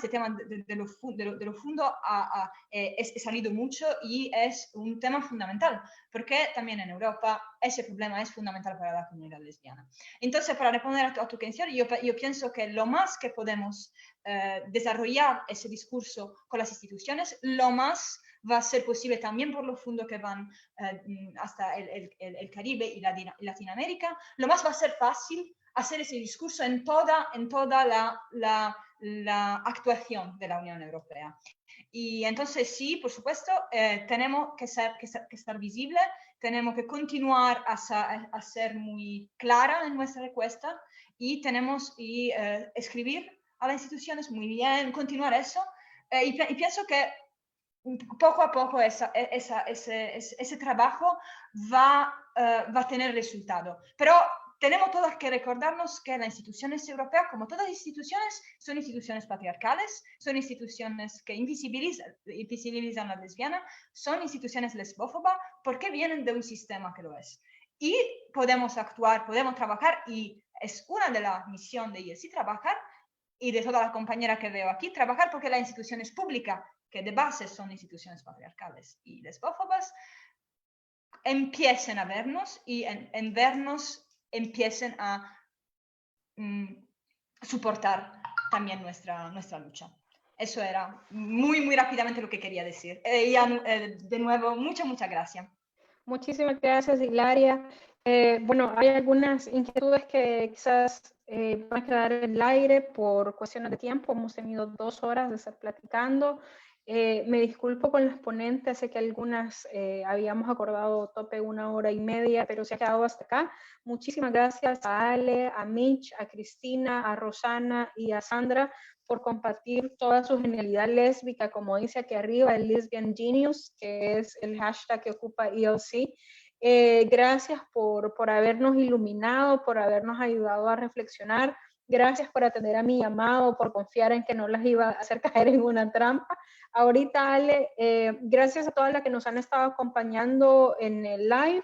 de lo fondo ha salido mucho y es un tema fundamental, porque también en Europa ese problema es fundamental para la comunidad lesbiana. Entonces, para responder a tu cuestión, yo pienso que lo más que podemos desarrollar ese discurso con las instituciones, lo más va a ser posible también por los fondos que van hasta el Caribe y Latinoamérica. Lo más va a ser fácil hacer ese discurso en toda la actuación de la Unión Europea. Y entonces sí, por supuesto, tenemos que estar visibles, tenemos que continuar a ser muy clara en nuestra respuesta y tenemos que escribir a las instituciones muy bien, continuar eso. Y pienso que poco a poco ese trabajo va a tener resultado. Pero tenemos todas que recordarnos que las instituciones europeas, como todas las instituciones, son instituciones patriarcales, son instituciones que invisibilizan a la lesbiana, son instituciones lesbófobas, porque vienen de un sistema que lo es. Y podemos actuar, podemos trabajar, y es una de las misiones de IELSI trabajar, y de todas las compañeras que veo aquí, trabajar porque las instituciones públicas, que de base son instituciones patriarcales y lesbófobas, empiecen a vernos y en vernos empiecen a soportar también nuestra lucha. Eso era muy rápidamente lo que quería decir. De nuevo, muchas gracias. Muchísimas gracias, Hilaria. Bueno, hay algunas inquietudes que quizás van a quedar en el aire por cuestiones de tiempo. Hemos tenido 2 horas de estar platicando. Me disculpo con las ponentes, sé que algunas habíamos acordado tope 1 hora y media, pero se ha quedado hasta acá. Muchísimas gracias a Ale, a Mitch, a Cristina, a Rosana y a Sandra por compartir toda su genialidad lésbica, como dice aquí arriba, el Lesbian Genius, que es el hashtag que ocupa ELC. Gracias por habernos iluminado, por habernos ayudado a reflexionar. Gracias por atender a mi llamado, por confiar en que no las iba a hacer caer en una trampa. Ahorita, Ale, gracias a todas las que nos han estado acompañando en el live.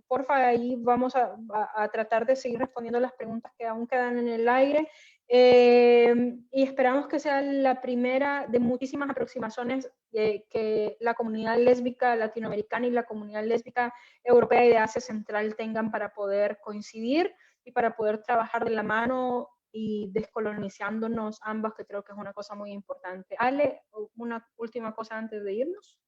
Porfa, ahí vamos a tratar de seguir respondiendo las preguntas que aún quedan en el aire. Y esperamos que sea la primera de muchísimas aproximaciones que la comunidad lésbica latinoamericana y la comunidad lésbica europea y de Asia Central tengan para poder coincidir y para poder trabajar de la mano y descolonizándonos ambas, que creo que es una cosa muy importante. Ale, una última cosa antes de irnos.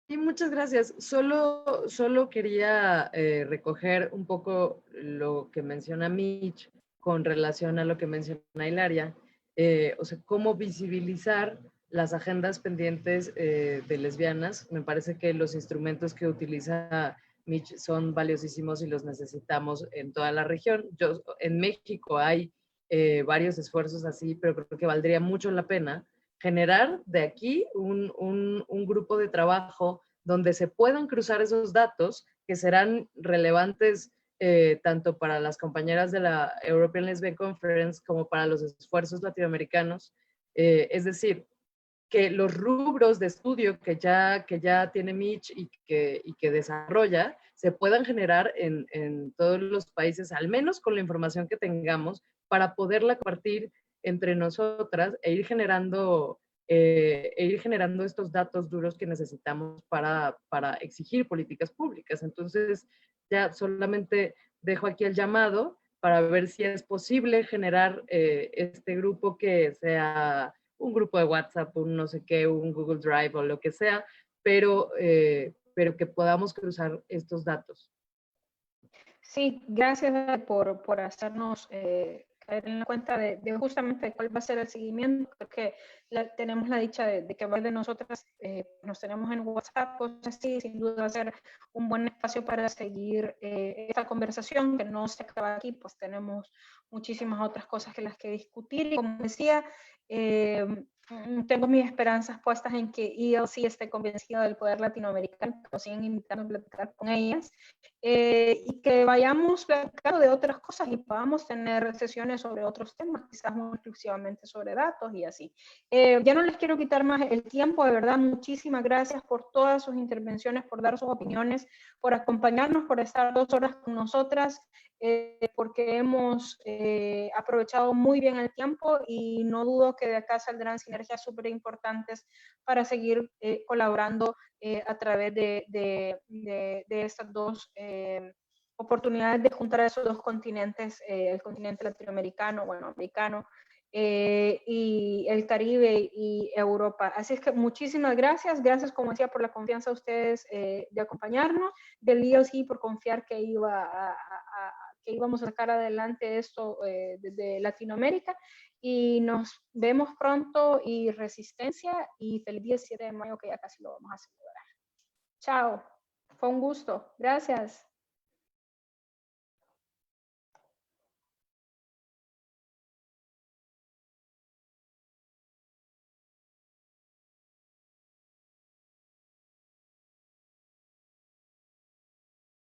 Sí, muchas gracias. Solo quería recoger un poco lo que menciona Mitch con relación a lo que menciona Hilaria, o sea, cómo visibilizar las agendas pendientes de lesbianas. Me parece que los instrumentos que utiliza Mitch son valiosísimos y los necesitamos en toda la región. En México hay varios esfuerzos así, pero creo que valdría mucho la pena generar de aquí un grupo de trabajo donde se puedan cruzar esos datos que serán relevantes tanto para las compañeras de la European Lesbian Conference como para los esfuerzos latinoamericanos. Es decir, que los rubros de estudio que ya tiene Mitch y que desarrolla se puedan generar en todos los países, al menos con la información que tengamos, para poderla compartir entre nosotras e ir generando estos datos duros que necesitamos para exigir políticas públicas. Entonces, ya solamente dejo aquí el llamado para ver si es posible generar este grupo, que sea un grupo de WhatsApp, un no sé qué, un Google Drive o lo que sea, pero que podamos cruzar estos datos. Sí, gracias por hacernos caer en la cuenta de justamente cuál va a ser el seguimiento, porque tenemos la dicha de que varias de nosotras nos tenemos en WhatsApp, cosas así. Sin duda va a ser un buen espacio para seguir esta conversación, que no se acaba aquí, pues tenemos muchísimas otras cosas que las que discutir. Y como decía, tengo mis esperanzas puestas en que ELC esté convencido del poder latinoamericano, que nos siguen invitando a platicar con ellas. y que vayamos platicando de otras cosas y podamos tener sesiones sobre otros temas, quizás no exclusivamente sobre datos y así. Ya no les quiero quitar más el tiempo, de verdad, muchísimas gracias por todas sus intervenciones, por dar sus opiniones, por acompañarnos, por estar 2 horas con nosotras, porque hemos aprovechado muy bien el tiempo y no dudo que de acá saldrán sinergias súper importantes para seguir colaborando a través de estas 2 oportunidades de juntar a esos 2 continentes, el continente latinoamericano, bueno, americano, y el Caribe y Europa. Así es que muchísimas gracias. Gracias, como decía, por la confianza de ustedes de acompañarnos, del ILC por confiar que íbamos a sacar adelante esto desde Latinoamérica. Y nos vemos pronto, y resistencia, y feliz 17 de mayo, que ya casi lo vamos a celebrar. Chao. Fue un gusto. Gracias.